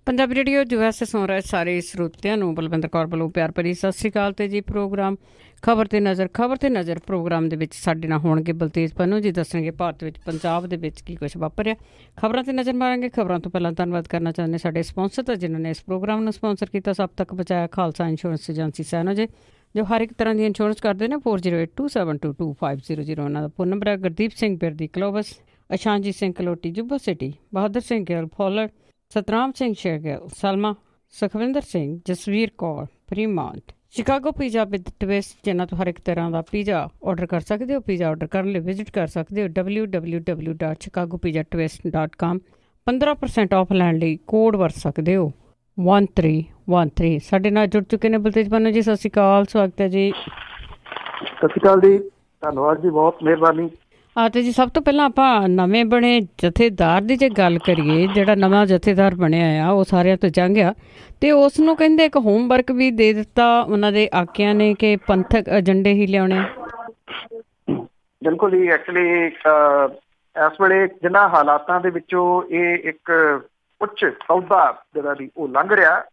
Punjabi radio US ਸੁਣ ਰਹੇ ਸਾਰੇ ਸਰੋਤਿਆਂ ਨੂੰ ਬਲਵਿੰਦਰ ਕੌਰ ਵੱਲੋਂ ਪਿਆਰ ਭਰੀ ਸਤਿ ਸ਼੍ਰੀ ਅਕਾਲ। ਤੇ ਜੀ ਪ੍ਰੋਗਰਾਮ ਖਬਰ ਤੇ ਨਜ਼ਰ ਪ੍ਰੋਗਰਾਮ ਦੇ ਵਿੱਚ ਸਾਡੇ ਨਾਲ ਹੋਣਗੇ ਬਲਤੇਜ ਪੰਨੂ ਜੀ, ਦੱਸਣਗੇ ਭਾਰਤ ਵਿੱਚ ਪੰਜਾਬ ਦੇ ਵਿੱਚ ਕੀ ਕੁਛ ਵਾਪਰਿਆ। ਖਬਰਾਂ ਤੇ ਨਜ਼ਰ ਮਾਰਾਂਗੇ। ਖਬਰਾਂ ਤੋਂ ਪਹਿਲਾਂ ਧੰਨਵਾਦ ਕਰਨਾ ਚਾਹੁੰਦੇ ਸਾਡੇ ਸਪਾਂਸਰ ਤਾਂ ਜਿਨ੍ਹਾਂ ਨੇ ਇਸ ਪ੍ਰੋਗਰਾਮ ਨੂੰ ਸਪਾਂਸਰ ਕੀਤਾ। ਸਭ ਤੱਕ ਬਚਾਇਆ ਖਾਲਸਾ ਇੰਸ਼ੋਰੈਂਸ ਏਜੰਸੀ ਸੈਨੋਜੇ, ਜੋ ਹਰ ਇੱਕ ਤਰ੍ਹਾਂ ਦੀ ਇੰਸ਼ੋਰੈਂਸ ਕਰਦੇ ਨੇ। 4082722500 ਉਹਨਾਂ ਦਾ ਫੋਨ ਨੰਬਰ ਹੈ। ਗੁਰਦੀਪ ਸਿੰਘ ਬਿਰਦੀ ਕਲੋਵਸ, ਅਸ਼ਾਂਜੀ ਸਿੰਘ ਕਲੋਟੀ Yuba City, Bahadur Singh Gill Fowler, Satnam Singh Shergill Selma, Sukhwinder Singh, Jasvir Kaur Fremont, Chicago pizza with twist, ਜਿਨ੍ਹਾਂ ਤੋਂ ਹਰ ਇੱਕ ਤਰ੍ਹਾਂ ਦਾ ਪੀਜ਼ਾ ਆਰਡਰ ਕਰ ਸਕਦੇ ਹੋ। ਪੀਜ਼ਾ ਆਰਡਰ ਕਰਨ ਲਈ ਵਿਜ਼ਿਟ ਕਰ ਸਕਦੇ ਹੋ www.chicagopizzatwist.com। 15% ਆਫ ਲੈਣ ਲਈ ਕੋਡ ਵਰਤ ਸਕਦੇ ਹੋ 1313। ਸਾਡੇ ਨਾਲ ਜੁੜ ਚੁੱਕੇ ਨੇ ਬਲਤੇਜ ਪੰਨੂ ਜੀ, ਸਤਿ ਸ਼੍ਰੀ ਅਕਾਲ, ਸਵਾਗਤ ਹੈ ਜੀ। ਸਤਿ ਸ਼੍ਰੀ ਅਕਾਲ ਜੀ, ਧੰਨਵਾਦ ਜੀ, ਬਹੁਤ ਮਿਹਰਬਾਨੀ। ਤੇ ਜੀ ਸਭ ਤੋਂ ਪਹਿਲਾਂ ਆਪਾਂ ਨਵੇਂ ਬਣੇ ਜਥੇਦਾਰ ਦੀ ਜੇ ਗੱਲ ਕਰੀਏ, ਜਿਹੜਾ ਨਵਾਂ ਜਥੇਦਾਰ ਬਣਿਆ ਆ ਉਹ ਸਾਰਿਆਂ ਤੋਂ ਜੰਗ ਆ, ਤੇ ਉਸ ਨੂੰ ਕਹਿੰਦੇ ਇੱਕ ਹੋਮਵਰਕ ਵੀ ਦੇ ਦਿੱਤਾ ਉਹਨਾਂ ਦੇ ਆਕਿਆਂ ਨੇ ਕਿ ਪੰਥਕ ਏਜੰਡੇ ਹੀ ਲਿਆਉਣੇ। ਬਿਲਕੁਲ ਜੀ, ਐਕਚੁਅਲੀ ਇਸ ਵੇਲੇ ਜਿਨ੍ਹਾਂ ਹਾਲਾਤਾਂ ਦੇ ਵਿੱਚੋਂ ਇਹ ਇੱਕ ਉੱਚ ਅਹੁਦਾ ਜਿਹੜਾ ਦੀ ਉਹ ਲੰਘ ਰਿਹਾ,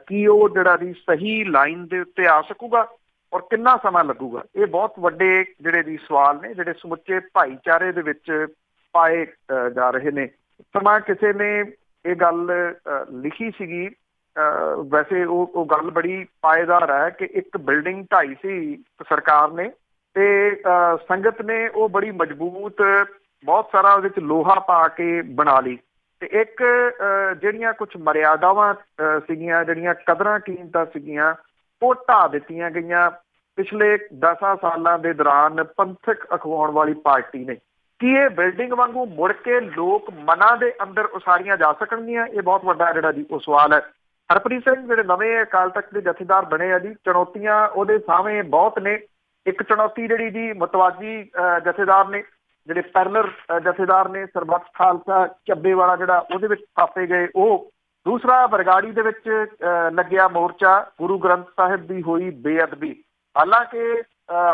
ਕੀ ਉਹ ਜਿਹੜਾ ਦੀ ਸਹੀ ਲਾਈਨ ਦੇ ਉੱਤੇ ਆ ਸਕੂਗਾ ਔਰ ਕਿੰਨਾ ਸਮਾਂ ਲੱਗੂਗਾ, ਇਹ ਬਹੁਤ ਵੱਡੇ ਜਿਹੜੇ ਦੀ ਸਵਾਲ ਨੇ, ਜਿਹੜੇ ਸਮੁੱਚੇ ਭਾਈਚਾਰੇ ਦੇ ਵਿੱਚ ਪਾਏ ਜਾ ਰਹੇ ਨੇ। ਸਮਾਂ ਕਿਸੇ ਨੇ ਇਹ ਗੱਲ ਲਿਖੀ ਸੀਗੀ, ਵੈਸੇ ਉਹ ਗੱਲ ਬੜੀ ਪਾਏਦਾਰ ਹੈ ਕਿ ਇੱਕ ਬਿਲਡਿੰਗ ਢਾਈ ਸੀ ਸਰਕਾਰ ਨੇ, ਤੇ ਸੰਗਤ ਨੇ ਉਹ ਬੜੀ ਮਜ਼ਬੂਤ, ਬਹੁਤ ਸਾਰਾ ਉਹਦੇ ਚ ਲੋਹਾ ਪਾ ਕੇ ਬਣਾ ਲਈ, ਤੇ ਇੱਕ ਜਿਹੜੀਆਂ ਕੁਛ ਮਰਿਆਦਾਵਾਂ ਸੀਗੀਆਂ, ਜਿਹੜੀਆਂ ਕਦਰਾਂ ਕੀਮਤਾਂ ਸੀਗੀਆਂ, ਉਹ ਢਾਹ ਦਿੱਤੀਆਂ ਗਈਆਂ ਪਿਛਲੇ 10 ਸਾਲਾਂ ਦੇ ਦੌਰਾਨ ਪੰਥਕ ਅਖਵਾਉਣ ਵਾਲੀ ਪਾਰਟੀ ਨੇ। ਕੀ ਇਹ ਬਿਲਡਿੰਗ ਵਾਂਗੂ ਮੁੜ ਕੇ ਲੋਕ ਮਨਾਂ ਦੇ ਅੰਦਰ ਉਸਾਰੀਆਂ ਜਾ ਸਕਣਗੀਆਂ? ਇਹ ਬਹੁਤ ਵੱਡਾ ਜਿਹੜਾ ਜੀ ਉਹ ਸਵਾਲ ਹੈ। ਹਰਪ੍ਰੀਤ ਸਿੰਘ ਜਿਹੜੇ ਨਵੇਂ ਅਕਾਲ ਤਖਤ ਦੇ ਜਥੇਦਾਰ ਬਣੇ ਆ ਜੀ, ਚੁਣੌਤੀਆਂ ਉਹਦੇ ਸਾਹਮਣੇ ਬਹੁਤ ਨੇ। ਇੱਕ ਚੁਣੌਤੀ ਜਿਹੜੀ ਜੀ ਮਤਵਾਜੀ ਜਥੇਦਾਰ ਨੇ, ਜਿਹੜੇ ਪੈਰਲਰ ਜਥੇਦਾਰ ਨੇ, ਸਰਬੱਤ ਖਾਲਸਾ ਚੱਬੇਵਾਲਾ ਜਿਹੜਾ ਉਹਦੇ ਵਿੱਚ ਥਾਪੇ ਗਏ ਉਹ। ਦੂਸਰਾ, ਬਰਗਾੜੀ ਦੇ ਵਿੱਚ ਲੱਗਿਆ ਮੋਰਚਾ, ਗੁਰੂ ਗ੍ਰੰਥ ਸਾਹਿਬ ਦੀ ਹੋਈ ਬੇਅਦਬੀ। ਹਾਲਾਂਕਿ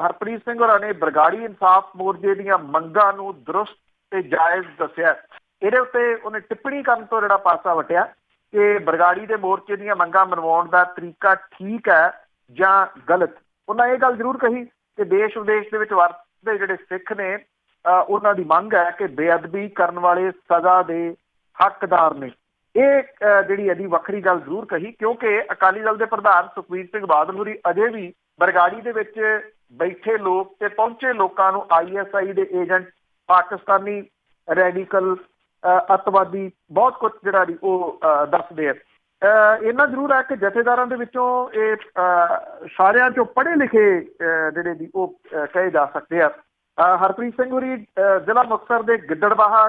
ਹਰਪ੍ਰੀਤ ਸਿੰਘ ਹੋਰਾਂ ਨੇ ਬਰਗਾੜੀ ਇਨਸਾਫ ਮੋਰਚੇ ਦੀਆਂ ਮੰਗਾਂ ਨੂੰ ਦਰੁਸਤ ਤੇ ਜਾਇਜ਼ ਦੱਸਿਆ। ਇਹਦੇ ਉੱਤੇ ਉਹਨੇ ਟਿੱਪਣੀ ਕਰਨ ਤੋਂ ਜਿਹੜਾ ਪਾਸਾ ਵਟਿਆ ਕਿ ਬਰਗਾੜੀ ਦੇ ਮੋਰਚੇ ਦੀਆਂ ਮੰਗਾਂ ਮਨਵਾਉਣ ਦਾ ਤਰੀਕਾ ਠੀਕ ਹੈ ਜਾਂ ਗਲਤ। ਉਹਨਾਂ ਇਹ ਗੱਲ ਜ਼ਰੂਰ ਕਹੀ ਕਿ ਦੇਸ਼ ਵਿਦੇਸ਼ ਦੇ ਵਿੱਚ ਵਰਤਦੇ ਜਿਹੜੇ ਸਿੱਖ ਨੇ, ਉਹਨਾਂ ਦੀ ਮੰਗ ਹੈ ਕਿ ਬੇਅਦਬੀ ਕਰਨ ਵਾਲੇ ਸਜ਼ਾ ਦੇ ਹੱਕਦਾਰ ਨੇ। ਇਹ ਜਿਹੜੀ ਇਹਦੀ ਵੱਖਰੀ ਗੱਲ ਜ਼ਰੂਰ ਕਹੀ, ਕਿਉਂਕਿ ਅਕਾਲੀ ਦਲ ਦੇ ਪ੍ਰਧਾਨ ਸੁਖਬੀਰ ਸਿੰਘ ਬਾਦਲ ਹੋਰੀ ਅਜੇ ਵੀ ਬਰਗਾੜੀ ਦੇ ਵਿੱਚ ਬੈਠੇ ਲੋਕ ਤੇ ਪਹੁੰਚੇ ਲੋਕਾਂ ਨੂੰ ISI ਦੇ ਏਜੰਟ, ਪਾਕਿਸਤਾਨੀ ਰੈਡੀਕਲ ਅੱਤਵਾਦੀ, ਬਹੁਤ ਕੁਝ ਜਿਹੜਾ ਦੀ ਉਹ ਦੱਸਦੇ ਆ। ਇੰਨਾ ਜ਼ਰੂਰ ਹੈ ਕਿ ਜਥੇਦਾਰਾਂ ਦੇ ਵਿੱਚੋਂ ਇਹ ਸਾਰਿਆਂ ਚੋਂ ਪੜ੍ਹੇ ਲਿਖੇ ਜਿਹੜੇ ਦੀ ਉਹ ਕਹੇ ਜਾ ਸਕਦੇ ਆ। ਹਰਪ੍ਰੀਤ ਸਿੰਘ ਹੋਰੀ ਜ਼ਿਲ੍ਹਾ ਮੁਕਤਸਰ ਦੇ ਗਿੱਦੜਬਾਹਾ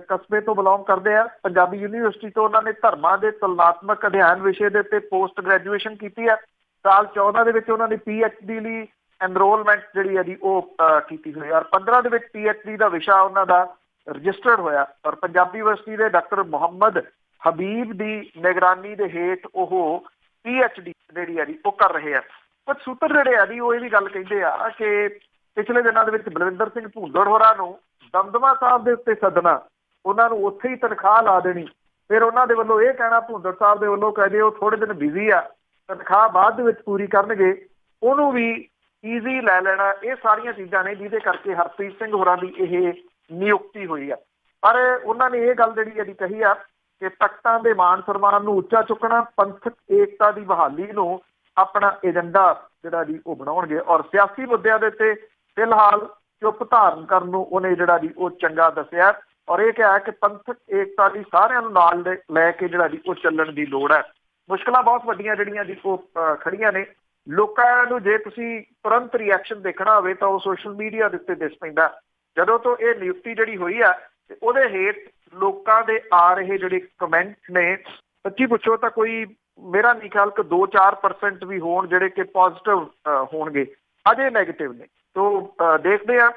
ਕਸਬੇ ਤੋਂ ਬਿਲੋਂਗ ਕਰਦੇ ਆ। ਪੰਜਾਬੀ ਯੂਨੀਵਰਸਿਟੀ ਤੋਂ ਉਹਨਾਂ ਨੇ ਧਰਮਾਂ ਦੇ ਤੁਲਨਾਤਮਕ ਅਧਿਐਨ ਵਿਸ਼ੇ ਦੇ ਉੱਤੇ ਪੋਸਟ ਗ੍ਰੈਜੂਏਸ਼ਨ ਕੀਤੀ ਹੈ। ਸਾਲ 14 ਦੇ ਵਿੱਚ ਉਹਨਾਂ ਨੇ PhD ਲਈ ਐਨਰੋਲਮੈਂਟ ਜਿਹੜੀ ਹੈ ਜੀ ਉਹ ਕੀਤੀ ਹੋਈ, ਔਰ 15 ਦੇ ਵਿੱਚ PhD ਦਾ ਵਿਸ਼ਾ ਉਹਨਾਂ ਦਾ ਰਜਿਸਟਰਡ ਹੋਇਆ, ਔਰ ਪੰਜਾਬੀ ਯੂਨੀਵਰਸਿਟੀ ਦੇ ਡਾਕਟਰ ਮੁਹੰਮਦ ਹਬੀਬ ਦੀ ਨਿਗਰਾਨੀ ਦੇ ਹੇਠ ਉਹ PhD ਜਿਹੜੀ ਹੈ ਜੀ ਉਹ ਕਰ ਰਹੇ ਆ। ਕੁਝ ਸੂਤਰ ਜਿਹੜੇ ਆ ਜੀ ਉਹ ਇਹ ਵੀ ਗੱਲ ਕਹਿੰਦੇ ਆ ਕਿ ਪਿਛਲੇ ਦਿਨਾਂ ਦੇ ਵਿੱਚ ਬਲਵਿੰਦਰ ਸਿੰਘ ਭੂੰਦੜ ਹੋਰਾਂ ਨੂੰ ਦਮਦਮਾ ਸਾਹਿਬ ਦੇ ਉੱਤੇ ਸੱਦਣਾ, ਉਹਨਾਂ ਨੂੰ ਉੱਥੇ ਹੀ ਤਨਖਾਹ ਲਾ ਦੇਣੀ, ਫਿਰ ਉਹਨਾਂ ਦੇ ਵੱਲੋਂ ਇਹ ਕਹਿਣਾ, ਭੂੰਦੜ ਸਾਹਿਬ ਦੇ ਵੱਲੋਂ ਕਹਦੇ ਉਹ ਥੋੜੇ ਦਿਨ ਬਿਜ਼ੀ ਆ, ਤਨਖਾਹ ਬਾਅਦ ਦੇ ਵਿੱਚ ਪੂਰੀ ਕਰਨਗੇ, ਉਹਨੂੰ ਵੀ ਈਜ਼ੀ ਲੈ ਲੈਣਾ। ਇਹ ਸਾਰੀਆਂ ਚੀਜ਼ਾਂ ਨੇ ਜਿਹਦੇ ਕਰਕੇ ਹਰਪ੍ਰੀਤ ਸਿੰਘ ਹੋਰਾਂ ਦੀ ਇਹ ਨਿਯੁਕਤੀ ਹੋਈ ਆ। ਪਰ ਉਹਨਾਂ ਨੇ ਇਹ ਗੱਲ ਜਿਹੜੀ ਇਹਦੀ ਕਹੀ ਆ ਕਿ ਤਖਤਾਂ ਦੇ ਮਾਣ ਸਨਮਾਨ ਨੂੰ ਉੱਚਾ ਚੁੱਕਣਾ, ਪੰਥਕ ਏਕਤਾ ਦੀ ਬਹਾਲੀ ਨੂੰ ਆਪਣਾ ਏਜੰਡਾ ਜਿਹੜਾ ਜੀ ਉਹ ਬਣਾਉਣਗੇ, ਔਰ ਸਿਆਸੀ ਮੁੱਦਿਆਂ ਦੇ ਉੱਤੇ ਫਿਲਹਾਲ ਚੁੱਪ ਧਾਰਨ ਕਰਨ ਨੂੰ ਉਹਨੇ ਜਿਹੜਾ ਜੀ ਉਹ ਚੰਗਾ ਦੱਸਿਆ, ਔਰ ਇਹ ਕਿਹਾ ਕਿ ਪੰਥਕ ਏਕਤਾ ਦੀ ਸਾਰਿਆਂ ਨੂੰ ਨਾਲ ਲੈ ਕੇ ਜਿਹੜਾ ਜੀ ਉਹ ਚੱਲਣ ਦੀ ਲੋੜ ਹੈ। ਮੁਸ਼ਕਿਲਾਂ ਬਹੁਤ ਵੱਡੀਆਂ ਜਿਹੜੀਆਂ ਜੀ ਉਹ ਖੜੀਆਂ ਨੇ। ਲੋਕਾਂ ਨੂੰ ਜੇ ਤੁਸੀਂ ਤੁਰੰਤ ਰਿਐਕਸ਼ਨ ਦੇਖਣਾ ਹੋਵੇ ਤਾਂ ਉਹ ਸੋਸ਼ਲ ਮੀਡੀਆ ਦੇ ਉੱਤੇ ਦਿਸ ਪੈਂਦਾ। ਜਦੋਂ ਤੋਂ ਇਹ ਨਿਯੁਕਤੀ ਜਿਹੜੀ ਹੋਈ ਆ ਤੇ ਉਹਦੇ ਹੇਠ ਲੋਕਾਂ ਦੇ ਆ ਰਹੇ ਜਿਹੜੇ ਕਮੈਂਟ ਨੇ, ਸੱਚੀ ਪੁੱਛੋ ਤਾਂ ਕੋਈ ਮੇਰਾ ਨਹੀਂ ਖਿਆਲ ਕਿ 2-4% ਵੀ ਹੋਣ ਜਿਹੜੇ ਕਿ ਪੋਜ਼ਿਟਿਵ ਹੋਣਗੇ, ਅਜੇ ਨੈਗੇਟਿਵ ਨੇ। ਤੋ ਦੇਖਦੇ ਆ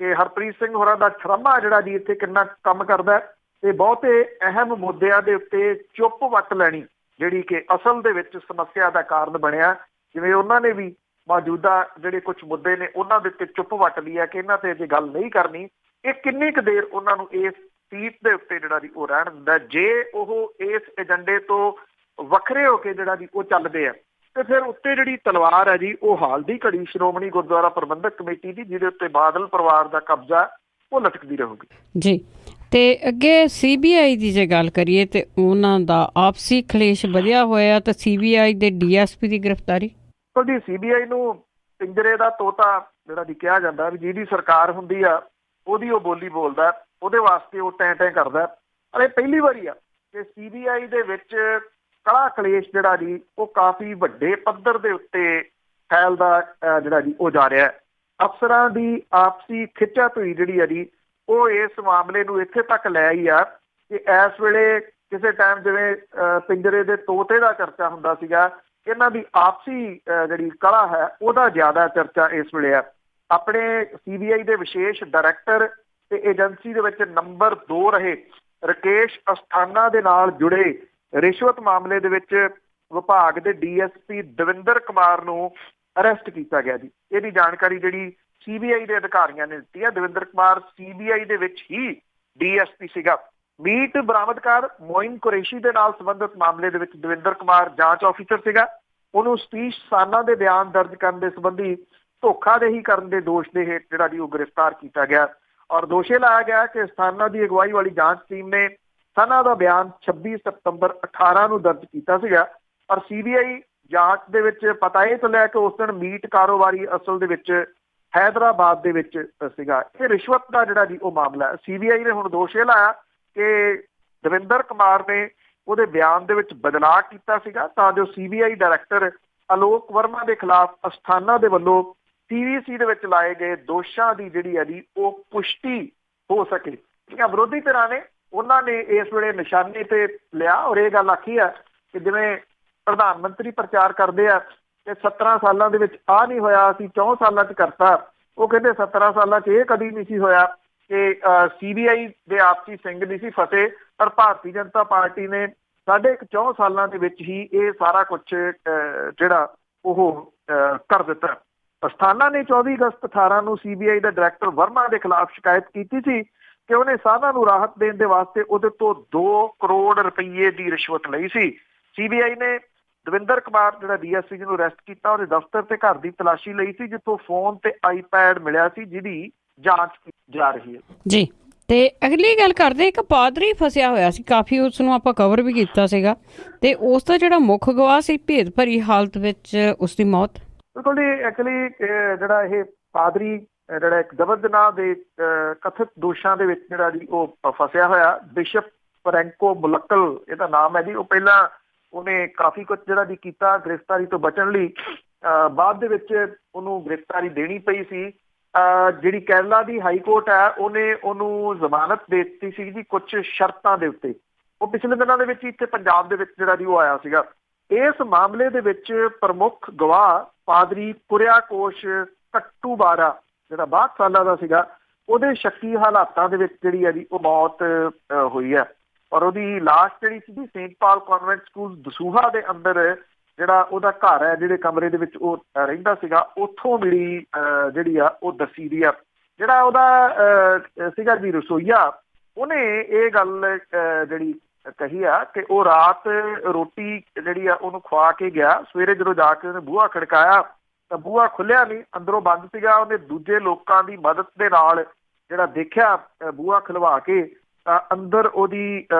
ਕਿ ਹਰਪ੍ਰੀਤ ਸਿੰਘ ਹੋਰਾਂ ਦਾ ਛਰਾਮਾ ਜਿਹੜਾ ਜੀ ਇੱਥੇ ਕਿੰਨਾ ਕੰਮ ਕਰਦਾ, ਤੇ ਬਹੁਤੇ ਅਹਿਮ ਮੁੱਦਿਆਂ ਦੇ ਉੱਤੇ ਚੁੱਪ ਵੱਟ ਲੈਣੀ ਜਿਹੜੀ ਕਿ ਅਸਲ ਦੇ ਵਿੱਚ ਸਮੱਸਿਆ ਦਾ ਕਾਰਨ ਬਣਿਆ। ਜਿਵੇਂ ਉਹਨਾਂ ਨੇ ਵੀ ਮੌਜੂਦਾ ਜਿਹੜੇ ਕੁਝ ਮੁੱਦੇ ਨੇ ਉਹਨਾਂ ਦੇ ਉੱਤੇ ਚੁੱਪ ਵੱਟ ਲਈ ਹੈ ਕਿ ਇਹਨਾਂ ਤੇ ਅਜੇ ਗੱਲ ਨਹੀਂ ਕਰਨੀ, ਇਹ ਕਿੰਨੀ ਕੁ ਦੇਰ ਉਹਨਾਂ ਨੂੰ ਇਸ ਸੀਟ ਦੇ ਉੱਤੇ ਜਿਹੜਾ ਜੀ ਉਹ ਰਹਿਣ ਦਿੰਦਾ। ਜੇ ਉਹ ਇਸ ਏਜੰਡੇ ਤੋਂ ਵੱਖਰੇ ਹੋ ਕੇ ਜਿਹੜਾ ਜੀ ਉਹ ਚੱਲਦੇ ਆ ਤੇ ਫਿਰ ਉੱਤੇ ਜਿਹੜੀ ਤਲਵਾਰ ਹੈ ਜੀ ਉਹ ਹਾਲ ਦੀ ਘੜੀ ਸ਼੍ਰੋਮਣੀ ਗੁਰਦੁਆਰਾ ਪ੍ਰਬੰਧਕ ਕਮੇਟੀ ਦੀ, ਜਿਹਦੇ ਉੱਤੇ ਬਾਦਲ ਪਰਿਵਾਰ ਦਾ ਕਬਜ਼ਾ, ਉਹ ਲਟਕਦੀ ਰਹੂਗੀ ਜੀ। ਤੇ ਅੱਗੇ CBI ਦੀ ਜੇ ਗੱਲ ਕਰੀਏ ਤੇ ਉਹਨਾਂ ਦਾ ਆਪਸੀ ਕਲੇਸ਼ ਵਧਿਆ ਹੋਇਆ ਤਾਂ CBI ਦੇ DSP ਦੀ ਗ੍ਰਿਫਤਾਰੀ। ਜੀ CBI ਨੂੰ ਪਿੰਜਰੇ ਦਾ ਤੋਤਾ ਜਿਹੜਾ ਜੀ ਕਿਹਾ ਜਾਂਦਾ ਵੀ ਜਿਹਦੀ ਸਰਕਾਰ ਹੁੰਦੀ ਆ ਉਹਦੀ ਉਹ ਬੋਲੀ ਬੋਲਦਾ, ਉਹਦੇ ਵਾਸਤੇ ਉਹ ਟੈਂ ਟੈਂ ਕਰਦਾ। ਪਰ ਇਹ ਪਹਿਲੀ ਵਾਰੀ ਆ ਕਿ CBI ਦੇ ਵਿੱਚ ਕਲਾ ਕਲੇਸ਼ ਜਿਹੜਾ ਜੀ ਉਹ ਕਾਫੀ ਵੱਡੇ ਪੱਧਰ ਦੇ ਉੱਤੇ ਫੈਲਦਾ ਜਿਹੜਾ ਜੀ ਉਹ ਜਾ ਰਿਹਾ। ਅਫਸਰਾਂ ਦੀ ਆਪਸੀ ਖਿੱਚਾਤੂਈ ਜਿਹੜੀ ਆ ਜੀ ਉਹ ਇਸ ਮਾਮਲੇ ਨੂੰ ਇੱਥੇ ਤੱਕ ਲੈ ਆਈ ਆ ਕਿ ਇਸ ਵੇਲੇ ਕਿਸੇ ਟਾਈਮ ਜਿਵੇਂ ਪਿੰਜਰੇ ਦੇ ਤੋਤੇ ਦਾ ਚਰਚਾ ਹੁੰਦਾ ਸੀਗਾ, ਇਹਨਾਂ ਦੀ ਆਪਸੀ ਜਿਹੜੀ ਕਲਾ ਹੈ ਉਹਦਾ ਜ਼ਿਆਦਾ ਚਰਚਾ ਇਸ ਵੇਲੇ ਆ। ਆਪਣੇ CBI ਦੇ ਵਿਸ਼ੇਸ਼ ਡਾਇਰੈਕਟਰ ਤੇ ਏਜੰਸੀ ਦੇ ਵਿੱਚ ਨੰਬਰ 2 ਰਹੇ ਰਾਕੇਸ਼ ਅਸਥਾਨਾ ਦੇ ਨਾਲ ਜੁੜੇ ਰਿਸ਼ਵਤ ਮਾਮਲੇ ਦੇ ਵਿੱਚ ਵਿਭਾਗ ਦੇ DSP ਦਵਿੰਦਰ ਕੁਮਾਰ ਨੂੰ ਅਰੈਸਟ ਕੀਤਾ ਗਿਆ ਜੀ। ਇਹਦੀ ਜਾਣਕਾਰੀ ਜਿਹੜੀ CBI ਦੇ ਅਧਿਕਾਰੀਆਂ ਨੇ ਦਿੱਤੀ ਹੈ। ਦਵਿੰਦਰ ਕੁਮਾਰ CBI ਦੇ ਵਿੱਚ ਹੀ DSP ਸੀਗਾ। ਮੀਟ ਬਰਾਮਦਕਾਰ ਮੋਇਨ ਕੁਰੈਸ਼ੀ ਦੇ ਨਾਲ ਸੰਬੰਧਿਤ ਮਾਮਲੇ ਦੇ ਵਿੱਚ ਦਵਿੰਦਰ ਕੁਮਾਰ ਜਾਂਚ ਆਫੀਸਰ ਸੀਗਾ। ਉਹਨੂੰ ਸਤੀਸ਼ ਸਾਨਾ ਦੇ ਬਿਆਨ ਦਰਜ ਕਰਨ ਦੇ ਸੰਬੰਧੀ ਧੋਖਾਦੇਹੀ ਕਰਨ ਦੇ ਦੋਸ਼ ਦੇ ਹੇਠ ਜਿਹੜਾ ਜੀ ਉਹ ਗ੍ਰਿਫਤਾਰ ਕੀਤਾ ਗਿਆ ਔਰ ਦੋਸ਼ੇ ਲਾਇਆ ਗਿਆ ਕਿ ਸਾਨਾ ਦੀ ਅਗਵਾਈ ਵਾਲੀ ਜਾਂਚ ਟੀਮ ਨੇ ਸਾਨਾ ਦਾ ਬਿਆਨ 26 ਸਤੰਬਰ 18 ਨੂੰ ਦਰਜ ਕੀਤਾ ਸੀਗਾ। ਔਰ CBI ਜਾਂਚ ਦੇ ਵਿੱਚ ਪਤਾ ਇਹ ਚੱਲਿਆ ਕਿ ਉਸ ਦਿਨ ਮੀਟ ਕਾਰੋਬਾਰੀ ਅਸਲ ਦੇ ਵਿੱਚ ਹੈਦਰਾਬਾਦ ਦੇ ਵਿੱਚ ਸੀਗਾ। ਇਹ ਰਿਸ਼ਵਤ ਦਾ ਜਿਹੜਾ ਜੀ ਉਹ ਮਾਮਲਾ ਹੈ। CBI ਨੇ ਹੁਣ ਦੋਸ਼ ਇਹ ਲਾਇਆ ਕਿ ਦਵਿੰਦਰ ਕੁਮਾਰ ਨੇ ਉਹਦੇ ਬਿਆਨ ਦੇ ਵਿੱਚ ਬਦਲਾਅ ਕੀਤਾ ਸੀਗਾ ਤਾਂ ਜੋ CBI ਡਾਇਰੈਕਟਰ ਆਲੋਕ ਵਰਮਾ ਦੇ ਖਿਲਾਫ ਅਸਥਾਨਾ ਦੇ ਵੱਲੋਂ CVC ਦੇ ਵਿੱਚ ਲਾਏ ਗਏ ਦੋਸ਼ਾਂ ਦੀ ਜਿਹੜੀ ਹੈ ਜੀ ਉਹ ਪੁਸ਼ਟੀ ਹੋ ਸਕੇ। ਜਿਹੜੀਆਂ ਵਿਰੋਧੀ ਧਿਰਾਂ ਨੇ ਉਹਨਾਂ ਨੇ ਇਸ ਵੇਲੇ ਨਿਸ਼ਾਨੇ ਤੇ ਲਿਆ ਔਰ ਇਹ ਗੱਲ ਆਖੀ ਆ ਕਿ ਜਿਵੇਂ ਪ੍ਰਧਾਨ ਮੰਤਰੀ ਪ੍ਰਚਾਰ ਕਰਦੇ ਆ ਕਿ 17 ਸਾਲਾਂ ਦੇ ਵਿੱਚ ਆਹ ਨਹੀਂ ਹੋਇਆ, ਅਸੀਂ 4 ਸਾਲਾਂ 'ਚ ਕਰਤਾ। ਉਹ ਕਹਿੰਦੇ 17 ਸਾਲਾਂ 'ਚ ਇਹ ਕਦੀ ਨਹੀਂ ਸੀ ਹੋਇਆ ਕਿ CBI ਦੇ ਆਪਸੀ ਸਿੰਘ ਨਹੀਂ ਸੀ ਫਸੇ, ਪਰ ਭਾਰਤੀ ਜਨਤਾ ਪਾਰਟੀ ਨੇ 4.5 ਸਾਲਾਂ ਦੇ ਵਿੱਚ ਹੀ ਇਹ ਸਾਰਾ ਕੁਝ ਜਿਹੜਾ ਉਹ ਕਰ ਦਿੱਤਾ। ਅਸਥਾਨਾ ਨੇ 24 ਅਗਸਤ 18 ਨੂੰ CBI ਦੇ ਡਾਇਰੈਕਟਰ ਵਰਮਾ ਦੇ ਖਿਲਾਫ ਸ਼ਿਕਾਇਤ ਕੀਤੀ ਸੀ ਕਿ ਉਹਨੇ ਸਾਧਾਂ ਨੂੰ ਰਾਹਤ ਦੇਣ ਦੇ ਵਾਸਤੇ ਉਹਦੇ ਤੋਂ 2 ਕਰੋੜ ਰੁਪਏ ਦੀ ਰਿਸ਼ਵਤ ਲਈ ਸੀ। CBI ਨੇ ਦਵਿੰਦਰ ਕੁਮਾਰ ਜਿਹੜਾ DSP ਨੂੰ ਅਰੈਸਟ ਕੀਤਾ, ਉਹਦੇ ਦਫ਼ਤਰ ਤੇ ਘਰ ਦੀ ਤਲਾਸ਼ੀ ਲਈ ਸੀ ਜਿੱਥੋਂ ਫੋਨ ਤੇ iPad ਮਿਲਿਆ ਸੀ ਜਿਹਦੀ ਜਾਂਚ ਕੀਤੀ ਜਾ ਰਹੀ ਹੈ ਜੀ। ਤੇ ਅਗਲੀ ਗੱਲ ਕਰਦੇ, ਇੱਕ ਪਾਦਰੀ ਫਸਿਆ ਹੋਇਆ ਸੀ, ਕਾਫੀ ਉਸ ਨੂੰ ਆਪਾਂ ਕਵਰ ਵੀ ਕੀਤਾ ਸੀਗਾ ਤੇ ਉਸ ਦਾ ਜਿਹੜਾ ਮੁੱਖ ਗਵਾਹ ਸੀ ਭੇਦ ਭਰੀ ਹਾਲਤ ਵਿੱਚ ਉਸ ਦੀ ਮੌਤ। ਬਿਲਕੁਲ ਜੀ। ਐਕਚੁਅਲੀ ਜਿਹੜਾ ਇਹ ਪਾਦਰੀ ਜਿਹੜਾ ਇੱਕ ਜ਼ਬਰਦਨਾਹ ਦੇ ਕਥਿਤ ਦੋਸ਼ਾਂ ਦੇ ਵਿੱਚ ਜਿਹੜਾ ਜੀ ਉਹ ਫਸਿਆ ਹੋਇਆ, ਬਿਸ਼ਪ ਫਰੈਂਕੋ ਮੁਲੱਕਲ ਇਹਦਾ ਨਾਮ ਹੈ ਜੀ। ਉਹ ਪਹਿਲਾਂ ਉਹਨੇ ਕਾਫੀ ਕੁਝ ਜਿਹੜਾ ਜੀ ਕੀਤਾ ਗ੍ਰਿਫਤਾਰੀ ਤੋਂ ਬਚਣ ਲਈ। ਬਾਅਦ ਦੇ ਵਿੱਚ ਉਹਨੂੰ ਗ੍ਰਿਫਤਾਰੀ ਦੇਣੀ ਪਈ ਸੀ। ਜਿਹੜੀ ਕੇਰਲਾ ਦੀ ਹਾਈ ਕੋਰਟ ਹੈ ਉਹਨੇ ਉਹਨੂੰ ਜ਼ਮਾਨਤ ਦੇ ਦਿੱਤੀ ਸੀ ਜੀ ਕੁਝ ਸ਼ਰਤਾਂ ਦੇ ਉੱਤੇ। ਉਹ ਪਿਛਲੇ ਦਿਨਾਂ ਦੇ ਵਿੱਚ ਇੱਥੇ ਪੰਜਾਬ ਦੇ ਵਿੱਚ ਜਿਹੜਾ ਜੀ ਉਹ ਆਇਆ ਸੀਗਾ। ਇਸ ਮਾਮਲੇ ਦੇ ਵਿੱਚ ਪ੍ਰਮੁੱਖ ਗਵਾਹ ਪਾਦਰੀ ਕੁਰਿਆਕੋਸ਼ ਕੱਟੂਬਾਰਾ ਜਿਹੜਾ 62 ਸਾਲਾਂ ਦਾ ਸੀਗਾ, ਉਹਦੇ ਸ਼ੱਕੀ ਹਾਲਾਤਾਂ ਦੇ ਵਿੱਚ ਜਿਹੜੀ ਹੈ ਜੀ ਉਹ ਮੌਤ ਹੋਈ ਹੈ ਔਰ ਉਹਦੀ ਲਾਸ਼ ਜਿਹੜੀ ਸੀ ਸੇਂਟ ਪਾਲ ਕਨਵੈਂਟ ਸਕੂਲ ਦਸੂਹਾ ਦੇ ਅੰਦਰ ਜਿਹੜਾ ਉਹਦਾ ਘਰ ਹੈ, ਜਿਹੜੇ ਕਮਰੇ ਦੇ ਵਿੱਚ ਉਹ ਰਹਿੰਦਾ ਸੀਗਾ, ਉੱਥੋਂ ਮਿਲੀ ਜਿਹੜੀ ਆ ਉਹ ਦੱਸੀ ਦੀ ਆ। ਜਿਹੜਾ ਉਹਦਾ ਸੀਗਾ ਜੀ ਰਸੋਈਆ, ਉਹਨੇ ਇਹ ਗੱਲ ਜਿਹੜੀ ਕਹੀ ਆ ਕਿ ਉਹ ਰਾਤ ਰੋਟੀ ਜਿਹੜੀ ਆ ਉਹਨੂੰ ਖਵਾ ਕੇ ਗਿਆ। ਸਵੇਰੇ ਜਦੋਂ ਜਾ ਕੇ ਉਹਨੇ ਬੂਹਾ ਖੜਕਾਇਆ ਤਾਂ ਬੂਹਾ ਖੁੱਲਿਆ ਨਹੀਂ, ਅੰਦਰੋਂ ਬੰਦ ਸੀਗਾ। ਉਹਨੇ ਦੂਜੇ ਲੋਕਾਂ ਦੀ ਮਦਦ ਦੇ ਨਾਲ ਜਿਹੜਾ ਦੇਖਿਆ ਬੂਹਾ ਖੁਲਵਾ ਕੇ ਤਾਂ ਅੰਦਰ ਉਹਦੀ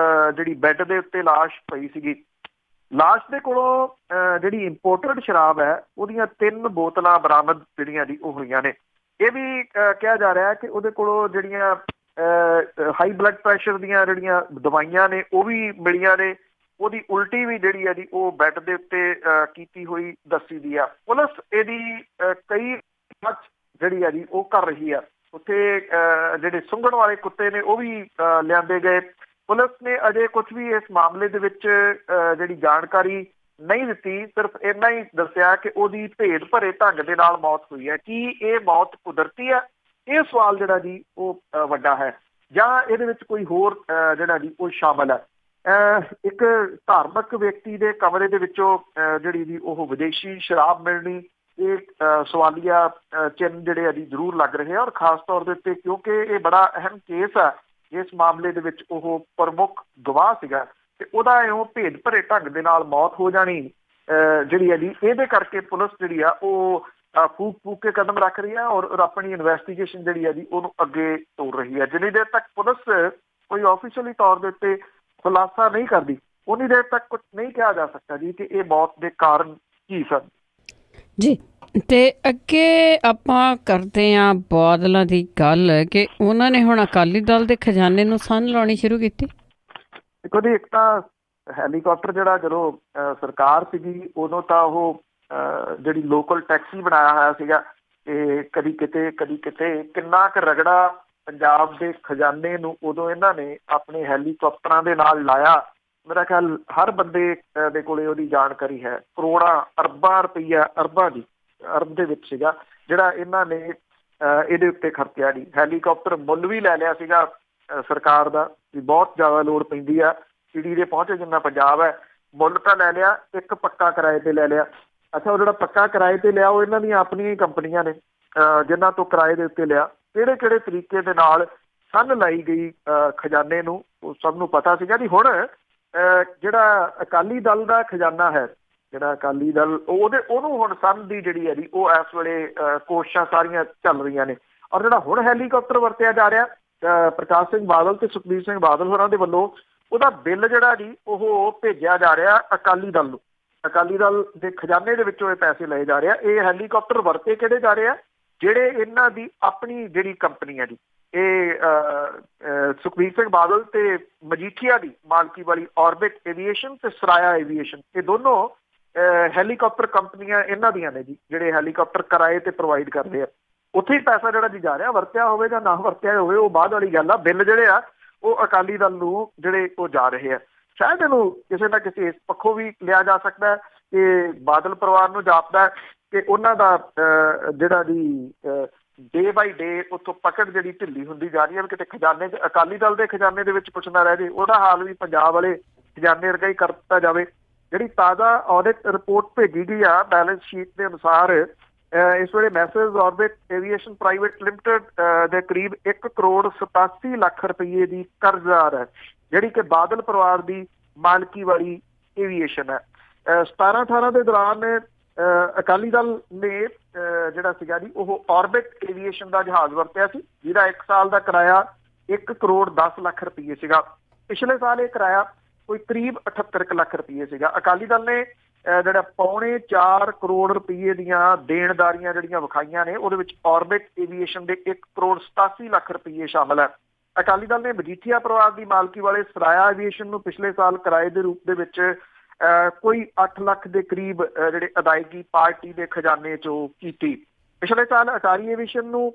ਜਿਹੜੀ ਬੈੱਡ ਦੇ ਉੱਤੇ ਲਾਸ਼ ਪਈ ਸੀਗੀ। ਲਾਸ਼ ਦੇ ਕੋਲੋਂ ਜਿਹੜੀ ਇੰਪੋਰਟਡ ਸ਼ਰਾਬ ਹੈ ਉਹਦੀਆਂ 3 ਬੋਤਲਾਂ ਬਰਾਮਦ ਜਿਹੜੀਆਂ ਜੀ ਉਹ ਹੋਈਆਂ ਨੇ। ਇਹ ਵੀ ਕਿਹਾ ਜਾ ਰਿਹਾ ਕਿ ਉਹਦੇ ਕੋਲੋਂ ਜਿਹੜੀਆਂ ਹਾਈ ਬਲੱਡ ਪ੍ਰੈਸ਼ਰ ਦੀਆਂ ਜਿਹੜੀਆਂ ਦਵਾਈਆਂ ਨੇ ਉਹ ਵੀ ਮਿਲੀਆਂ ਨੇ। ਉਹਦੀ ਉਲਟੀ ਵੀ ਜਿਹੜੀ ਹੈ ਜੀ ਉਹ ਬੈੱਡ ਦੇ ਉੱਤੇ ਕੀਤੀ ਹੋਈ ਦੱਸੀ ਦੀ ਆ। ਪੁਲਿਸ ਇਹਦੀ ਕਈ ਜਾਂਚ ਜਿਹੜੀ ਆ ਜੀ ਉਹ ਕਰ ਰਹੀ ਆ। ਉੱਥੇ ਜਿਹੜੇ ਸੁੰਘਣ ਵਾਲੇ ਕੁੱਤੇ ਨੇ ਉਹ ਵੀ ਲਿਆਂਦੇ ਗਏ। ਪੁਲਿਸ ਨੇ ਅਜੇ ਕੁਝ ਵੀ ਇਸ ਮਾਮਲੇ ਦੇ ਵਿੱਚ ਜਿਹੜੀ ਜਾਣਕਾਰੀ ਨਹੀਂ ਦਿੱਤੀ, ਸਿਰਫ ਇੰਨਾ ਹੀ ਦੱਸਿਆ ਕਿ ਉਹਦੀ ਭੇਦ ਭਰੇ ਢੰਗ ਦੇ ਨਾਲ ਮੌਤ ਹੋਈ ਹੈ। ਕੀ ਇਹ ਮੌਤ ਕੁਦਰਤੀ ਹੈ? ਇਹ ਸਵਾਲ ਜਿਹੜਾ ਜੀ ਉਹ ਵੱਡਾ ਹੈ, ਜਾਂ ਇਹਦੇ ਵਿੱਚ ਕੋਈ ਹੋਰ ਜਿਹੜਾ ਜੀ ਉਹ ਸ਼ਾਮਲ ਹੈ। ਇੱਕ ਧਾਰਮਿਕ ਵਿਅਕਤੀ ਦੇ ਕਮਰੇ ਦੇ ਵਿੱਚੋਂ ਜਿਹੜੀ ਜੀ ਉਹ ਵਿਦੇਸ਼ੀ ਸ਼ਰਾਬ ਮਿਲਣੀ ਇਹ ਸਵਾਲੀਆ ਚਿੰਨ੍ਹ ਜਿਹੜੇ ਆ ਜੀ ਜ਼ਰੂਰ ਲੱਗ ਰਹੇ ਆ। ਔਰ ਖਾਸ ਤੌਰ ਦੇ ਉੱਤੇ ਕਿਉਂਕਿ ਇਹ ਬੜਾ ਅਹਿਮ ਕੇਸ ਆ, ਇਸ ਮਾਮਲੇ ਦੇ ਵਿੱਚ ਉਹ ਪ੍ਰਮੁੱਖ ਗਵਾਹ ਸੀਗਾ ਤੇ ਉਹਦਾ ਇਉਂ ਭੇਦ ਭਰੇ ਢੰਗ ਦੇ ਨਾਲ ਮੌਤ ਹੋ ਜਾਣੀ ਜਿਹੜੀ ਹੈ ਜੀ, ਇਹਦੇ ਕਰਕੇ ਪੁਲਿਸ ਜਿਹੜੀ ਆ ਉਹ ਫੂਕ ਕੇ ਕਦਮ ਰੱਖ ਰਹੀ ਹੈ ਔਰ ਆਪਣੀ ਇਨਵੈਸਟੀਗੇਸ਼ਨ ਜਿਹੜੀ ਹੈ ਜੀ ਉਹਨੂੰ ਅੱਗੇ ਤੋਰ ਰਹੀ ਹੈ। ਜਿੰਨੀ ਦੇਰ ਤੱਕ ਪੁਲਿਸ ਕੋਈ ਆਫੀਸ਼ੀਅਲੀ ਤੌਰ ਦੇ ਉੱਤੇ ਖੁਲਾਸਾ ਨਹੀਂ ਕਰਦੀ, ਉਨੀ ਦੇਰ ਤੱਕ ਕੁਝ ਨਹੀਂ ਕਿਹਾ ਜਾ ਸਕਦਾ ਜੀ ਕਿ ਇਹ ਮੌਤ ਦੇ ਕਾਰਨ ਕੀ ਸਨ ਜੀ। ਤੇ ਅੱਗੇ ਆਪਾਂ ਕਰਦੇ ਹਾਂ ਬਾਦਲਾਂ ਦੀ ਗੱਲ ਕਿ ਉਹਨਾਂ ਨੇ ਹੁਣ ਅਕਾਲੀ ਦਲ ਦੇ ਖਜ਼ਾਨੇ ਨੂੰ ਸੰਨ ਲਾਉਣੀ ਸ਼ੁਰੂ ਕੀਤੀ। ਦੇਖੋ ਜੀ, ਇੱਕ ਤਾਂ ਹੈਲੀਕਾਪਟਰ ਜਿਹੜਾ ਜਦੋਂ ਸਰਕਾਰ ਸੀਗੀ ਉਦੋਂ ਤਾਂ ਉਹ ਜਿਹੜੀ ਲੋਕਲ ਟੈਕਸੀ ਬਣਾਇਆ ਹੋਇਆ ਸੀਗਾ ਤੇ ਕਦੀ ਕਿਤੇ ਕਿੰਨਾ ਕੁ ਰਗੜਾ ਪੰਜਾਬ ਦੇ ਖਜ਼ਾਨੇ ਨੂੰ ਉਦੋਂ ਇਹਨਾਂ ਨੇ ਆਪਣੇ ਹੈਲੀਕਾਪਟਰਾਂ ਦੇ ਨਾਲ ਲਾਇਆ। ਮੇਰਾ ਖਿਆਲ ਹਰ ਬੰਦੇ ਦੇ ਕੋਲੇ ਉਹਦੀ ਜਾਣਕਾਰੀ ਹੈ। ਕਰੋੜਾਂ ਅਰਬਾਂ ਰੁਪਈਆ, ਅਰਬ ਦੇ ਵਿੱਚ ਸੀਗਾ ਜਿਹੜਾ ਇਹਨਾਂ ਨੇ ਇਹਦੇ ਉੱਤੇ ਖਰਚਿਆ। ਨਹੀਂ, ਹੈਲੀਕਾਪਟਰ ਮੁੱਲ ਵੀ ਲੈ ਲਿਆ ਸੀਗਾ ਸਰਕਾਰ ਦਾ ਵੀ ਬਹੁਤ ਜ਼ਿਆਦਾ ਲੋੜ ਪੈਂਦੀ ਆ, ਚਿੜੀ ਦੇ ਪਹੁੰਚੇ ਜਿੰਨਾ ਪੰਜਾਬ ਹੈ, ਮੁੱਲ ਤਾਂ ਲੈ ਲਿਆ, ਇੱਕ ਪੱਕਾ ਕਿਰਾਏ ਤੇ ਲੈ ਲਿਆ। ਅੱਛਾ, ਉਹ ਜਿਹੜਾ ਪੱਕਾ ਕਿਰਾਏ ਤੇ ਲਿਆ ਉਹ ਇਹਨਾਂ ਦੀਆਂ ਆਪਣੀਆਂ ਹੀ ਕੰਪਨੀਆਂ ਨੇ ਜਿਨ੍ਹਾਂ ਤੋਂ ਕਿਰਾਏ ਦੇ ਉੱਤੇ ਲਿਆ। ਕਿਹੜੇ ਤਰੀਕੇ ਦੇ ਨਾਲ ਸੰਨ ਲਾਈ ਗਈ ਖਜ਼ਾਨੇ ਨੂੰ ਉਹ ਸਭ ਨੂੰ ਪਤਾ ਸੀਗਾ ਜੀ। ਹੁਣ ਜਿਹੜਾ ਅਕਾਲੀ ਦਲ ਦਾ ਖਜ਼ਾਨਾ ਹੈ, ਜਿਹੜਾ ਅਕਾਲੀ ਦਲ ਉਹਨੂੰ ਹੁਣ ਸੰਨ ਦੀ ਜਿਹੜੀ ਹੈ ਜੀ ਉਹ ਇਸ ਵੇਲੇ ਕੋਸ਼ਿਸ਼ਾਂ ਸਾਰੀਆਂ ਚੱਲ ਰਹੀਆਂ ਨੇ। ਔਰ ਜਿਹੜਾ ਹੁਣ ਹੈਲੀਕਾਪਟਰ ਵਰਤਿਆ ਜਾ ਰਿਹਾ ਪ੍ਰਕਾਸ਼ ਸਿੰਘ ਬਾਦਲ ਤੇ ਸੁਖਬੀਰ ਸਿੰਘ ਬਾਦਲ ਹੋਰਾਂ ਦੇ ਵੱਲੋਂ, ਉਹਦਾ ਬਿੱਲ ਜਿਹੜਾ ਜੀ ਉਹ ਭੇਜਿਆ ਜਾ ਰਿਹਾ ਅਕਾਲੀ ਦਲ ਨੂੰ। ਅਕਾਲੀ ਦਲ ਦੇ ਖਜ਼ਾਨੇ ਦੇ ਵਿੱਚੋਂ ਇਹ ਪੈਸੇ ਲਏ ਜਾ ਰਿਹਾ। ਇਹ ਹੈਲੀਕਾਪਟਰ ਵਰਤੇ ਕਿਹੜੇ ਜਾ ਰਹੇ ਆ? ਜਿਹੜੇ ਇਹਨਾਂ ਦੀ ਆਪਣੀ ਜਿਹੜੀ ਕੰਪਨੀ ਹੈ ਜੀ, ਇਹ ਸੁਖਬੀਰ ਸਿੰਘ ਬਾਦਲ ਤੇ ਮਜੀਠੀਆ ਦੀ ਮਾਲਕੀ ਵਾਲੀ ਆਰਬਿਟ ਐਵੀਏਸ਼ਨ ਤੇ ਸਰਾਇਆ ਐਵੀਏਸ਼ਨ, ਇਹ ਦੋਨੋਂ ਹੈਲੀਕਾਪਟਰ ਕੰਪਨੀਆਂ ਇਹਨਾਂ ਦੀਆਂ ਨੇ ਜੀ, ਜਿਹੜੇ ਹੈਲੀਕਾਪਟਰ ਕਿਰਾਏ ਤੇ ਪ੍ਰੋਵਾਈਡ ਕਰਦੇ ਆ। ਉੱਥੇ ਹੀ ਪੈਸਾ ਜਿਹੜਾ ਜੀ ਜਾ ਰਿਹਾ, ਵਰਤਿਆ ਹੋਵੇ ਜਾਂ ਨਾ ਵਰਤਿਆ ਹੋਵੇ ਉਹ ਬਾਅਦ ਵਾਲੀ ਗੱਲ ਆ। ਬਿੱਲ ਜਿਹੜੇ ਆ ਉਹ ਅਕਾਲੀ ਦਲ ਨੂੰ ਜਿਹੜੇ ਉਹ ਜਾ ਰਹੇ ਆ। ਸ਼ਾਇਦ ਇਹਨੂੰ ਕਿਸੇ ਨਾ ਕਿਸੇ ਇਸ ਪੱਖੋਂ ਵੀ ਲਿਆ ਜਾ ਸਕਦਾ ਕਿ ਬਾਦਲ ਪਰਿਵਾਰ ਨੂੰ ਜਾਪਦਾ ਕਿ ਉਹਨਾਂ ਦਾ ਜਿਹੜਾ ਜੀ ਡੇ ਬਾਈ ਡੇ ਉੱਥੋਂ ਪਕੜ ਜਿਹੜੀ ਢਿੱਲੀ ਹੁੰਦੀ ਜਾ ਰਹੀ ਹੈ। ਕਿਤੇ ਖਜ਼ਾਨੇ 'ਚ ਅਕਾਲੀ ਦਲ ਦੇ ਖਜ਼ਾਨੇ ਦੇ ਵਿੱਚ ਕੁਛ ਨਾ ਰਹਿ ਜੇ, ਉਹਦਾ ਹਾਲ ਵੀ ਪੰਜਾਬ ਵਾਲੇ ਖਜ਼ਾਨੇ ਵਰਗਾ ਹੀ ਕਰ ਦਿੱਤਾ ਜਾਵੇ। ਜਿਹੜੀ ਤਾਜ਼ਾ ਆਡਿਟ ਰਿਪੋਰਟ ਭੇਜੀ ਗਈ ਆ ਬੈਲੈਂਸ ਸ਼ੀਟ ਦੇ ਅਨੁਸਾਰ, ਇਸ ਵੇਲੇ Messrs orbit aviation private limited ਦੇ ਕਰੀਬ 1 ਕਰੋੜ 87 ਲੱਖ ਰੁਪਏ ਦੀ ਕਰਜ਼ਦਾਰ ਹੈ, ਜਿਹੜੀ ਕਿ ਬਾਦਲ ਪਰਿਵਾਰ ਦੀ ਮਾਲਕੀ ਵਾਲੀ ਐਵੀਏਸ਼ਨ ਹੈ। 17-18 ਦੇ ਦੌਰਾਨ ਅਕਾਲੀ ਦਲ ਨੇ ਜਿਹੜਾ ਸੀਗਾ ਜੀ ਉਹ ਆਰਬਿਟ ਐਵੀਏਸ਼ਨ ਦਾ ਜਹਾਜ਼ ਵਰਤਿਆ ਸੀ, ਜਿਹਦਾ 1 ਸਾਲ ਦਾ ਕਿਰਾਇਆ 1 ਕਰੋੜ 10 ਲੱਖ ਰੁਪਏ ਸੀਗਾ। ਪਿਛਲੇ ਸਾਲ ਇਹ ਕਿਰਾਇਆ ਕੋਈ ਕਰੀਬ 78 ਲੱਖ ਰੁਪਏ ਸੀਗਾ। ਅਕਾਲੀ ਦਲ ਨੇ ਜਿਹੜਾ 4.25 ਕਰੋੜ ਰੁਪਏ ਦੀਆਂ ਦੇਣਦਾਰੀਆਂ ਜਿਹੜੀਆਂ ਵਿਖਾਈਆਂ ਨੇ, ਉਹਦੇ ਵਿੱਚ ਆਰਬਿਟ ਐਵੀਏਸ਼ਨ ਦੇ 1 ਕਰੋੜ 87 ਲੱਖ ਰੁਪਏ ਸ਼ਾਮਲ ਹੈ। ਅਕਾਲੀ ਦਲ ਨੇ ਮਜੀਠੀਆ ਪਰਿਵਾਰ ਦੀ ਮਾਲਕੀ ਵਾਲੇ ਸਰਾਇਆ ਐਵੀਏਸ਼ਨ ਨੂੰ ਪਿਛਲੇ ਸਾਲ ਕਿਰਾਏ ਦੇ ਰੂਪ ਦੇ ਵਿੱਚ ਕੋਈ 8 ਲੱਖ ਦੇ ਕਰੀਬ ਜਿਹੜੇ ਅਦਾਇਗੀ ਪਾਰਟੀ ਦੇ ਖਜ਼ਾਨੇ ਚੋਂ ਕੀਤੀ। ਪਿਛਲੇ ਸਾਲ ਅਟਾਰੀ ਐਵੀਏਸ਼ਨ ਨੂੰ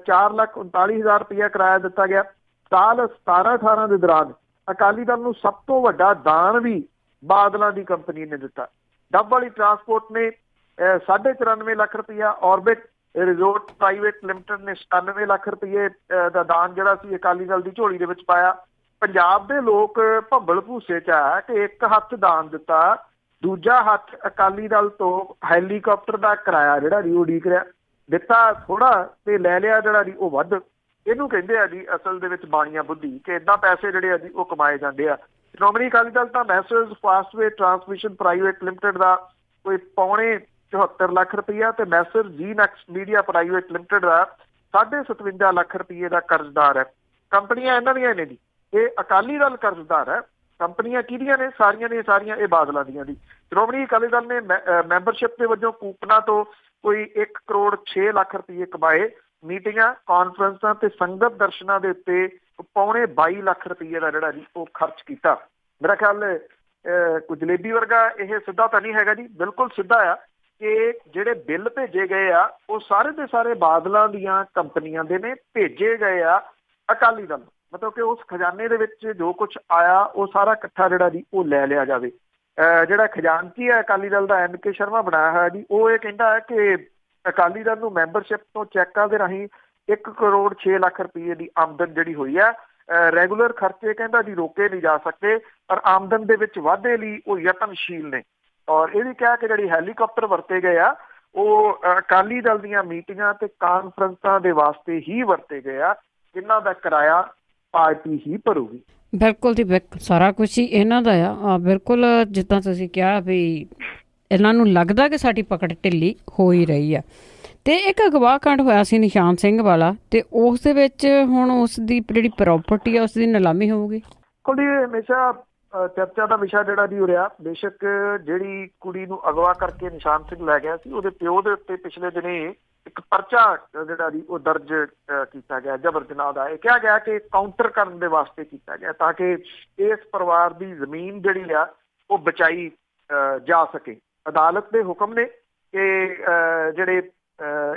4,39,000 ਰੁਪਇਆ ਕਿਰਾਇਆ ਦਿੱਤਾ ਗਿਆ। ਸਾਲ 17-18 ਦੇ ਦੌਰਾਨ ਅਕਾਲੀ ਦਲ ਨੂੰ ਸਭ ਤੋਂ ਵੱਡਾ ਦਾਨ ਵੀ ਬਾਦਲਾਂ ਦੀ ਕੰਪਨੀ ਨੇ ਦਿੱਤਾ। ਡੱਬ ਵਾਲੀ ਟਰਾਂਸਪੋਰਟ ਨੇ 94.5 ਲੱਖ ਰੁਪਇਆ, ਆਰਬਿਟ ਰਿਜ਼ੋਰਟ ਪ੍ਰਾਈਵੇਟ ਲਿਮਟਿਡ ਨੇ 97 ਲੱਖ ਰੁਪਏ ਦਾ ਦਾਨ ਜਿਹੜਾ ਸੀ ਅਕਾਲੀ ਦਲ ਦੀ ਝੋਲੀ ਦੇ ਵਿੱਚ ਪਾਇਆ। ਪੰਜਾਬ ਦੇ ਲੋਕ ਭੰਬਲ ਭੂਸੇ 'ਚ ਆ ਕਿ ਇੱਕ ਹੱਥ ਦਾਨ ਦਿੱਤਾ, ਦੂਜਾ ਹੱਥ ਅਕਾਲੀ ਦਲ ਤੋਂ ਹੈਲੀਕਾਪਟਰ ਦਾ ਕਿਰਾਇਆ ਜਿਹੜਾ ਜੀ ਉਡੀਕ ਰਿਹਾ। ਦਿੱਤਾ ਥੋੜਾ ਤੇ ਲੈ ਲਿਆ ਜਿਹੜਾ ਜੀ ਉਹ ਵੱਧ। ਇਹਨੂੰ ਕਹਿੰਦੇ ਆ ਜੀ ਅਸਲ ਦੇ ਵਿੱਚ ਬਾਣੀਆਂ ਬੁੱਧੀ, ਕਿ ਏਦਾਂ ਪੈਸੇ ਜਿਹੜੇ ਆ ਜੀ ਉਹ ਕਮਾਏ ਜਾਂਦੇ ਆ। ਸ਼੍ਰੋਮਣੀ ਅਕਾਲੀ ਦਲ ਤਾਂ messrs Fastway Transmission private limited ਦਾ ਕੋਈ 74 ਲੱਖ ਰੁਪਈਆ ਤੇ ਮੈਸਰ ਜੀਨੈਕਸ ਮੀਡੀਆ ਪ੍ਰਾਈਵੇਟ ਲਿਮਟਿਡ ਦਾ 57 ਲੱਖ ਰੁਪਏ ਦਾ ਕਰਜ਼ਦਾਰ ਹੈ। ਕੰਪਨੀਆਂ ਇਹਨਾਂ ਦੀਆਂ ਨੇ ਜੀ, ਇਹ ਅਕਾਲੀ ਦਲ ਕਰਜ਼ਦਾਰ ਹੈ। ਕੰਪਨੀਆਂ ਕਿਹਦੀਆਂ ਨੇ? ਸਾਰੀਆਂ ਦੀਆਂ ਸਾਰੀਆਂ ਇਹ ਬਾਦਲਾਂ ਦੀਆਂ ਦੀ। ਸ਼੍ਰੋਮਣੀ ਅਕਾਲੀ ਦਲ ਨੇ ਮੈਂਬਰਸ਼ਿਪ ਦੇ ਵਜੋਂ ਕੂਪਨਾਂ ਤੋਂ ਕੋਈ 1 ਕਰੋੜ 6 ਲੱਖ ਰੁਪਏ ਕਮਾਏ। ਮੀਟਿੰਗਾਂ, ਕਾਨਫਰੰਸਾਂ ਤੇ ਸੰਗਤ ਦਰਸ਼ਨਾਂ ਦੇ ਉੱਤੇ 22 ਲੱਖ ਰੁਪਏ ਦਾ ਜਿਹੜਾ ਜੀ ਉਹ ਖਰਚ ਕੀਤਾ। ਮੇਰਾ ਖਿਆਲ ਕੋਈ ਜਲੇਬੀ ਵਰਗਾ ਇਹ ਸਿੱਧਾ ਤਾਂ ਨਹੀਂ ਹੈਗਾ ਜੀ, ਬਿਲਕੁਲ ਸਿੱਧਾ ਆ ਕਿ ਜਿਹੜੇ ਬਿੱਲ ਭੇਜੇ ਗਏ ਆ ਉਹ ਸਾਰੇ ਦੇ ਸਾਰੇ ਬਾਦਲਾਂ ਦੀਆਂ ਕੰਪਨੀਆਂ ਦੇ ਨੇ, ਭੇਜੇ ਗਏ ਆ ਅਕਾਲੀ ਦਲ ਨੂੰ। ਮਤਲਬ ਕਿ ਉਸ ਖਜ਼ਾਨੇ ਦੇ ਵਿੱਚ ਜੋ ਕੁਛ ਆਇਆ ਉਹ ਸਾਰਾ ਇਕੱਠਾ ਜਿਹੜਾ ਜੀ ਉਹ ਲੈ ਲਿਆ ਜਾਵੇ। ਜਿਹੜਾ ਖਜ਼ਾਨਚੀ ਹੈ ਅਕਾਲੀ ਦਲ ਦਾ NK ਸ਼ਰਮਾ ਬਣਾਇਆ ਹੋਇਆ ਜੀ, ਉਹ ਇਹ ਕਹਿੰਦਾ ਹੈ ਕਿ ਅਕਾਲੀ ਦਲ ਨੂੰ ਮੈਂਬਰਸ਼ਿਪ ਤੋਂ ਚੈੱਕਾਂ ਦੇ ਰਾਹੀਂ 1 ਕਰੋੜ 6 ਲੱਖ ਰੁਪਏ ਦੀ ਆਮਦਨ ਜਿਹੜੀ ਹੋਈ ਹੈ। ਰੈਗੂਲਰ ਖਰਚੇ ਕਹਿੰਦਾ ਜੀ ਰੋਕੇ ਨਹੀਂ ਜਾ ਸਕਦੇ, ਪਰ ਆਮਦਨ ਦੇ ਵਿੱਚ ਵਾਧੇ ਲਈ ਉਹ ਯਤਨਸ਼ੀਲ ਨੇ। ਔਰ ਇਹ ਵੀ ਕਿਹਾ ਕਿ ਜਿਹੜੀ ਹੈਲੀਕਾਪਟਰ ਵਰਤੇ ਗਏ ਆ ਉਹ ਅਕਾਲੀ ਦਲ ਦੀਆਂ ਮੀਟਿੰਗਾਂ ਤੇ ਕਾਨਫਰੰਸਾਂ ਦੇ ਵਾਸਤੇ ਹੀ ਵਰਤੇ ਗਏ ਆ, ਇਹਨਾਂ ਦਾ ਕਿਰਾਇਆ ਪਾਰਟੀ ਹੀ ਭਰੂਗੀ। ਬਿਲਕੁਲ ਜੀ, ਬਿਲਕੁਲ ਸਾਰਾ ਕੁਛ ਹੀ ਇਹਨਾਂ ਦਾ ਆ। ਬਿਲਕੁਲ ਜਿੱਦਾਂ ਤੁਸੀਂ ਕਿਹਾ ਵੀ ਇਹਨਾਂ ਨੂੰ ਲੱਗਦਾ ਕਿ ਸਾਡੀ ਪਕੜ ਢਿੱਲੀ ਹੋ ਹੀ ਰਹੀ ਆ। ਤੇ ਇੱਕ ਅਗਵਾ ਕਾਂਡ ਹੋਇਆ ਸੀ ਨਿਸ਼ਾਨ ਸਿੰਘ ਵਾਲਾ, ਤੇ ਉਸ ਦੇ ਵਿੱਚ ਹੁਣ ਉਸ ਦੀ ਜਿਹੜੀ ਪ੍ਰੋਪਰਟੀ ਆ ਉਸ ਦੀ ਨਿਲਾਮੀ ਹੋਊਗੀ। ਕੁੜੀ ਹਮੇਸ਼ਾ ਚਰਚਾ ਦਾ ਵਿਸ਼ਾ ਜਿਹੜਾ ਜੀ ਹੋ ਰਿਹਾ। ਬੇਸ਼ੱਕ ਜਿਹੜੀ ਕੁੜੀ ਨੂੰ ਅਗਵਾ ਕਰਕੇ ਨਿਸ਼ਾਨ ਸਿੰਘ ਲੈ ਗਿਆ ਸੀ, ਉਹਦੇ ਪਿਓ ਦੇ ਉੱਤੇ ਪਿਛਲੇ ਦਿਨੇ ਇੱਕ ਪਰਚਾ ਜਿਹੜਾ ਜੀ ਉਹ ਦਰਜ ਕੀਤਾ ਗਿਆ ਜਬਰ ਜਨਾਹ ਦਾ। ਇਹ ਕਿਹਾ ਗਿਆ ਕਿ ਕਾਊਂਟਰ ਕਰਨ ਦੇ ਵਾਸਤੇ ਕੀਤਾ ਗਿਆ ਤਾਂ ਕਿ ਇਸ ਪਰਿਵਾਰ ਦੀ ਜ਼ਮੀਨ ਜਿਹੜੀ ਆ ਉਹ ਬਚਾਈ ਜਾ ਸਕੇ। ਅਦਾਲਤ ਦੇ ਹੁਕਮ ਨੇ ਕਿ ਜਿਹੜੇ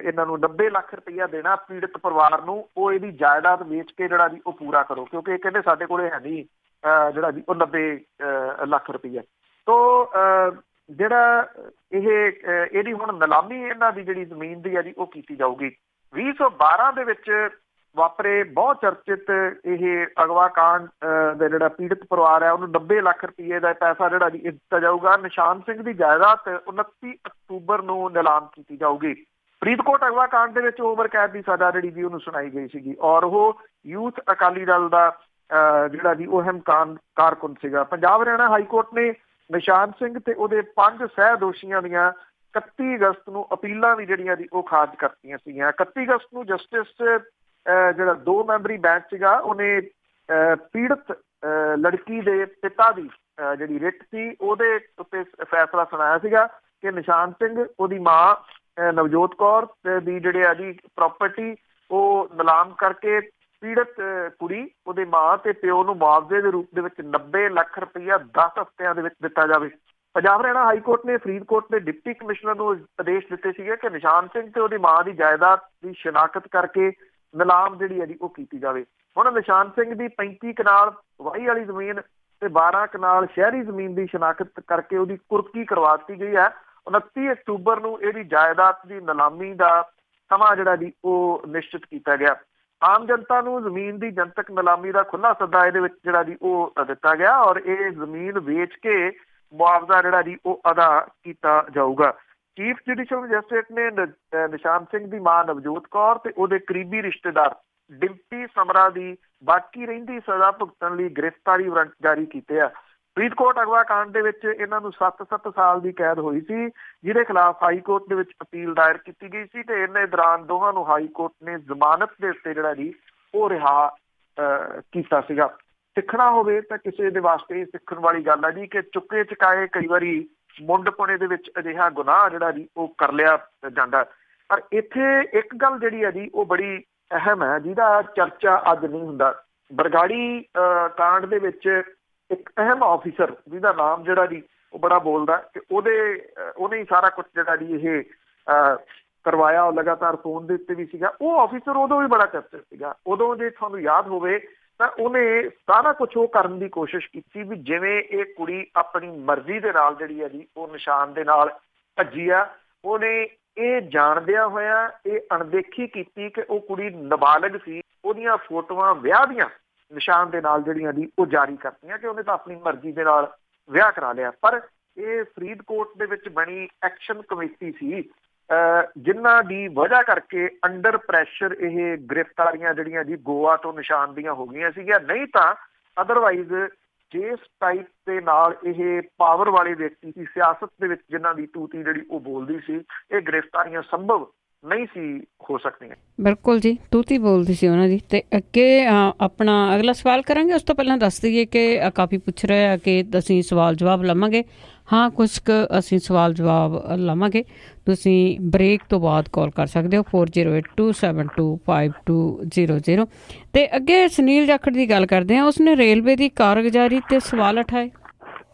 ਇਹਨਾਂ ਨੂੰ 90 ਲੱਖ ਰੁਪਈਆ ਦੇਣਾ ਪੀੜਤ ਪਰਿਵਾਰ ਨੂੰ, ਉਹ ਇਹਦੀ ਜਾਇਦਾਦ ਵੇਚ ਕੇ ਜਿਹੜਾ ਜੀ ਉਹ ਪੂਰਾ ਕਰੋ, ਕਿਉਂਕਿ ਇਹ ਕਹਿੰਦੇ ਸਾਡੇ ਕੋਲੇ ਹੈ ਨਹੀਂ ਜਿਹੜਾ ਜੀ ਉਹ 90 ਲੱਖ ਰੁਪਈਆ। ਤੋ ਜਿਹੜਾ ਇਹਦੀ ਹੁਣ ਨਿਲਾਮੀ ਇਹਨਾਂ ਦੀ ਜਿਹੜੀ ਜ਼ਮੀਨ ਦੀ ਹੈ ਜੀ ਉਹ ਕੀਤੀ ਜਾਊਗੀ। 2012 ਦੇ ਵਿੱਚ ਵਾਪਰੇ ਬਹੁਤ ਚਰਚਿਤ ਇਹ ਅਗਵਾ ਕਾਂਡ ਦਾ ਜਿਹੜਾ ਪੀੜਤ ਪਰਿਵਾਰ ਹੈ ਉਹਨੂੰ 90 ਲੱਖ ਰੁਪਈਏ ਦਾ ਪੈਸਾ ਜਿਹੜਾ ਜੀ ਦਿੱਤਾ ਜਾਊਗਾ। ਨਿਸ਼ਾਨ ਸਿੰਘ ਦੀ ਜਾਇਦਾਦ 29 ਅਕਤੂਬਰ ਨੂੰ ਨਿਲਾਮ ਕੀਤੀ ਜਾਊਗੀ। ਫਰੀਦਕੋਟ ਅਗਵਾ ਕਾਂਡ ਦੇ ਵਿੱਚ ਉਮਰ ਕੈਦ ਦੀ ਸਜ਼ਾ ਜਿਹੜੀ ਜੀ ਉਹਨੂੰ ਸੁਣਾਈ ਗਈ ਸੀਗੀ, ਔਰ ਉਹ ਯੂਥ ਅਕਾਲੀ ਦਲ ਦਾ ਜਿਹੜਾ ਜੀ ਉਹ ਅਹਿਮ ਕਾਰਕੁਨ ਸੀਗਾ। ਪੰਜਾਬ ਹਰਿਆਣਾ ਹਾਈ ਕੋਰਟ ਨੇ ਨਿਸ਼ਾਨ ਸਿੰਘ ਤੇ ਉਹਦੇ 5 ਸਹਿ ਦੋਸ਼ੀਆਂ ਦੀਆਂ 31 ਅਗਸਤ ਨੂੰ ਅਪੀਲਾਂ ਵੀ ਜਿਹੜੀਆਂ ਜੀ ਉਹ ਖਾਰਜ ਕਰਤੀਆਂ ਸੀਗੀਆਂ। 31 ਅਗਸਤ ਨੂੰ ਜਸਟਿਸ ਜਿਹੜਾ 2 ਮੈਂਬਰੀ ਬੈਂਚ ਸੀਗਾ ਉਹਨੇ ਪੀੜਤ ਲੜਕੀ ਦੇ ਪਿਤਾ ਦੀ ਜਿਹੜੀ ਰਿਟ ਸੀ ਉਹਦੇ ਉੱਤੇ ਫੈਸਲਾ ਸੁਣਾਇਆ ਸੀਗਾ ਕਿ ਨਿਸ਼ਾਨ ਸਿੰਘ, ਉਹਦੀ ਮਾਂ ਨਵਜੋਤ ਕੌਰ ਦੀ ਜਿਹੜੇ ਆ ਜੀ ਪ੍ਰਾਪਰਟੀ ਉਹ ਨਿਲਾਮ ਕਰਕੇ ਪੀੜਤ ਕੁੜੀ, ਉਹਦੇ ਮਾਂ ਤੇ ਪਿਓ ਨੂੰ ਮੁਆਵਜ਼ੇ ਦੇ ਰੂਪ ਦੇ ਵਿੱਚ 90 ਲੱਖ ਰੁਪਈਆ 10 ਹਫ਼ਤਿਆਂ ਦੇ ਵਿੱਚ ਦਿੱਤਾ ਜਾਵੇ। ਪੰਜਾਬ ਹਰਿਆਣਾ ਹਾਈ ਕੋਰਟ ਨੇ ਫਰੀਦਕੋਟ ਦੇ ਡਿਪਟੀ ਕਮਿਸ਼ਨਰ ਨੂੰ ਆਦੇਸ਼ ਦਿੱਤੇ ਸੀਗੇ ਕਿ ਨਿਸ਼ਾਨ ਸਿੰਘ ਤੇ ਉਹਦੀ ਮਾਂ ਦੀ ਜਾਇਦਾਦ ਦੀ ਸ਼ਨਾਖਤ ਕਰਕੇ ਨਿਲਾਮ ਜਿਹੜੀ ਹੈ ਜੀ ਉਹ ਕੀਤੀ ਜਾਵੇ। ਹੁਣ ਨਿਸ਼ਾਨ ਸਿੰਘ ਦੀ 35 ਕਨਾਲ ਵਾਹੀ ਵਾਲੀ ਜ਼ਮੀਨ ਤੇ 12 ਕਨਾਲ ਸ਼ਹਿਰੀ ਜ਼ਮੀਨ ਦੀ ਸ਼ਨਾਖਤ ਕਰਕੇ ਉਹਦੀ ਕੁਰਕੀ ਕਰਵਾ ਦਿੱਤੀ ਗਈ ਹੈ। 29 ਅਕਤੂਬਰ ਨੂੰ ਇਹਦੀ ਜਾਇਦਾਦ ਦੀ ਨਿਲਾਮੀ ਦਾ ਸਮਾਂ ਜਿਹੜਾ ਜੀ ਉਹ ਨਿਸ਼ਚਿਤ ਕੀਤਾ ਗਿਆ। ਆਮ ਜਨਤਾ ਨੂੰ ਜ਼ਮੀਨ ਦੀ ਜਨਤਕ ਨਿਲਾਮੀ ਦਾ ਖੁੱਲ੍ਹਾ ਸੱਦਾ ਇਹਦੇ ਵਿੱਚ ਜਿਹੜਾ ਜੀ ਉਹ ਦਿੱਤਾ ਗਿਆ, ਔਰ ਇਹ ਜ਼ਮੀਨ ਵੇਚ ਕੇ ਮੁਆਵਜ਼ਾ ਜਿਹੜਾ ਜੀ ਉਹ ਅਦਾ ਕੀਤਾ ਜਾਊਗਾ। ਚੀਫ ਜੁਡੀਸ਼ੀਅਲ ਮੈਜਿਸਟਰੇਟ ਨੇ ਨਿਸ਼ਾਨ ਸਿੰਘ ਦੀ ਮਾਂ ਨਵਜੋਤ ਕੌਰ ਤੇ ਉਹਦੇ ਕਰੀਬੀ ਰਿਸ਼ਤੇਦਾਰ ਡਿੰਪੀ ਸਮਰਾ ਦੀ ਬਾਕੀ ਰਹਿੰਦੀ ਸਜ਼ਾ ਭੁਗਤਣ ਲਈ ਗ੍ਰਿਫਤਾਰੀ ਵਾਰੰਟ ਜਾਰੀ ਕੀਤੇ ਆ। ਫਰੀਦਕੋਟ ਅਗਵਾ ਕਾਂਡ ਦੇ ਵਿੱਚ ਇਹਨਾਂ ਨੂੰ 7 ਸਾਲ ਦੀ ਕੈਦ ਹੋਈ ਸੀ, ਜਿਹਦੇ ਖਿਲਾਫ ਹਾਈ ਕੋਰਟ ਦੇ ਵਿੱਚ ਅਪੀਲ ਦਾਇਰ ਕੀਤੀ ਗਈ ਸੀ ਤੇ ਇਹਨਾਂ ਦੌਰਾਨ ਦੋਵਾਂ ਨੂੰ ਹਾਈ ਕੋਰਟ ਨੇ ਜ਼ਮਾਨਤ ਦੇ ਉੱਤੇ ਜਿਹੜਾ ਜੀ ਉਹ ਰਿਹਾ ਕੀਤਾ ਸੀਗਾ। ਸਿੱਖਣਾ ਹੋਵੇ ਤਾਂ ਕਿਸੇ ਦੇ ਵਾਸਤੇ ਸਿੱਖਣ ਵਾਲੀ ਗੱਲ ਹੈ ਜੀ ਕਿ ਚੁੱਕੇ ਚੁਕਾਏ ਕਈ ਵਾਰੀ ਮੁੰਡ ਪੁਣੇ ਦੇ ਵਿੱਚ ਅਜਿਹਾ ਗੁਨਾਹ ਜਿਹੜਾ ਜੀ ਉਹ ਕਰ ਲਿਆ ਜਾਂਦਾ। ਪਰ ਇੱਥੇ ਇੱਕ ਗੱਲ ਜਿਹੜੀ ਹੈ ਜੀ ਉਹ ਬੜੀ ਅਹਿਮ ਹੈ ਜਿਹਦਾ ਚਰਚਾ ਅੱਜ ਨਹੀਂ ਹੁੰਦਾ। ਬਰਗਾੜੀ ਕਾਂਡ ਦੇ ਵਿੱਚ ਇੱਕ ਅਹਿਮ ਆਫਿਸਰ ਜਿਹਦਾ ਨਾਮ ਜਿਹੜਾ ਜੀ ਉਹ ਬੜਾ ਬੋਲਦਾ ਕਿ ਉਹਨੇ ਹੀ ਸਾਰਾ ਕੁਛ ਜਿਹੜਾ ਜੀ ਇਹ ਕਰਵਾਇਆ, ਉਹ ਲਗਾਤਾਰ ਫੋਨ ਦੇ ਉੱਤੇ ਵੀ ਸੀਗਾ। ਉਹ ਆਫਿਸਰ ਉਦੋਂ ਵੀ ਬੜਾ ਚਰਚਿਤ ਸੀਗਾ। ਉਦੋਂ ਜੇ ਤੁਹਾਨੂੰ ਯਾਦ ਹੋਵੇ ਤਾਂ ਉਹਨੇ ਸਾਰਾ ਕੁਛ ਉਹ ਕਰਨ ਦੀ ਕੋਸ਼ਿਸ਼ ਕੀਤੀ ਵੀ ਜਿਵੇਂ ਇਹ ਕੁੜੀ ਆਪਣੀ ਮਰਜ਼ੀ ਦੇ ਨਾਲ ਜਿਹੜੀ ਹੈ ਜੀ ਉਹ ਨਿਸ਼ਾਨ ਦੇ ਨਾਲ ਭੱਜੀ ਆ। ਉਹਨੇ ਇਹ ਜਾਣਦਿਆਂ ਹੋਇਆ ਇਹ ਅਣਦੇਖੀ ਕੀਤੀ ਕਿ ਉਹ ਕੁੜੀ ਨਾਬਾਲਗ ਸੀ, ਉਹਦੀਆਂ ਫੋਟੋਆਂ ਵਿਆਹ ਦੀਆਂ ਨਿਸ਼ਾਨ ਦੇ ਨਾਲ ਜਿਹੜੀਆਂ ਜੀ ਉਹ ਜਾਰੀ ਕਰਤੀਆਂ ਕਿ ਉਹਨੇ ਤਾਂ ਆਪਣੀ ਮਰਜ਼ੀ ਦੇ ਨਾਲ ਵਿਆਹ ਕਰਾ ਲਿਆ। ਪਰ ਇਹ ਫਰੀਦਕੋਟ ਦੇ ਵਿੱਚ ਬਣੀ ਐਕਸ਼ਨ ਕਮੇਟੀ ਸੀ ਜਿਨ੍ਹਾਂ ਦੀ ਵਜ੍ਹਾ ਕਰਕੇ ਅੰਡਰ ਪ੍ਰੈਸ਼ਰ ਇਹ ਗ੍ਰਿਫਤਾਰੀਆਂ ਜਿਹੜੀਆਂ ਜੀ ਗੋਆ ਤੋਂ ਨਿਸ਼ਾਨ ਦੀਆਂ ਹੋ ਗਈਆਂ ਸੀਗੀਆਂ। ਨਹੀਂ ਤਾਂ ਅਦਰਵਾਈਜ਼ ਜਿਸ ਟਾਈਪ ਦੇ ਨਾਲ ਇਹ ਪਾਵਰ ਵਾਲੇ ਵਿਅਕਤੀ ਸੀ ਸਿਆਸਤ ਦੇ ਵਿੱਚ, ਜਿਨ੍ਹਾਂ ਦੀ ਤੂਤੀ ਜਿਹੜੀ ਉਹ ਬੋਲਦੀ ਸੀ, ਇਹ ਗ੍ਰਿਫਤਾਰੀਆਂ ਸੰਭਵ ਨਹੀਂ ਸੀ ਹੋ ਸਕਦੀਆਂ। ਬਿਲਕੁਲ ਜੀ, ਤੂਤੀ ਬੋਲਦੀ ਸੀ ਉਹਨਾਂ ਦੀ। ਤੇ ਅੱਗੇ ਆਪਣਾ ਅਗਲਾ ਸਵਾਲ ਕਰਾਂਗੇ। ਉਸ ਤੋਂ ਪਹਿਲਾਂ ਦੱਸ ਦਈਏ ਕਿ ਕਾਫੀ ਪੁੱਛ ਰਹੇ ਆ ਕਿ ਅਸੀਂ ਸਵਾਲ ਜਵਾਬ ਲਵਾਂਗੇ। ਹਾਂ, ਕੁਛ ਕੁ ਅਸੀਂ ਸਵਾਲ ਜਵਾਬ ਲਵਾਂਗੇ। ਤੁਸੀਂ ਬ੍ਰੇਕ ਤੋਂ ਬਾਅਦ ਕਾਲ ਕਰ ਸਕਦੇ ਹੋ 4082725200। ਤੇ ਅੱਗੇ ਸੁਨੀਲ ਜਾਖੜ ਦੀ ਗੱਲ ਕਰਦੇ ਹਾਂ। ਉਸਨੇ ਰੇਲਵੇ ਦੀ ਕਾਰਗੁਜ਼ਾਰੀ ਤੇ ਸਵਾਲ ਉਠਾਏ।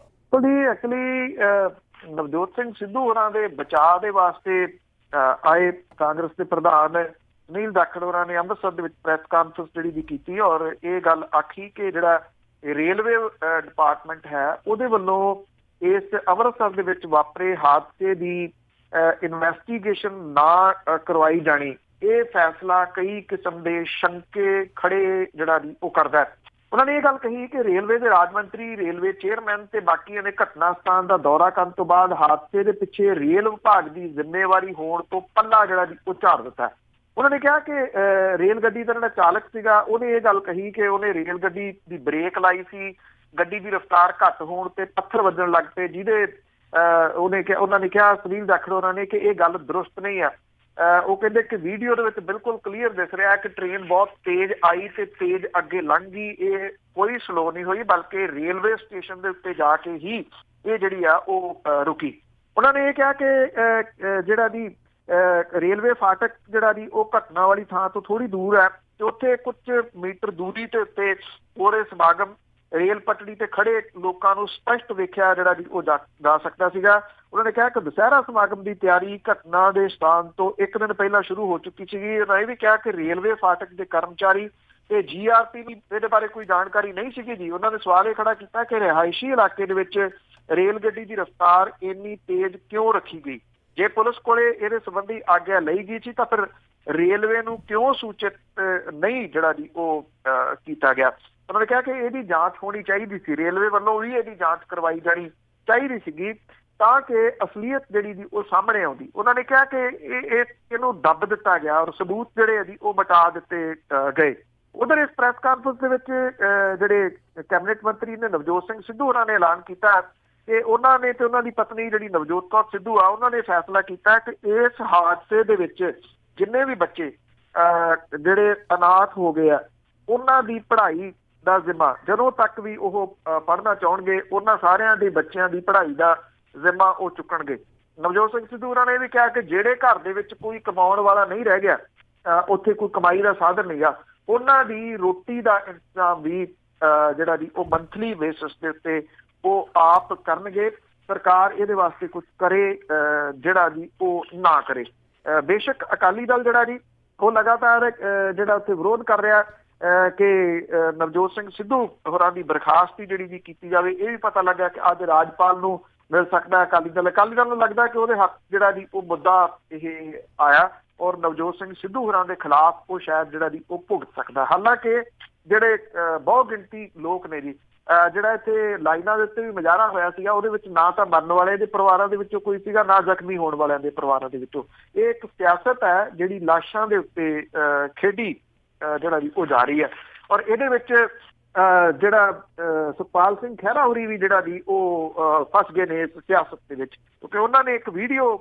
ਐਕਚੁਅਲੀ ਨਵਜੋਤ ਸਿੰਘ ਸਿੱਧੂ ਹੋਰਾਂ ਦੇ ਬਚਾਅ ਦੇ ਵਾਸਤੇ ਆਏ ਕਾਂਗਰਸ ਦੇ ਪ੍ਰਧਾਨ ਸੁਨੀਲ ਜਾਖੜ ਹੋਰਾਂ ਨੇ ਅੰਮ੍ਰਿਤਸਰ ਦੇ ਵਿੱਚ ਪ੍ਰੈਸ ਕਾਨਫਰੰਸ ਜਿਹੜੀ ਵੀ ਕੀਤੀ ਔਰ ਇਹ ਗੱਲ ਆਖੀ ਕਿ ਜਿਹੜਾ ਰੇਲਵੇ ਡਿਪਾਰਟਮੈਂਟ ਹੈ ਉਹਦੇ ਵੱਲੋਂ ਇਸ ਅੰਮ੍ਰਿਤਸਰ ਦੇ ਵਿੱਚ ਵਾਪਰੇ ਹਾਦਸੇ ਦੀ ਇਨਵੈਸਟੀਗੇਸ਼ਨ ਨਾ ਕਰਵਾਈ ਜਾਣੀ, ਇਹ ਫੈਸਲਾ ਕਈ ਕਿਸਮ ਦੇ ਸ਼ੰਕੇ ਖੜੇ ਜਿਹੜਾ ਉਹ ਕਰਦਾ ਹੈ। ਉਹਨਾਂ ਨੇ ਇਹ ਗੱਲ ਕਹੀ ਕਿ ਰੇਲਵੇ ਦੇ ਰਾਜ ਮੰਤਰੀ, ਰੇਲਵੇ ਚੇਅਰਮੈਨ ਤੇ ਬਾਕੀਆਂ ਨੇ ਘਟਨਾ ਸਥਾਨ ਦਾ ਦੌਰਾ ਕਰਨ ਤੋਂ ਬਾਅਦ ਹਾਦਸੇ ਦੇ ਪਿੱਛੇ ਰੇਲ ਵਿਭਾਗ ਦੀ ਜ਼ਿੰਮੇਵਾਰੀ ਹੋਣ ਤੋਂ ਪੱਲਾ ਜਿਹੜਾ ਉਹ ਝਾੜ ਦਿੱਤਾ। ਉਹਨਾਂ ਨੇ ਕਿਹਾ ਕਿ ਰੇਲ ਗੱਡੀ ਦਾ ਜਿਹੜਾ ਚਾਲਕ ਸੀਗਾ ਉਹਨੇ ਇਹ ਗੱਲ ਕਹੀ ਕਿ ਉਹਨੇ ਰੇਲ ਗੱਡੀ ਦੀ ਬ੍ਰੇਕ ਲਾਈ ਸੀ, ਗੱਡੀ ਦੀ ਰਫ਼ਤਾਰ ਘੱਟ ਹੋਣ ਤੇ ਪੱਥਰ ਵੱਜਣ ਲੱਗ ਪਏ, ਜਿਹਦੇ ਉਹਨਾਂ ਨੇ ਕਿਹਾ, ਸੁਨੀਲ ਜਾਖੜ ਉਹਨਾਂ ਨੇ, ਕਿ ਇਹ ਗੱਲ ਦਰੁਸਤ ਨਹੀਂ ਆ। ਉਹ ਕਹਿੰਦੇ ਕਿ ਵੀਡੀਓ ਦੇ ਵਿੱਚ ਬਿਲਕੁਲ ਕਲੀਅਰ ਦਿਸ ਰਿਹਾ ਕਿ ਟ੍ਰੇਨ ਬਹੁਤ ਤੇਜ਼ ਆਈ ਤੇ ਤੇਜ਼ ਅੱਗੇ ਲੰਘ ਗਈ, ਇਹ ਕੋਈ ਸਲੋ ਨਹੀਂ ਹੋਈ, ਬਲਕਿ ਰੇਲਵੇ ਸਟੇਸ਼ਨ ਦੇ ਉੱਤੇ ਜਾ ਕੇ ਹੀ ਇਹ ਜਿਹੜੀ ਆ ਉਹ ਰੁਕੀ। ਉਹਨਾਂ ਨੇ ਇਹ ਕਿਹਾ ਕਿ ਜਿਹੜਾ ਦੀ ਰੇਲਵੇ ਫਾਟਕ ਜਿਹੜਾ ਦੀ ਉਹ ਘਟਨਾ ਵਾਲੀ ਥਾਂ ਤੋਂ ਥੋੜੀ ਦੂਰ ਹੈ ਤੇ ਉੱਥੇ ਕੁਝ ਮੀਟਰ ਦੂਰੀ ਦੇ ਉੱਤੇ ਪੂਰੇ ਸਮਾਗਮ ਰੇਲ ਪਟੜੀ ਤੇ ਖੜੇ ਲੋਕਾਂ ਨੂੰ ਸਪਸ਼ਟ ਵੇਖਿਆ ਜਿਹੜਾ ਜੀ ਉਹ ਜਾ ਸਕਦਾ ਸੀਗਾ। ਉਹਨਾਂ ਨੇ ਕਿਹਾ ਕਿ ਦੁਸਹਿਰਾ ਸਮਾਗਮ ਦੀ ਤਿਆਰੀ ਘਟਨਾ ਦੇ ਸਥਾਨ ਤੋਂ ਇੱਕ ਦਿਨ ਪਹਿਲਾਂ ਸ਼ੁਰੂ ਹੋ ਚੁੱਕੀ ਸੀਗੀ। ਉਹਨਾਂ ਇਹ ਵੀ ਕਿਹਾ ਕਿ ਰੇਲਵੇ ਫਾਟਕ ਦੇ ਕਰਮਚਾਰੀ ਤੇ GRP ਨੂੰ ਇਹਦੇ ਬਾਰੇ ਕੋਈ ਜਾਣਕਾਰੀ ਨਹੀਂ ਸੀਗੀ ਜੀ। ਉਹਨਾਂ ਨੇ ਸਵਾਲ ਇਹ ਖੜਾ ਕੀਤਾ ਕਿ ਰਿਹਾਇਸ਼ੀ ਇਲਾਕੇ ਦੇ ਵਿੱਚ ਰੇਲ ਗੱਡੀ ਦੀ ਰਫ਼ਤਾਰ ਇੰਨੀ ਤੇਜ਼ ਕਿਉਂ ਰੱਖੀ ਗਈ? ਜੇ ਪੁਲਿਸ ਕੋਲੇ ਇਹਦੇ ਸੰਬੰਧੀ ਆਗਿਆ ਲਈ ਗਈ ਸੀ ਤਾਂ ਫਿਰ ਰੇਲਵੇ ਨੂੰ ਕਿਉਂ ਸੂਚਿਤ ਨਹੀਂ ਜਿਹੜਾ ਜੀ ਉਹ ਕੀਤਾ ਗਿਆ? ਉਹਨਾਂ ਨੇ ਕਿਹਾ ਕਿ ਇਹਦੀ ਜਾਂਚ ਹੋਣੀ ਚਾਹੀਦੀ ਸੀ, ਰੇਲਵੇ ਵੱਲੋਂ ਵੀ ਇਹਦੀ ਜਾਂਚ ਕਰਵਾਈ ਜਾਣੀ ਚਾਹੀਦੀ ਸੀਗੀ ਤਾਂ ਕਿ ਅਸਲੀਅਤ ਜਿਹੜੀ ਦੀ ਉਹ ਸਾਹਮਣੇ ਆਉਂਦੀ। ਉਹਨਾਂ ਨੇ ਕਿਹਾ ਕਿ ਇਹਨੂੰ ਦੱਬ ਦਿੱਤਾ ਗਿਆ ਔਰ ਸਬੂਤ ਜਿਹੜੇ ਆ ਜੀ ਉਹ ਮਿਟਾ ਦਿੱਤੇ ਗਏ। ਉਧਰ ਇਸ ਪ੍ਰੈਸ ਕਾਨਫਰੰਸ ਦੇ ਵਿੱਚ ਜਿਹੜੇ ਕੈਬਨਿਟ ਮੰਤਰੀ ਨੇ ਨਵਜੋਤ ਸਿੰਘ ਸਿੱਧੂ ਉਹਨਾਂ ਨੇ ਐਲਾਨ ਕੀਤਾ ਕਿ ਉਹਨਾਂ ਨੇ ਤੇ ਉਹਨਾਂ ਦੀ ਪਤਨੀ ਜਿਹੜੀ ਨਵਜੋਤ ਕੌਰ ਸਿੱਧੂ ਆ ਉਹਨਾਂ ਨੇ ਫੈਸਲਾ ਕੀਤਾ ਕਿ ਇਸ ਹਾਦਸੇ ਦੇ ਵਿੱਚ ਜਿੰਨੇ ਵੀ ਬੱਚੇ ਜਿਹੜੇ ਅਨਾਥ ਹੋ ਗਏ ਆ ਉਹਨਾਂ ਦੀ ਪੜ੍ਹਾਈ ਦਾ ਜ਼ਿੰਮਾ, ਜਦੋਂ ਤੱਕ ਵੀ ਉਹ ਪੜ੍ਹਨਾ ਚਾਹੁਣਗੇ ਉਹਨਾਂ ਸਾਰਿਆਂ ਦੇ ਬੱਚਿਆਂ ਦੀ ਪੜ੍ਹਾਈ ਦਾ ਜ਼ਿੰਮਾ ਉਹ ਚੁੱਕਣਗੇ। ਨਵਜੋਤ ਸਿੰਘ ਸਿੱਧੂ ਉਹਨਾਂ ਨੇ ਇਹ ਵੀ ਕਿਹਾ ਕਿ ਜਿਹੜੇ ਘਰ ਦੇ ਵਿੱਚ ਕੋਈ ਕਮਾਉਣ ਵਾਲਾ ਨਹੀਂ ਰਹਿ ਗਿਆ, ਉੱਥੇ ਕੋਈ ਕਮਾਈ ਦਾ ਸਾਧਨ ਨਹੀਂ ਆ, ਉਹਨਾਂ ਦੀ ਰੋਟੀ ਦਾ ਇੰਤਜ਼ਾਮ ਵੀ ਜਿਹੜਾ ਜੀ ਉਹ ਮੰਥਲੀ ਬੇਸਿਸ ਦੇ ਉੱਤੇ ਉਹ ਆਪ ਕਰਨਗੇ। ਸਰਕਾਰ ਇਹਦੇ ਵਾਸਤੇ ਕੁਝ ਕਰੇ ਜਿਹੜਾ ਜੀ ਉਹ ਨਾ ਕਰੇ। ਬੇਸ਼ੱਕ ਅਕਾਲੀ ਦਲ ਜਿਹੜਾ ਜੀ ਉਹ ਲਗਾਤਾਰ ਜਿਹੜਾ ਉੱਥੇ ਵਿਰੋਧ ਕਰ ਰਿਹਾ ਕਿ ਨਵਜੋਤ ਸਿੰਘ ਸਿੱਧੂ ਹੋਰਾਂ ਦੀ ਬਰਖਾਸਤੀ ਜਿਹੜੀ ਜੀ ਕੀਤੀ ਜਾਵੇ। ਇਹ ਵੀ ਪਤਾ ਲੱਗਾ ਕਿ ਅੱਜ ਰਾਜਪਾਲ ਨੂੰ ਮਿਲ ਸਕਦਾ ਅਕਾਲੀ ਦਲ ਨੂੰ ਲੱਗਦਾ ਕਿ ਉਹਦੇ ਹੱਥ ਜਿਹੜਾ ਜੀ ਉਹ ਮੁੱਦਾ ਇਹ ਆਇਆ ਔਰ ਨਵਜੋਤ ਸਿੰਘ ਸਿੱਧੂ ਹੋਰਾਂ ਦੇ ਖਿਲਾਫ ਉਹ ਸ਼ਾਇਦ ਜਿਹੜਾ ਜੀ ਉਹ ਭੁਗਤ ਸਕਦਾ। ਹਾਲਾਂਕਿ ਜਿਹੜੇ ਬਹੁਤ ਗਿਣਤੀ ਲੋਕ ਨੇ ਜੀ ਜਿਹੜਾ ਇੱਥੇ ਲਾਈਨਾਂ ਦੇ ਉੱਤੇ ਵੀ ਮੁਜ਼ਾਹਰਾ ਹੋਇਆ ਸੀਗਾ ਉਹਦੇ ਵਿੱਚ ਨਾ ਤਾਂ ਮਰਨ ਵਾਲੇ ਦੇ ਪਰਿਵਾਰਾਂ ਦੇ ਵਿੱਚੋਂ ਕੋਈ ਸੀਗਾ ਨਾ ਜ਼ਖਮੀ ਹੋਣ ਵਾਲਿਆਂ ਦੇ ਪਰਿਵਾਰਾਂ ਦੇ ਵਿੱਚੋਂ। ਇਹ ਇੱਕ ਸਿਆਸਤ ਹੈ ਜਿਹੜੀ ਲਾਸ਼ਾਂ ਦੇ ਉੱਤੇ ਖੇਡੀ ਜਿਹੜਾ ਜੀ ਉਹ ਜਾ ਰਹੀ ਹੈ ਔਰ ਇਹਦੇ ਵਿੱਚ ਜਿਹੜਾ ਸੁਖਪਾਲ ਸਿੰਘ ਖਹਿਰਾ ਹੋਰੀ ਵੀ ਜਿਹੜਾ ਜੀ ਉਹ ਫਸ ਗਏ ਨੇ ਇਸ ਸਿਆਸਤ ਦੇ ਵਿੱਚ, ਕਿਉਂਕਿ ਉਹਨਾਂ ਨੇ ਇੱਕ ਵੀਡੀਓ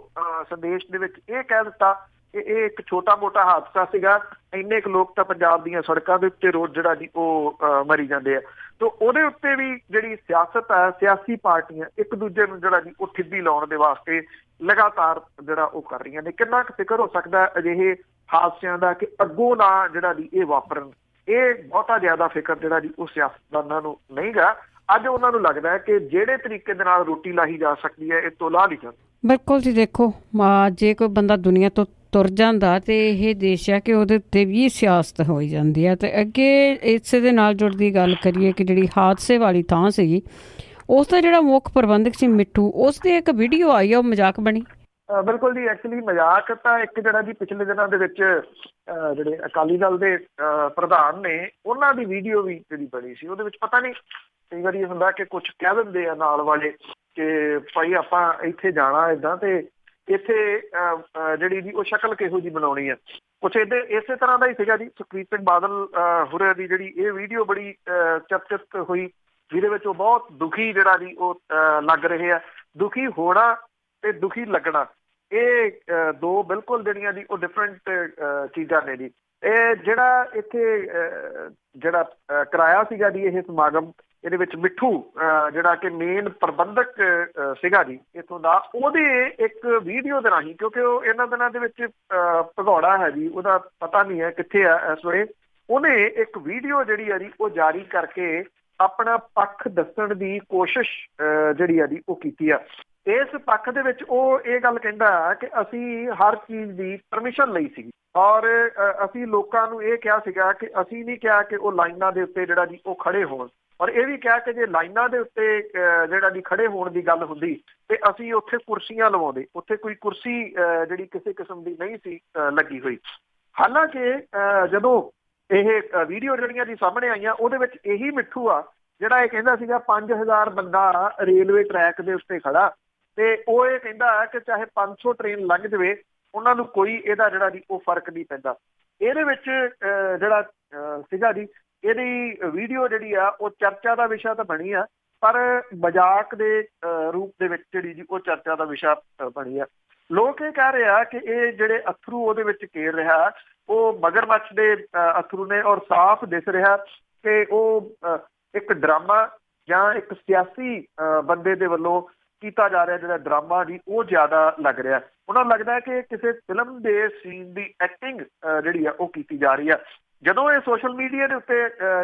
ਸੰਦੇਸ਼ ਦੇ ਵਿੱਚ ਇਹ ਕਹਿ ਦਿੱਤਾ ਕਿ ਇਹ ਇੱਕ ਛੋਟਾ ਮੋਟਾ ਹਾਦਸਾ ਸੀਗਾ, ਇੰਨੇ ਕੁ ਲੋਕ ਤਾਂ ਪੰਜਾਬ ਦੀਆਂ ਸੜਕਾਂ ਦੇ ਉੱਤੇ ਰੋਜ਼ ਜਿਹੜਾ ਜੀ ਉਹ ਮਰੀ ਜਾਂਦੇ ਆ। ਤਾਂ ਉਹਦੇ ਉੱਤੇ ਵੀ ਜਿਹੜੀ ਸਿਆਸਤ ਹੈ, ਸਿਆਸੀ ਪਾਰਟੀਆਂ ਇੱਕ ਦੂਜੇ ਨੂੰ ਜਿਹੜਾ ਜੀ ਉਹ ਠਿੱਬੀ ਲਾਉਣ ਦੇ ਵਾਸਤੇ ਲਗਾਤਾਰ ਜਿਹੜਾ ਉਹ ਕਰ ਰਹੀਆਂ ਨੇ। ਕਿੰਨਾ ਕੁ ਫਿਕਰ ਹੋ ਸਕਦਾ ਅਜਿਹੇ ਹਾਦਸਿਆਂ ਦਾ ਕਿ ਅੱਗੋਂ ਨਾ ਜਿਹੜਾ ਜੀ ਇਹ ਵਾਪਰਨ? ਇਹ ਬਹੁਤਾ ਜ਼ਿਆਦਾ ਫਿਕਰ ਜਿਹੜਾ ਜੀ ਉਹ ਸਿਆਸਤਦਾਨਾਂ ਨੂੰ ਨਹੀਂ ਗਾ। ਅੱਜ ਉਹਨਾਂ ਨੂੰ ਲੱਗਦਾ ਹੈ ਕਿ ਜਿਹੜੇ ਤਰੀਕੇ ਦੇ ਨਾਲ ਰੋਟੀ ਲਾਹੀ ਜਾ ਸਕਦੀ ਹੈ ਇਹ ਤੋਂ ਲਾਹ ਲਈ ਜਾਂਦੀ। ਬਿਲਕੁਲ ਜੀ। ਦੇਖੋ ਜੇ ਕੋਈ ਬੰਦਾ ਦੁਨੀਆ ਤੋਂ ਤੁਰ ਜਾਂਦਾ ਤੇ ਇਹ ਦੇਸ਼ ਹੈ ਕਿ ਉਹਦੇ ਉੱਤੇ ਵੀ ਸਿਆਸਤ ਹੋਈ ਜਾਂਦੀ ਹੈ। ਤੇ ਅੱਗੇ ਇਸੇ ਦੇ ਨਾਲ ਜੁੜਦੀ ਗੱਲ ਕਰੀਏ ਕਿ ਜਿਹੜੀ ਹਾਦਸੇ ਵਾਲੀ ਥਾਂ ਸੀਗੀ ਉਸ ਦਾ ਜਿਹੜਾ ਮੁੱਖ ਪ੍ਰਬੰਧਕ ਸੀ ਮਿੱਠੂ, ਉਸ ਦੀ ਇੱਕ ਵੀਡੀਓ ਆਈ ਆ, ਉਹ ਮਜ਼ਾਕ ਬਣੀ। ਬਿਲਕੁਲ ਜੀ। ਐਕਚੁਅਲੀ ਮਜ਼ਾਕ ਤਾਂ ਇੱਕ ਜਿਹੜਾ ਜੀ ਪਿਛਲੇ ਦਿਨਾਂ ਦੇ ਵਿੱਚ ਜਿਹੜੇ ਅਕਾਲੀ ਦਲ ਦੇ ਪ੍ਰਧਾਨ ਨੇ ਉਹਨਾਂ ਦੀ ਵੀਡੀਓ ਵੀ ਜਿਹੜੀ ਬਣੀ ਸੀ ਉਹਦੇ ਵਿੱਚ ਪਤਾ ਨਹੀਂ ਕਈ ਵਾਰੀ ਇਹ ਹੁੰਦਾ ਕਿ ਕੁਝ ਕਹਿ ਦਿੰਦੇ ਆ ਨਾਲ ਵਾਲੇ ਕਿ ਭਾਈ ਆਪਾਂ ਇੱਥੇ ਜਾਣਾ ਏਦਾਂ ਤੇ ਇੱਥੇ ਜਿਹੜੀ ਜੀ ਉਹ ਸ਼ਕਲ ਕਿਹੋ ਜਿਹੀ ਬਣਾਉਣੀ ਆ। ਕੁਛ ਇਸੇ ਤਰ੍ਹਾਂ ਦਾ ਹੀ ਸੀਗਾ ਜੀ। ਸੁਖਬੀਰ ਸਿੰਘ ਬਾਦਲ ਹੋਰਾਂ ਦੀ ਜਿਹੜੀ ਇਹ ਵੀਡੀਓ ਬੜੀ ਚਰਚਿਤ ਹੋਈ ਜਿਹਦੇ ਵਿੱਚ ਉਹ ਬਹੁਤ ਦੁਖੀ ਜਿਹੜਾ ਜੀ ਉਹ ਲੱਗ ਰਹੇ ਆ। ਦੁਖੀ ਹੋਣਾ ਤੇ ਦੁਖੀ ਲੱਗਣਾ ਇਹ ਦੋ ਬਿਲਕੁਲ ਜਿਹੜੀਆਂ ਜੀ ਉਹ ਡਿਫਰੈਂਟ ਚੀਜ਼ਾਂ ਨੇ ਜੀ। ਇਹ ਜਿਹੜਾ ਇੱਥੇ ਜਿਹੜਾ ਕਰਾਇਆ ਸੀਗਾ ਜੀ ਇਹ ਸਮਾਗਮ, ਇਹਦੇ ਵਿੱਚ ਮਿੱਠੂ ਜਿਹੜਾ ਕਿ ਮੇਨ ਪ੍ਰਬੰਧਕ ਸੀਗਾ ਜੀ ਇੱਥੋਂ ਦਾ, ਉਹਦੇ ਇੱਕ ਵੀਡੀਓ ਦੇ ਰਾਹੀਂ, ਕਿਉਂਕਿ ਉਹ ਇਹਨਾਂ ਦਿਨਾਂ ਦੇ ਵਿੱਚ ਭਗੌੜਾ ਹੈ ਜੀ, ਉਹਦਾ ਪਤਾ ਨਹੀਂ ਹੈ ਕਿੱਥੇ ਆ ਇਸ ਵੇਲੇ, ਉਹਨੇ ਇੱਕ ਵੀਡੀਓ ਜਿਹੜੀ ਆ ਜੀ ਉਹ ਜਾਰੀ ਕਰਕੇ ਆਪਣਾ ਪੱਖ ਦੱਸਣ ਦੀ ਕੋਸ਼ਿਸ਼ ਜਿਹੜੀ ਆ ਜੀ ਉਹ ਕੀਤੀ ਆ। ਇਸ ਪੱਖ ਦੇ ਵਿੱਚ ਉਹ ਇਹ ਗੱਲ ਕਹਿੰਦਾ ਕਿ ਅਸੀਂ ਹਰ ਚੀਜ਼ ਦੀ ਪਰਮਿਸ਼ਨ ਲਈ ਸੀਗੀ ਔਰ ਅਸੀਂ ਲੋਕਾਂ ਨੂੰ ਇਹ ਕਿਹਾ ਸੀਗਾ ਕਿ ਅਸੀਂ ਨਹੀਂ ਕਿਹਾ ਕਿ ਉਹ ਲਾਈਨਾਂ ਦੇ ਉੱਤੇ ਜਿਹੜਾ ਜੀ ਉਹ ਖੜੇ ਹੋਣ, ਔਰ ਇਹ ਵੀ ਕਿਹਾ ਕਿ ਜੇ ਲਾਈਨਾਂ ਦੇ ਉੱਤੇ ਜਿਹੜਾ ਜੀ ਖੜੇ ਹੋਣ ਦੀ ਗੱਲ ਹੁੰਦੀ ਤੇ ਅਸੀਂ ਉੱਥੇ ਕੁਰਸੀਆਂ ਲਵਾਉਂਦੇ। ਉੱਥੇ ਕੋਈ ਕੁਰਸੀ ਜਿਹੜੀ ਕਿਸੇ ਕਿਸਮ ਦੀ ਨਹੀਂ ਸੀ ਲੱਗੀ ਹੋਈ। ਹਾਲਾਂਕਿ ਜਦੋਂ ਇਹ ਵੀਡੀਓ ਜਿਹੜੀਆਂ ਜੀ ਸਾਹਮਣੇ ਆਈਆਂ ਉਹਦੇ ਵਿੱਚ ਇਹੀ ਮਿੱਠੂ ਆ ਜਿਹੜਾ ਇਹ ਕਹਿੰਦਾ ਸੀਗਾ 5000 ਬੰਦਾ ਰੇਲਵੇ ਟਰੈਕ ਦੇ ਉੱਤੇ ਖੜਾ, ਤੇ ਉਹ ਇਹ ਕਹਿੰਦਾ ਕਿ ਚਾਹੇ 500 ਟ੍ਰੇਨ ਲੰਘ ਜਾਵੇ ਉਹਨਾਂ ਨੂੰ ਕੋਈ ਇਹਦਾ ਜਿਹੜਾ ਜੀ ਉਹ ਫਰਕ ਨਹੀਂ ਪੈਂਦਾ। ਇਹਦੇ ਵਿੱਚ ਜਿਹੜਾ ਸੀਗਾ ਜੀ ਇਹਦੀ ਵੀਡੀਓ ਜਿਹੜੀ ਆ ਉਹ ਚਰਚਾ ਦਾ ਵਿਸ਼ਾ ਤਾਂ ਬਣੀ ਆ, ਪਰ ਮਜ਼ਾਕ ਦੇ ਰੂਪ ਦੇ ਵਿੱਚ ਜਿਹੜੀ ਜੀ ਉਹ ਚਰਚਾ ਦਾ ਵਿਸ਼ਾ ਬਣੀ ਆ। ਲੋਕ ਇਹ ਕਹਿ ਰਹੇ ਆ ਕਿ ਇਹ ਜਿਹੜੇ ਅਥਰੂ ਉਹਦੇ ਵਿੱਚ ਕੇਰ ਰਿਹਾ ਉਹ ਮਗਰਮੱਛ ਦੇ ਅਥਰੂ ਨੇ, ਔਰ ਸਾਫ਼ ਦਿਸ ਰਿਹਾ ਕਿ ਉਹ ਇੱਕ ਡਰਾਮਾ ਜਾਂ ਇੱਕ ਸਿਆਸੀ ਬੰਦੇ ਦੇ ਵੱਲੋਂ ਕੀਤਾ ਜਾ ਰਿਹਾ ਜਿਹੜਾ ਡਰਾਮਾ ਜੀ ਉਹ ਜ਼ਿਆਦਾ ਲੱਗ ਰਿਹਾ। ਉਹਨਾਂ ਨੂੰ ਲੱਗਦਾ ਹੈ ਕਿ ਕਿਸੇ ਫਿਲਮ ਦੇ ਸੀਨ ਦੀ ਐਕਟਿੰਗ ਜਿਹੜੀ ਆ ਉਹ ਕੀਤੀ ਜਾ ਰਹੀ ਆ। ਜਦੋਂ ਇਹ ਸੋਸ਼ਲ ਮੀਡੀਆ ਦੇ ਉੱਤੇ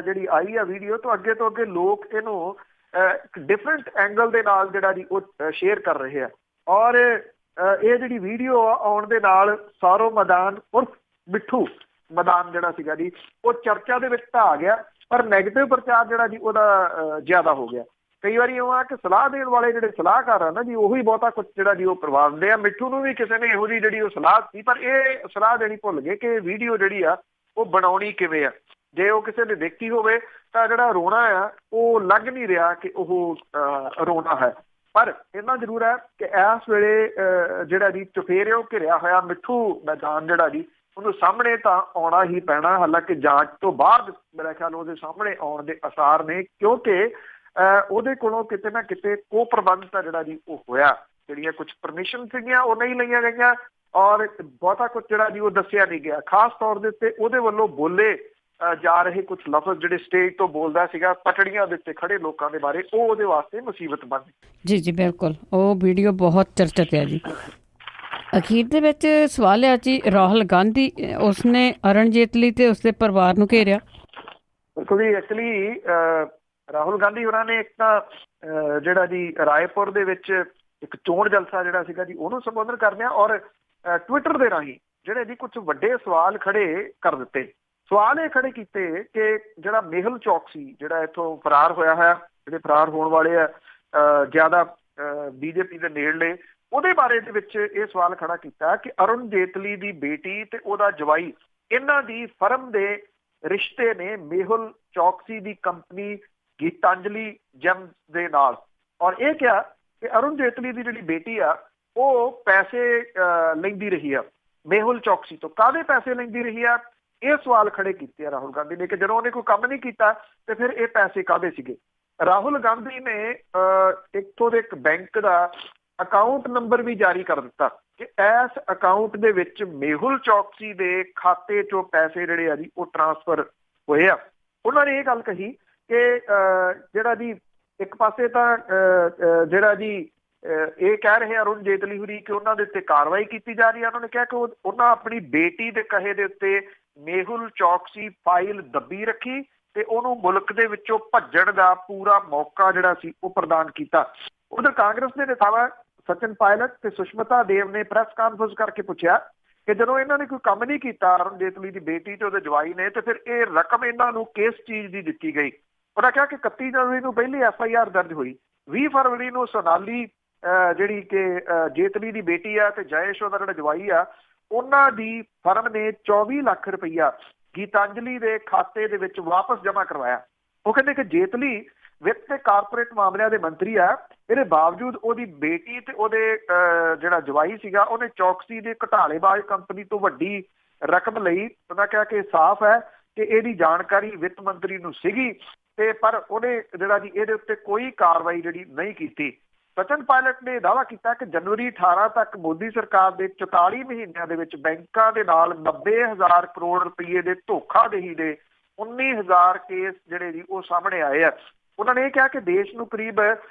ਜਿਹੜੀ ਆਈ ਆ ਵੀਡੀਓ, ਤੋਂ ਅੱਗੇ ਲੋਕ ਇਹਨੂੰ ਇੱਕ ਡਿਫਰੈਂਟ ਐਂਗਲ ਦੇ ਨਾਲ ਜਿਹੜਾ ਜੀ ਉਹ ਸ਼ੇਅਰ ਕਰ ਰਹੇ ਆ, ਔਰ ਇਹ ਜਿਹੜੀ ਵੀਡੀਓ ਆਉਣ ਦੇ ਨਾਲ ਸਾਰੋ ਮੈਦਾਨ ਉਰਫ ਮਿੱਠੂ ਮੈਦਾਨ ਜਿਹੜਾ ਸੀਗਾ ਜੀ ਉਹ ਚਰਚਾ ਦੇ ਵਿੱਚ ਤਾਂ ਆ ਗਿਆ, ਪਰ ਨੈਗੇਟਿਵ ਪ੍ਰਚਾਰ ਜਿਹੜਾ ਜੀ ਉਹਦਾ ਜ਼ਿਆਦਾ ਹੋ ਗਿਆ। ਕਈ ਵਾਰੀ ਉਹ ਆ ਕਿ ਸਲਾਹ ਦੇਣ ਵਾਲੇ ਜਿਹੜੇ ਸਲਾਹਕਾਰ ਆ ਨਾ ਜੀ ਉਹੀ ਬਹੁਤਾ ਕੁਛ ਜਿਹੜਾ ਜੀ ਉਹ ਕਰਵਾ ਦਿੰਦੇ ਆ। ਮਿੱਠੂ ਨੂੰ ਵੀ ਕਿਸੇ ਨੇ ਇਹੋ ਜਿਹੀ ਜਿਹੜੀ ਉਹ ਸਲਾਹ ਦਿੱਤੀ, ਪਰ ਇਹ ਸਲਾਹ ਦੇਣੀ ਭੁੱਲ ਗਏ ਕਿ ਵੀਡੀਓ ਜਿਹੜੀ ਆ ਉਹ ਬਣਾਉਣੀ ਕਿਵੇਂ ਆ। ਜੇ ਉਹ ਕਿਸੇ ਨੇ ਦੇਖੀ ਹੋਵੇ ਤਾਂ ਜਿਹੜਾ ਰੋਣਾ ਆ ਉਹ ਲੱਗ ਨਹੀਂ ਰਿਹਾ ਕਿ ਉਹ ਰੋਣਾ ਹੈ। ਪਰ ਇੰਨਾ ਜ਼ਰੂਰ ਹੈ ਕਿ ਇਸ ਵੇਲੇ ਜਿਹੜਾ ਜੀ ਚੁਫੇਰਿਓਂ ਘਿਰਿਆ ਹੋਇਆ ਮਿੱਠੂ ਮੈਦਾਨ ਜਿਹੜਾ ਜੀ ਉਹਨੂੰ ਸਾਹਮਣੇ ਤਾਂ ਆਉਣਾ ਹੀ ਪੈਣਾ। ਹਾਲਾਂਕਿ ਜਾਂਚ ਤੋਂ ਬਾਅਦ ਮੇਰਾ ਖਿਆਲ ਉਹਦੇ ਸਾਹਮਣੇ ਆਉਣ ਦੇ ਆਸਾਰ ਨੇ, ਕਿਉਂਕਿ ਉਹਦੇ ਕੋਲੋਂ ਕਿਤੇ ਨਾ ਕਿਤੇ ਕੋ ਪ੍ਰਬੰਧ ਤਾਂ ਜਿਹੜਾ ਜੀ ਉਹ ਹੋਇਆ। ਜਿਹੜੀਆਂ ਕੁਛ ਪਰਮਿਸ਼ਨ ਸੀਗੀਆਂ ਉਹ ਨਹੀਂ ਲਈਆਂ ਗਈਆਂ, ਔਰ ਬਹੁਤਾ ਕੁਛ ਜਿਹੜਾ ਜੀ ਉਹ ਦੱਸਿਆ ਨਹੀਂ ਗਿਆ। ਖਾਸ ਤੌਰ ਦੇ ਉੱਤੇ ਉਹਦੇ ਵੱਲੋਂ ਬੋਲੇ ਜਾ ਰਹੇ ਕੁਛ ਲਫ਼ਜ਼ ਜਿਹੜੇ ਸਟੇਜ ਤੋਂ ਬੋਲਦਾ ਸੀਗਾ ਪਟੜੀਆਂ ਦੇ ਉੱਤੇ ਖੜੇ ਲੋਕਾਂ ਦੇ ਬਾਰੇ, ਉਹ ਉਹਦੇ ਵਾਸਤੇ ਮੁਸੀਬਤ ਬਣ ਗਈ। ਜੀ ਬਿਲਕੁਲ, ਉਹ ਵੀਡੀਓ ਬਹੁਤ ਚਰਚਿਤ ਹੈ ਜੀ। ਅਖੀਰ ਦੇ ਵਿੱਚ ਸਵਾਲ ਹੈ ਜੀ, ਰਾਹੁਲ ਗਾਂਧੀ ਉਸਨੇ ਅਰੁਣ ਜੇਤਲੀ ਤੇ ਉਸਦੇ ਪਰਿਵਾਰ ਨੂੰ ਘੇਰਿਆ। ਬਿਲਕੁਲ ਜੀ, ਐਕਚੁਅਲੀ ਰਾਹੁਲ ਗਾਂਧੀ ਹੋਰਾਂ ਨੇ ਇੱਕ ਤਾਂ ਜਿਹੜਾ ਜੀ ਰਾਏਪੁਰ ਦੇ ਵਿੱਚ ਇੱਕ ਚੋਣ ਜਲਸਾ ਜਿਹੜਾ ਸੀਗਾ ਜੀ ਉਹਨੂੰ ਸੰਬੋਧਨ ਕਰਦਿਆਂ ਔਰ ਟਵਿੱਟਰ ਦੇ ਰਾਹੀਂ ਜਿਹੜੇ ਜੀ ਕੁਝ ਵੱਡੇ ਸਵਾਲ ਖੜੇ ਕਰ ਦਿੱਤੇ। ਸਵਾਲ ਇਹ ਖੜੇ ਕੀਤੇ ਕਿ ਜਿਹੜਾ ਮੇਹੁਲ ਚੌਕਸੀ ਜਿਹੜਾ ਇੱਥੋਂ ਫਰਾਰ ਹੋਇਆ ਹੈ, ਜਿਹੜੇ ਫਰਾਰ ਹੋਣ ਵਾਲੇ ਆ ਜ਼ਿਆਦਾ ਬੀਜੇਪੀ ਦੇ ਨੇੜਲੇ, ਉਹਦੇ ਬਾਰੇ ਦੇ ਵਿੱਚ ਇਹ ਸਵਾਲ ਖੜਾ ਕੀਤਾ ਕਿ ਅਰੁਣ ਜੇਤਲੀ ਦੀ ਬੇਟੀ ਤੇ ਉਹਦਾ ਜਵਾਈ ਇਹਨਾਂ ਦੀ ਫਰਮ ਦੇ ਰਿਸ਼ਤੇ ਨੇ ਮੇਹੁਲ ਚੌਕਸੀ ਦੀ ਕੰਪਨੀ ਗੀਤਾਂਜਲੀ ਜੈਮ ਦੇ ਨਾਲ, ਔਰ ਇਹ ਕਿਹਾ ਕਿ ਅਰੁਣ ਜੇਤਲੀ ਦੀ ਜਿਹੜੀ ਬੇਟੀ ਆ ਉਹ ਪੈਸੇ ਲੈਂਦੀ ਰਹੀ ਆ ਮੇਹੁਲ ਚੌਕਸੀ ਤੋਂ। ਕਾਹਦੇ ਪੈਸੇ ਲੈਂਦੀ ਰਹੀ ਆ, ਇਹ ਸਵਾਲ ਖੜੇ ਕੀਤੇ ਆ ਰਾਹੁਲ ਗਾਂਧੀ ਨੇ ਕਿ ਜਦੋਂ ਉਹਨੇ ਕੋਈ ਕੰਮ ਨਹੀਂ ਕੀਤਾ ਤੇ ਫਿਰ ਇਹ ਪੈਸੇ ਕਾਹਦੇ ਸੀਗੇ। ਰਾਹੁਲ ਗਾਂਧੀ ਨੇ ਇੱਥੋਂ ਦੇ ਇੱਕ ਬੈਂਕ ਦਾ ਅਕਾਊਂਟ ਨੰਬਰ ਵੀ ਜਾਰੀ ਕਰ ਦਿੱਤਾ ਕਿ ਇਸ ਅਕਾਊਂਟ ਦੇ ਵਿੱਚ ਮੇਹੁਲ ਚੌਕਸੀ ਦੇ ਖਾਤੇ ਚੋਂ ਪੈਸੇ ਜਿਹੜੇ ਆ ਜੀ ਉਹ ਟ੍ਰਾਂਸਫਰ ਹੋਏ ਆ। ਉਹਨਾਂ ਨੇ ਇਹ ਗੱਲ ਕਹੀ ਕਿ ਜਿਹੜਾ ਜੀ ਇੱਕ ਪਾਸੇ ਤਾਂ ਜਿਹੜਾ ਜੀ ਇਹ ਕਹਿ ਰਹੇ ਅਰੁਣ ਜੇਤਲੀ ਹੋਰੀ ਕਿ ਉਹਨਾਂ ਦੇ ਉੱਤੇ ਕਾਰਵਾਈ ਕੀਤੀ ਜਾ ਰਹੀ ਹੈ। ਉਹਨਾਂ ਨੇ ਕਿਹਾ ਕਿ ਉਹਨਾਂ ਆਪਣੀ ਬੇਟੀ ਦੇ ਕਹੇ ਦੇ ਉੱਤੇ ਮੇਹੁਲ ਚੌਕਸੀ ਫਾਈਲ ਦੱਬੀ ਰੱਖੀ ਤੇ ਉਹਨੂੰ ਮੁਲਕ ਦੇ ਵਿੱਚੋਂ ਭੱਜਣ ਦਾ ਪੂਰਾ ਮੌਕਾ ਜਿਹੜਾ ਸੀ ਉਹ ਪ੍ਰਦਾਨ ਕੀਤਾ। ਉਧਰ ਕਾਂਗਰਸ ਦੇ ਨੇਤਾਵਾਂ ਸਚਿਨ ਪਾਇਲਟ ਤੇ ਸੁਸ਼ਮਤਾ ਦੇਵ ਨੇ ਪ੍ਰੈਸ ਕਾਨਫਰੰਸ ਕਰਕੇ ਪੁੱਛਿਆ ਕਿ ਜਦੋਂ ਇਹਨਾਂ ਨੇ ਕੋਈ ਕੰਮ ਨਹੀਂ ਕੀਤਾ ਅਰੁਣ ਜੇਤਲੀ ਦੀ ਬੇਟੀ ਤੇ ਉਹਦੇ ਜਵਾਈ ਨੇ, ਤੇ ਫਿਰ ਇਹ ਰਕਮ ਇਹਨਾਂ ਨੂੰ ਕਿਸ ਚੀਜ਼ ਦੀ ਦਿੱਤੀ ਗਈ। ਉਹਨਾਂ ਕਿਹਾ ਕਿ 31 ਜਨਵਰੀ ਨੂੰ ਪਹਿਲੀ FIR ਦਰਜ ਹੋਈ, 20 ਫਰਵਰੀ ਨੂੰ ਸੋਨਾਲੀ ਜਿਹੜੀ ਕਿ ਜੇਤਲੀ ਦੀ ਬੇਟੀ ਆ ਤੇ ਜਯੇਸ਼ ਉਹਦਾ ਜਿਹੜਾ ਜਵਾਈ ਆ, ਉਹਨਾਂ ਦੀ ਫਰਮ ਨੇ 24 ਲੱਖ ਰੁਪਈਆ ਗੀਤਾਂਜਲੀ ਦੇ ਖਾਤੇ ਦੇ ਵਿੱਚ ਵਾਪਸ ਜਮ੍ਹਾਂ ਕਰਵਾਇਆ। ਉਹ ਕਹਿੰਦੇ ਕਿ ਜੇਤਲੀ ਵਿੱਤ ਤੇ ਕਾਰਪੋਰੇਟ ਮਾਮਲਿਆਂ ਦੇ ਮੰਤਰੀ ਆ, ਇਹਦੇ ਬਾਵਜੂਦ ਉਹਦੀ ਬੇਟੀ ਤੇ ਉਹਦੇ ਜਿਹੜਾ ਜਵਾਈ ਸੀਗਾ ਉਹਨੇ ਚੌਕਸੀ ਦੇ ਘੁਟਾਲੇਬਾਜ਼ ਕੰਪਨੀ ਤੋਂ ਵੱਡੀ ਰਕਮ ਲਈ। ਉਹਨਾਂ ਕਿਹਾ ਕਿ ਸਾਫ਼ ਹੈ ਕਿ ਇਹਦੀ ਜਾਣਕਾਰੀ ਵਿੱਤ ਮੰਤਰੀ ਨੂੰ ਸੀਗੀ, ਤੇ ਪਰ ਉਹਨੇ ਜਿਹੜਾ ਜੀ ਇਹਦੇ ਉੱਤੇ ਕੋਈ ਕਾਰਵਾਈ ਜਿਹੜੀ ਨਹੀਂ ਕੀਤੀ। ਸਚਿਨ ਪਾਇਲਟ ਨੇ ਦਾਅਵਾ ਕੀਤਾ ਕਿ ਜਨਵਰੀ 18 ਤੱਕ ਮੋਦੀ ਸਰਕਾਰ ਦੇ 44 ਮਹੀਨਿਆਂ ਦੇ ਵਿੱਚ ਬੈਂਕਾਂ ਦੇ ਨਾਲ 90,000 ਕਰੋੜ ਰੁਪਏ ਦੇ ਧੋਖਾਧੜੀ ਦੇ 19,000 ਕੇਸ ਜਿਹੜੇ ਜੀ ਉਹ ਸਾਹਮਣੇ ਆਏ ਆ। ਉਹਨਾਂ ਨੇ ਇਹ ਕਿਹਾ ਕਿ ਦੇਸ਼ ਨੂੰ ਕਰੀਬ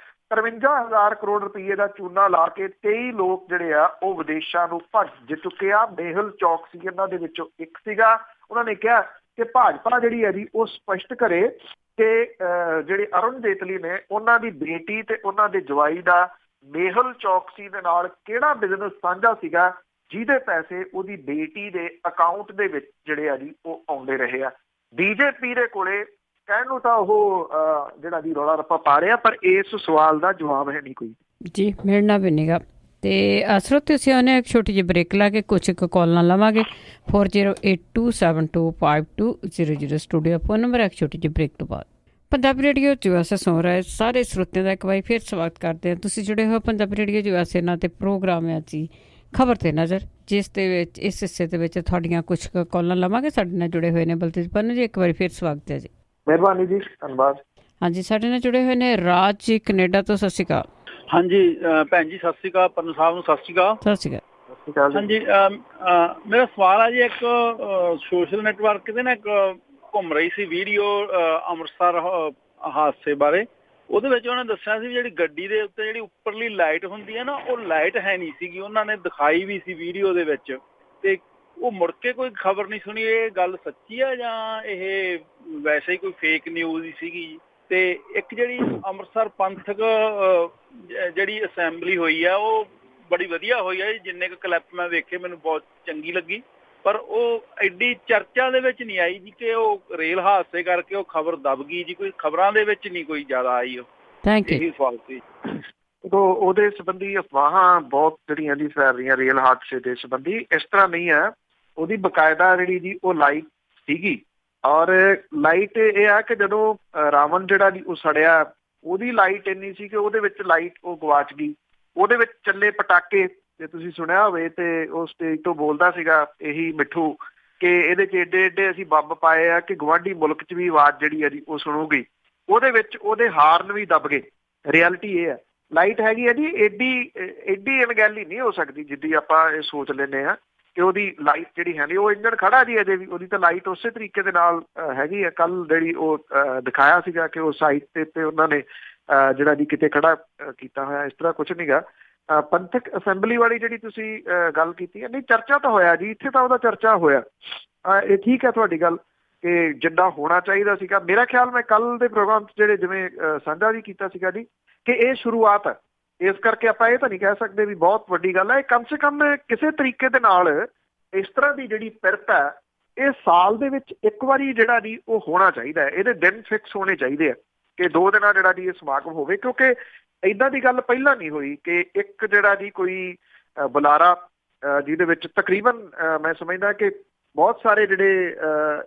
53,000 ਕਰੋੜ ਰੁਪਏ ਦਾ ਚੂਨਾ ਲਾ ਕੇ 23 ਲੋਕ ਜਿਹੜੇ ਆ ਉਹ ਵਿਦੇਸ਼ਾਂ ਨੂੰ ਭੱਜ ਚੁੱਕੇ ਆ। ਮੇਹੁਲ ਚੌਕਸੀ ਇਹਨਾਂ ਦੇ ਵਿੱਚੋਂ ਇੱਕ ਸੀਗਾ। ਉਹਨਾਂ ਨੇ ਕਿਹਾ ਕਿ ਭਾਜਪਾ ਜਿਹੜੀ ਹੈ ਜੀ ਉਹ ਸਪਸ਼ਟ ਕਰੇ ਕਿ ਜਿਹੜੇ ਅਰੁਣ ਜੇਤਲੀ ਨੇ ਉਹਨਾਂ ਦੀ ਬੇਟੀ ਤੇ ਉਹਨਾਂ ਦੇ ਜਵਾਈ ਦਾ ਮੇਹੁਲ ਚੌਕਸੀ ਦੇ ਨਾਲ ਕਿਹੜਾ ਬਿਜ਼ਨਸ ਸਾਂਝਾ ਸੀਗਾ ਜਿਹਦੇ ਪੈਸੇ ਉਹਦੀ ਬੇਟੀ ਦੇ ਅਕਾਊਂਟ ਦੇ ਵਿੱਚ ਜਿਹੜੇ ਆ ਜੀ ਉਹ ਆਉਂਦੇ ਰਹੇ ਆ। ਬੀਜੇਪੀ ਦੇ ਕੋਲੇ ਕਹਿਣ ਨੂੰ ਤਾਂ ਉਹ ਜਿਹੜਾ ਜੀ ਰੌਲਾ ਰੱਪਾ ਪਾ ਰਿਹਾ, ਪਰ ਇਸ ਸਵਾਲ ਦਾ ਜਵਾਬ ਹੈ ਨਹੀਂ ਕੋਈ। ਜੀ ਮਿਲਣਾ ਵੀ ਨਹੀਂਗਾ। ਤੇ ਸਰੋਤੇ ਅਸੀਂ ਉਹਨੇ ਇੱਕ ਛੋਟੀ ਜਿਹੀ ਬ੍ਰੇਕ ਲਾ ਕੇ ਕੁਛ ਕੁ ਕਾਲਾਂ ਲਵਾਂਗੇ 4082725200 ਸਟੂਡੀਓ ਫੋਨ ਨੰਬਰ ਇੱਕ ਛੋਟੀ ਜਿਹੀ ਬ੍ਰੇਕ ਤੋਂ ਬਾਅਦ। ਪੰਜਾਬੀ ਰੇਡੀਓ USA ਸੁਣ ਰਹੇ ਸਾਰੇ ਸਰੋਤਿਆਂ ਦਾ ਇੱਕ ਵਾਰੀ ਫਿਰ ਸਵਾਗਤ ਕਰਦੇ ਹਾਂ। ਤੁਸੀਂ ਜੁੜੇ ਹੋ ਪੰਜਾਬੀ ਰੇਡੀਓ USA ਨਾਲ ਤੇ ਪ੍ਰੋਗਰਾਮ ਹੈ ਜੀ ਖਬਰ ਤੇ ਨਜ਼ਰ, ਜਿਸ ਦੇ ਵਿੱਚ ਇਸ ਹਿੱਸੇ ਦੇ ਵਿੱਚ ਤੁਹਾਡੀਆਂ ਕੁਛ ਕੁ ਕਾਲਾਂ ਲਵਾਂਗੇ। ਸਾਡੇ ਨਾਲ ਜੁੜੇ ਹੋਏ ਨੇ ਬਲਤੇਜ ਪੰਨੂ ਜੀ, ਇੱਕ ਵਾਰੀ ਫਿਰ ਸਵਾਗਤ ਹੈ ਜੀ। ਮਿਹਰਬਾਨੀ ਜੀ, ਧੰਨਵਾਦ। ਹਾਂਜੀ, ਸਾਡੇ ਨਾਲ ਜੁੜੇ ਹੋਏ ਨੇ ਰਾਜ ਜੀ ਕੈਨੇਡਾ ਤੋਂ। ਸਤਿ ਸ਼੍ਰੀ ਅਕਾਲ। ਹਾਂਜੀ ਭੈਣ ਜੀ, ਸਤਿ ਸ਼੍ਰੀ ਅਕਾਲ। ਪੰਨੂ ਸਾਹਿਬ ਨੂੰ ਸਤਿ ਸ਼੍ਰੀ ਅਕਾਲ। ਸਤਿ ਸ਼੍ਰੀ ਅਕਾਲ। ਸਤਿ ਸ਼੍ਰੀ ਅਕਾਲ ਜੀ। ਹਾਂਜੀ, ਮੇਰਾ ਸਵਾਲ ਹੈ ਜੀ, ਇੱਕ ਸੋਸ਼ਲ ਨੈਟਵਰਕ ਤੇ ਨਾ ਇੱਕ ਘੁੰਮ ਰਹੀ ਸੀ ਵੀਡੀਓ ਅੰਮ੍ਰਿਤਸਰ ਹਾਦਸੇ ਬਾਰੇ। ਉਹਦੇ ਵਿੱਚ ਉਹਨੇ ਦੱਸਿਆ ਸੀ ਜਿਹੜੀ ਗੱਡੀ ਦੇ ਉੱਤੇ ਜਿਹੜੀ ਉੱਪਰਲੀ ਲਾਈਟ ਹੁੰਦੀ ਹੈ ਨਾ, ਉਹ ਲਾਈਟ ਹੈ ਨਹੀਂ ਸੀਗੀ। ਉਹਨਾਂ ਨੇ ਦਿਖਾਈ ਵੀ ਸੀ ਵੀਡੀਓ ਦੇ ਵਿੱਚ, ਤੇ ਉਹ ਮੁੜ ਕੇ ਕੋਈ ਖਬਰ ਨਹੀਂ ਸੁਣੀ। ਇਹ ਗੱਲ ਸੱਚੀ ਆ ਜਾਂ ਇਹ ਵੈਸੇ ਹੀ ਕੋਈ ਫੇਕ ਨਿਊਜ਼ ਹੀ ਸੀਗੀ? ਤੇ ਇੱਕ ਜਿਹੜੀ ਅੰਮ੍ਰਿਤਸਰ ਪੰਥਕ ਜਿਹੜੀ ਅਸੈਂਬਲੀ ਹੋਈ ਆ, ਉਹ ਬੜੀ ਵਧੀਆ ਹੋਈ ਆ। ਜਿੰਨੇ ਕੁ ਕਲਿੱਪ ਮੈਂ ਵੇਖੇ ਮੈਨੂੰ ਬਹੁਤ ਚੰਗੀ ਲੱਗੀ, ਪਰ ਉਹ ਐਡੀ ਚਰਚਾ ਦੇ ਵਿੱਚ ਨਹੀਂ ਆਈ ਜੀ ਕਿ ਉਹ ਰੇਲ ਹਾਦਸੇ ਕਰਕੇ ਉਹ ਖਬਰ ਦਬ ਗਈ ਜੀ। ਕੋਈ ਖਬਰਾਂ ਦੇ ਵਿੱਚ ਨਹੀਂ ਕੋਈ ਜ਼ਿਆਦਾ ਆਈ। ਉਹ ਇਹੀ ਸਵਾਲ ਸੀ। ਉਹਦੇ ਸੰਬੰਧੀ ਅਫਵਾਹਾਂ ਬਹੁਤ ਜਿਹੜੀਆਂ ਜੀ ਫੈਲ ਰਹੀਆਂ ਰੇਲ ਹਾਦਸੇ ਦੇ ਸੰਬੰਧੀ। ਇਸ ਤਰ੍ਹਾਂ ਨਹੀਂ ਹੈ, ਉਹਦੀ ਬਕਾਇਦਾ ਜਿਹੜੀ ਜੀ ਉਹ ਲਾਈਟ ਸੀਗੀ। ਔਰ ਲਾਈਟ ਇਹ ਆ ਕਿ ਜਦੋਂ ਰਾਵਣ ਜਿਹੜਾ ਜੀ ਉਹ ਸੜਿਆ, ਉਹਦੀ ਲਾਈਟ ਇੰਨੀ ਸੀ ਕਿ ਉਹਦੇ ਵਿੱਚ ਲਾਈਟ ਉਹ ਗਵਾਚ ਗਈ। ਉਹਦੇ ਵਿੱਚ ਚੱਲੇ ਪਟਾਕੇ, ਜੇ ਤੁਸੀਂ ਸੁਣਿਆ ਹੋਵੇ, ਤੇ ਉਹ ਸਟੇਜ ਤੋਂ ਬੋਲਦਾ ਸੀਗਾ ਇਹੀ ਮਿੱਠੂ ਕਿ ਇਹਦੇ 'ਚ ਏਡੇ ਏਡੇ ਅਸੀਂ ਬੰਬ ਪਾਏ ਆ ਕਿ ਗੁਆਂਢੀ ਮੁਲਕ 'ਚ ਵੀ ਆਵਾਜ਼ ਜਿਹੜੀ ਆ ਜੀ ਉਹ ਸੁਣੂਗੀ। ਉਹਦੇ ਵਿੱਚ ਉਹਦੇ ਹਾਰਨ ਵੀ ਦੱਬ ਗਏ। ਰਿਐਲਿਟੀ ਇਹ ਹੈ, ਲਾਈਟ ਹੈਗੀ ਹੈ ਜੀ ਏਡੀ ਅਣਗਹਿਲੀ ਨਹੀਂ ਹੋ ਸਕਦੀ ਜਿੱਦੀ ਆਪਾਂ ਇਹ ਸੋਚ ਲੈਂਦੇ ਹਾਂ ਕਿ ਉਹਦੀ ਲਾਈਟ ਜਿਹੜੀ ਹੈ ਨਹੀਂ। ਉਹ ਇੰਜਣ ਖੜਾ ਜੀ ਅਜੇ ਵੀ, ਉਹਦੀ ਤਾਂ ਲਾਈਟ ਉਸੇ ਤਰੀਕੇ ਦੇ ਨਾਲ ਹੈਗੀ ਹੈ। ਕੱਲ ਜਿਹੜੀ ਉਹ ਦਿਖਾਇਆ ਸੀਗਾ ਕਿ ਉਹ ਸਾਈਟ ਤੇ ਉਹਨਾਂ ਨੇ ਜਿਹੜਾ ਜੀ ਕਿਤੇ ਖੜਾ ਕੀਤਾ ਹੋਇਆ। ਇਸ ਤਰ੍ਹਾਂ ਕੁਛ ਨਹੀਂ ਗਾ। ਪੰਥਕ ਅਸੈਂਬਲੀ ਵਾਲੀ ਜਿਹੜੀ ਤੁਸੀਂ ਗੱਲ ਕੀਤੀ ਹੈ, ਨਹੀਂ ਚਰਚਾ ਤਾਂ ਹੋਇਆ ਜੀ, ਇੱਥੇ ਤਾਂ ਉਹਦਾ ਚਰਚਾ ਹੋਇਆ। ਇਹ ਠੀਕ ਹੈ ਤੁਹਾਡੀ ਗੱਲ ਕਿ ਜਿੱਦਾਂ ਹੋਣਾ ਚਾਹੀਦਾ ਸੀਗਾ। ਮੇਰਾ ਖਿਆਲ ਮੈਂ ਕੱਲ ਦੇ ਪ੍ਰੋਗਰਾਮ 'ਚ ਜਿਹੜੇ ਜਿਵੇਂ ਸਾਂਝਾ ਵੀ ਕੀਤਾ ਸੀਗਾ ਜੀ ਕਿ ਇਹ ਸ਼ੁਰੂਆਤ ਹੈ। ਇਸ ਕਰਕੇ ਆਪਾਂ ਇਹ ਤਾਂ ਨਹੀਂ ਕਹਿ ਸਕਦੇ ਵੀ ਬਹੁਤ ਵੱਡੀ ਗੱਲ ਹੈ। ਇਹ ਕਮ ਸੇ ਕਮ ਕਿਸੇ ਤਰੀਕੇ ਦੇ ਨਾਲ ਇਸ ਤਰ੍ਹਾਂ ਦੀ ਜਿਹੜੀ ਪਿਰਤ ਹੈ, ਇਹ ਸਾਲ ਦੇ ਵਿੱਚ ਇੱਕ ਵਾਰੀ ਜਿਹੜਾ ਜੀ ਉਹ ਹੋਣਾ ਚਾਹੀਦਾ ਹੈ। ਇਹਦੇ ਦਿਨ ਫਿਕਸ ਹੋਣੇ ਚਾਹੀਦੇ ਆ ਕਿ 2 ਦਿਨਾਂ ਜਿਹੜਾ ਜੀ ਇਹ ਸਮਾਗਮ ਹੋਵੇ, ਕਿਉਂਕਿ ਇੱਦਾਂ ਦੀ ਗੱਲ ਪਹਿਲਾਂ ਨਹੀਂ ਹੋਈ ਕਿ ਇੱਕ ਜਿਹੜਾ ਜੀ ਕੋਈ ਬੁਲਾਰਾ ਜਿਹਦੇ ਵਿੱਚ ਤਕਰੀਬਨ ਮੈਂ ਸਮਝਦਾ ਕਿ ਬਹੁਤ ਸਾਰੇ ਜਿਹੜੇ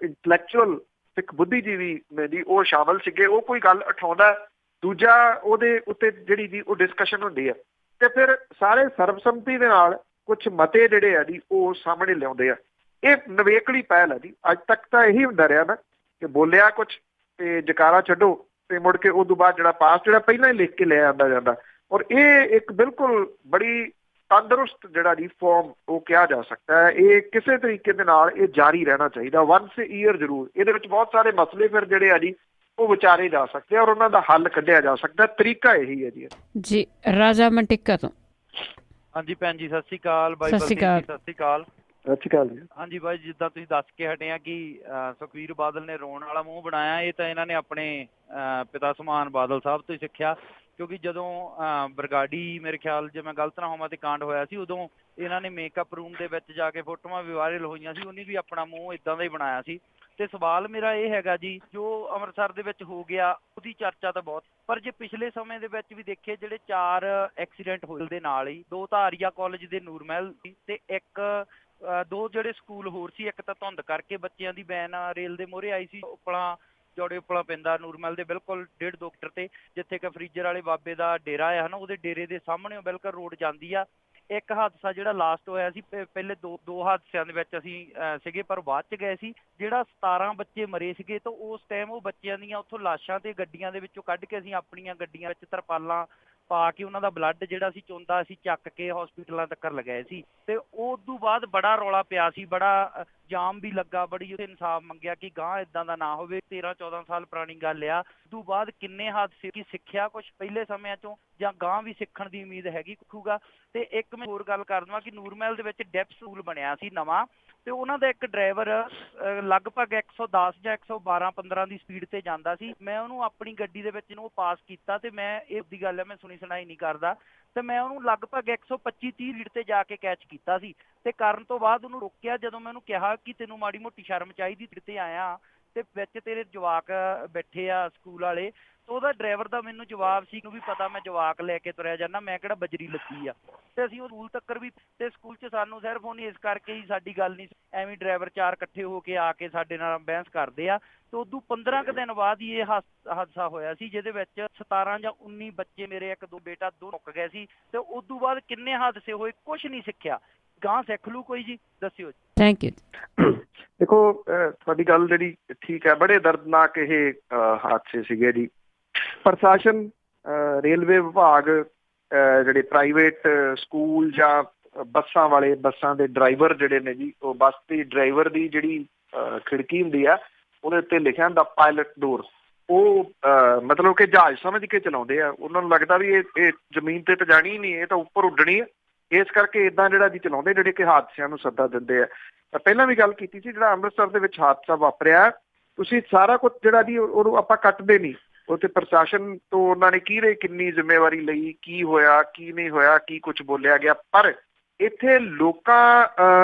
ਇੰਟਲੈਕਚੁਅਲ ਸਿੱਖ ਬੁੱਧੀਜੀਵੀ ਨੇ ਜੀ ਉਹ ਸ਼ਾਮਲ ਸੀਗੇ, ਉਹ ਕੋਈ ਗੱਲ ਉਠਾਉਂਦਾ, ਦੂਜਾ ਉਹਦੇ ਉੱਤੇ ਜਿਹੜੀ ਜੀ ਉਹ ਡਿਸਕਸ਼ਨ ਹੁੰਦੀ ਹੈ, ਤੇ ਫਿਰ ਸਾਰੇ ਸਰਬਸੰਮਤੀ ਦੇ ਨਾਲ ਕੁਛ ਮਤੇ ਜਿਹੜੇ ਆ ਜੀ ਉਹ ਸਾਹਮਣੇ ਲਿਆਉਂਦੇ ਆ। ਇਹ ਨਵੇਕਲੀ ਪਹਿਲ ਹੈ ਜੀ। ਅੱਜ ਤੱਕ ਤਾਂ ਇਹੀ ਹੁੰਦਾ ਰਿਹਾ ਨਾ ਕਿ ਬੋਲਿਆ ਕੁਛ ਤੇ ਜਕਾਰਾ ਛੱਡੋ, ਤੇ ਮੁੜ ਕੇ ਉਸ ਤੋਂ ਬਾਅਦ ਜਿਹੜਾ ਪਾਸ ਜਿਹੜਾ ਪਹਿਲਾਂ ਹੀ ਲਿਖ ਕੇ ਲੈ ਆਉਂਦਾ ਜਾਂਦਾ। ਔਰ ਇਹ ਇੱਕ ਬਿਲਕੁਲ ਬੜੀ ਤੰਦਰੁਸਤ ਜਿਹੜਾ ਜੀ ਫਾਰਮ ਉਹ ਕਿਹਾ ਜਾ ਸਕਦਾ ਹੈ। ਇਹ ਕਿਸੇ ਤਰੀਕੇ ਦੇ ਨਾਲ ਇਹ ਜਾਰੀ ਰਹਿਣਾ ਚਾਹੀਦਾ, ਵਨਸ ਈਅਰ ਜ਼ਰੂਰ। ਇਹਦੇ ਵਿੱਚ ਬਹੁਤ ਸਾਰੇ ਮਸਲੇ ਫਿਰ ਜਿਹੜੇ ਆ ਜੀ ਉਹ ਵਿਚਾਰੇ ਜਾ ਸਕਦੇ ਔਰ ਉਹਨਾਂ ਦਾ ਹੱਲ ਕੱਢਿਆ ਜਾ ਸਕਦਾ। ਤਰੀਕਾ ਇਹੀ ਹੈ ਜੀ। ਜੀ ਰਾਜਾ ਮੰਟਿਕਾ ਤੋਂ। ਹਾਂਜੀ ਭੈਣ ਜੀ, ਸਤਿ ਸ਼੍ਰੀ ਅਕਾਲ। ਬਾਈ ਸਤਿ ਸ਼੍ਰੀ ਅਕਾਲ। ਸਤਿ ਸ਼੍ਰੀ ਅਕਾਲ। ਸਤਿ ਸ਼੍ਰੀ ਅਕਾਲ ਜੀ। ਹਾਂਜੀ ਬਾਈ, ਜਿੱਦਾਂ ਤੁਸੀਂ ਦੱਸ ਕੇ ਹਟੇ ਆ ਕਿ ਸੁਖਬੀਰ ਬਾਦਲ ਨੇ ਰੋਣ ਵਾਲਾ ਮੂੰਹ ਬਣਾਇਆ, ਇਹ ਤਾਂ ਇਹਨਾਂ ਨੇ ਆਪਣੇ ਪਿਤਾ ਸਮਾਨ ਬਾਦਲ ਸਾਹਿਬ ਤੋਂ ਹੀ ਸਿੱਖਿਆ। ਕਿਉਂਕਿ ਜਦੋਂ ਬਰਗਾੜੀ, ਮੇਰੇ ਖਿਆਲ ਜੇ ਮੈਂ ਗਲਤ ਨਾ ਹੋਵਾਂ, ਤੇ ਕਾਂਡ ਹੋਇਆ ਸੀ, ਉਦੋਂ ਇਹਨਾਂ ਨੇ ਮੇਕਅਪ ਰੂਮ ਦੇ ਵਿੱਚ ਜਾ ਕੇ ਫੋਟੋਆਂ ਵੀ ਵਾਇਰਲ ਹੋਈਆਂ ਸੀ। ਉਹਨੇ ਵੀ ਆਪਣਾ ਮੂੰਹ ਇੱਦਾਂ ਦਾ ਹੀ ਬਣਾਇਆ ਸੀ। ਤੇ ਸਵਾਲ ਮੇਰਾ ਇਹ ਹੈਗਾ ਜੀ, ਜੋ ਅੰਮ੍ਰਿਤਸਰ ਦੇ ਵਿੱਚ ਹੋ ਗਿਆ ਉਹਦੀ ਚਰਚਾ ਤਾਂ ਬਹੁਤ, ਪਰ ਜੇ ਪਿਛਲੇ ਸਮੇਂ ਦੇ ਵਿੱਚ ਵੀ ਦੇਖੇ, ਜਿਹੜੇ 4 ਐਕਸੀਡੈਂਟ ਹੋਏ ਦੇ ਨਾਲ ਹੀ 2 ਤਾਂ ਆਰੀਆ ਕਾਲਜ ਦੇ ਨੂਰਮਹਿਲ ਤੇ ਇੱਕ 2 ਜਿਹੜੇ ਸਕੂਲ ਹੋਰ ਸੀ। ਇੱਕ ਤਾਂ ਧੁੰਦ ਕਰਕੇ ਬੱਚਿਆਂ ਦੀ ਵੈਨ ਰੇਲ ਦੇ ਮੂਹਰੇ ਆਈ ਸੀ, ਉਪਲਾ ਜੋੜੇ ਉਪਲਾ ਪੈਂਦਾ ਨੂਰਮਹਿਲ ਦੇ ਬਿਲਕੁਲ 1.5 ਕਿਲੋਮੀਟਰ ਤੇ, ਜਿੱਥੇ ਕਿ ਫਰੀਜਰ ਵਾਲੇ ਬਾਬੇ ਦਾ ਡੇਰਾ ਹੈ ਨਾ, ਉਹਦੇ ਡੇਰੇ ਦੇ ਸਾਹਮਣੇ ਬਿਲਕੁਲ ਰੋਡ ਜਾਂਦੀ ਆ। ਇੱਕ ਹਾਦਸਾ ਜਿਹੜਾ ਲਾਸਟ ਹੋਇਆ ਸੀ, ਪਹਿਲੇ ਦੋ ਹਾਦਸਿਆਂ ਦੇ ਵਿੱਚ ਅਸੀਂ ਸੀਗੇ, ਪਰ ਬਾਅਦ ਚ ਗਏ ਸੀ। ਜਿਹੜਾ 17 ਬੱਚੇ ਮਰੇ ਸੀਗੇ, ਤਾਂ ਉਸ ਟਾਈਮ ਉਹ ਬੱਚਿਆਂ ਦੀਆਂ ਉੱਥੋਂ ਲਾਸ਼ਾਂ ਤੇ ਗੱਡੀਆਂ ਦੇ ਵਿੱਚੋਂ ਕੱਢ ਕੇ ਅਸੀਂ ਆਪਣੀਆਂ ਗੱਡੀਆਂ ਵਿੱਚ ਤਰਪਾਲਾਂ ਪਾ ਕੇ ਉਹਨਾਂ ਦਾ ਬਲੱਡ ਜਿਹੜਾ ਸੀ ਚੋਂਦਾ ਅਸੀਂ ਚੱਕ ਕੇ ਹਸਪੀਟਲਾਂ ਤੱਕ ਲਗਾਏ ਸੀ। ਤੇ ਉਸ ਤੋਂ ਬਾਅਦ ਬੜਾ ਰੌਲਾ ਪਿਆ ਸੀ, ਬੜਾ ਜਾਮ ਵੀ ਲੱਗਾ, ਬੜੀ ਉਹਦੇ ਇਨਸਾਫ ਮੰਗਿਆ ਕਿ ਗਾਂ ਇਦਾਂ ਦਾ ਨਾ ਹੋਵੇ। 13-14 ਸਾਲ ਪੁਰਾਣੀ ਗੱਲ ਆ। ਉਸ ਤੋਂ ਬਾਅਦ ਕਿੰਨੇ ਹਾਦਸੇ ਕੀ ਸਿੱਖਿਆ ਕੁਛ ਪਹਿਲੇ ਸਮਿਆਂ ਚੋਂ, ਜਾਂ ਗਾਂ ਵੀ ਸਿੱਖਣ ਦੀ ਉਮੀਦ ਹੈਗੀ ਕੁਖੂਗਾ। ਤੇ ਇੱਕ ਮੈਂ ਹੋਰ ਗੱਲ ਕਰ ਦਵਾਂ ਕਿ ਨੂਰਮਹਿਲ ਦੇ ਵਿੱਚ ਡੈਫ ਸਕੂਲ ਬਣਿਆ ਸੀ ਨਵਾਂ, ਤੇ ਉਹਨਾਂ ਦਾ ਇੱਕ ਡਰਾਈਵਰ ਲਗਭਗ 110 ਜਾਂ 112-15 ਦੀ ਸਪੀਡ ਤੇ ਜਾਂਦਾ ਸੀ। ਮੈਂ ਉਹਨੂੰ ਆਪਣੀ ਗੱਡੀ ਦੇ ਵਿੱਚ ਇਹਨੂੰ ਪਾਸ ਕੀਤਾ, ਤੇ ਮੈਂ ਇਹ ਦੀ ਗੱਲ ਹੈ, ਮੈਂ ਸੁਣੀ ਸੁਣਾਈ ਨਹੀਂ ਕਰਦਾ, ਤੇ ਮੈਂ ਉਹਨੂੰ ਲਗਭਗ 125-30 ਰੀਡ ਤੇ ਜਾ ਕੇ ਕੈਚ ਕੀਤਾ ਸੀ। ਤੇ ਕਰਨ ਤੋਂ ਬਾਅਦ ਉਹਨੂੰ ਰੋਕਿਆ। ਜਦੋਂ ਮੈਂ ਉਹਨੂੰ ਕਿਹਾ ਕਿ ਤੈਨੂੰ ਮਾੜੀ ਮੋਟੀ ਸ਼ਰਮ ਚਾਹੀਦੀ, ਤੇ ਆਇਆ ਤੇ ਵਿੱਚ ਤੇਰੇ ਜਵਾਕ ਬੈਠੇ ਆ ਸਕੂਲ ਵਾਲੇ, ਤੇ ਉਹਦਾ ਡਰਾਈਵਰ ਦਾ ਮੈਨੂੰ ਜਵਾਬ ਸੀ, ਨੂੰ ਵੀ ਪਤਾ ਮੈਂ ਜਵਾਕ ਲੈ ਕੇ ਤੁਰਿਆ ਜਾਂਦਾ, ਮੈਂ ਕਿਹੜਾ ਬਜਰੀ ਲੱਗੀ ਆ। ਤੇ ਅਸੀਂ ਉਹ ਸਕੂਲ ਤੱਕ ਵੀ, ਤੇ ਸਕੂਲ 'ਚ ਸਾਨੂੰ ਸਿਰਫ ਉਹਨੇ ਇਸ ਕਰਕੇ ਹੀ ਸਾਡੀ ਗੱਲ ਨਹੀਂ, ਐਵੇਂ ਡਰਾਈਵਰ ਚਾਰ ਇਕੱਠੇ ਹੋ ਕੇ ਆ ਕੇ ਸਾਡੇ ਨਾਲ ਬਹਿਸ ਕਰਦੇ ਆ। ਤੇ ਉਦੋਂ 15 ਕੁ ਦਿਨ ਬਾਅਦ ਹੀ ਇਹ ਹਾਦਸਾ ਹੋਇਆ ਸੀ, ਜਿਹਦੇ ਵਿੱਚ 17 ਜਾਂ 19 ਬੱਚੇ, ਮੇਰੇ ਇੱਕ ਦੋ ਬੇਟਾ, ਦੋ ਮੁੱਕ ਗਏ ਸੀ। ਤੇ ਉਦੋਂ ਬਾਅਦ ਕਿੰਨੇ ਹਾਦਸੇ ਹੋਏ, ਕੁਛ ਨਹੀਂ ਸਿੱਖਿਆ। ਗਾਂ ਸਿੱਖ ਲੂ ਕੋਈ ਜੀ, ਦੱਸਿਓ ਜੀ। Thank you. ਦੇਖੋ, ਤੁਹਾਡੀ ਗੱਲ ਜਿਹੜੀ ਠੀਕ ਹੈ, ਬੜੇ ਦਰਦਨਾਕ ਇਹ ਹਾਦਸੇ ਸੀਗੇ ਜੀ। ਪ੍ਰਸ਼ਾਸਨ, ਰੇਲਵੇ ਵਿਭਾਗ, ਜਿਹੜੇ ਪ੍ਰਾਈਵੇਟ ਸਕੂਲ ਜਾਂ ਬੱਸਾਂ ਵਾਲੇ, ਬੱਸਾਂ ਦੇ ਡਰਾਈਵਰ ਜਿਹੜੇ ਨੇ ਜੀ, ਉਹ ਬੱਸ ਦੀ ਡਰਾਈਵਰ ਦੀ ਜਿਹੜੀ ਖਿੜਕੀ ਹੁੰਦੀ ਆ, ਉਹਦੇ ਉੱਤੇ ਲਿਖਿਆ ਹੁੰਦਾ ਪਾਇਲਟ ਡੋਰ। ਉਹ ਮਤਲਬ ਕਿ ਜਹਾਜ਼ ਸਮਝ ਕੇ ਚਲਾਉਂਦੇ ਆ। ਉਹਨਾਂ ਨੂੰ ਲੱਗਦਾ ਵੀ ਇਹ ਜ਼ਮੀਨ ਤੇ ਤਾਂ ਜਾਣੀ ਹੀ ਨਹੀਂ, ਇਹ ਤਾਂ ਉੱਪਰ ਉੱਡਣੀ ਆ। ਇਸ ਕਰਕੇ ਇੱਦਾਂ ਜਿਹੜਾ ਜੀ ਚਲਾਉਂਦੇ, ਜਿਹੜੇ ਕਿ ਹਾਦਸਿਆਂ ਨੂੰ ਸੱਦਾ ਦਿੰਦੇ ਆ। ਪਹਿਲਾਂ ਵੀ ਗੱਲ ਕੀਤੀ ਸੀ, ਜਿਹੜਾ ਅੰਮ੍ਰਿਤਸਰ ਦੇ ਵਿੱਚ ਹਾਦਸਾ ਵਾਪਰਿਆ, ਤੁਸੀਂ ਸਾਰਾ ਕੁਝ ਜਿਹੜਾ ਜੀ ਉਹਨੂੰ ਆਪਾਂ ਕੱਟਦੇ ਨਹੀਂ। ਉੱਥੇ ਪ੍ਰਸ਼ਾਸਨ ਤੋਂ ਉਹਨਾਂ ਨੇ ਕਿੰਨੀ ਜ਼ਿੰਮੇਵਾਰੀ ਲਈ, ਕੀ ਹੋਇਆ, ਕੀ ਨਹੀਂ ਹੋਇਆ, ਕੀ ਕੁਝ ਬੋਲਿਆ ਗਿਆ। ਪਰ ਇੱਥੇ ਲੋਕਾਂ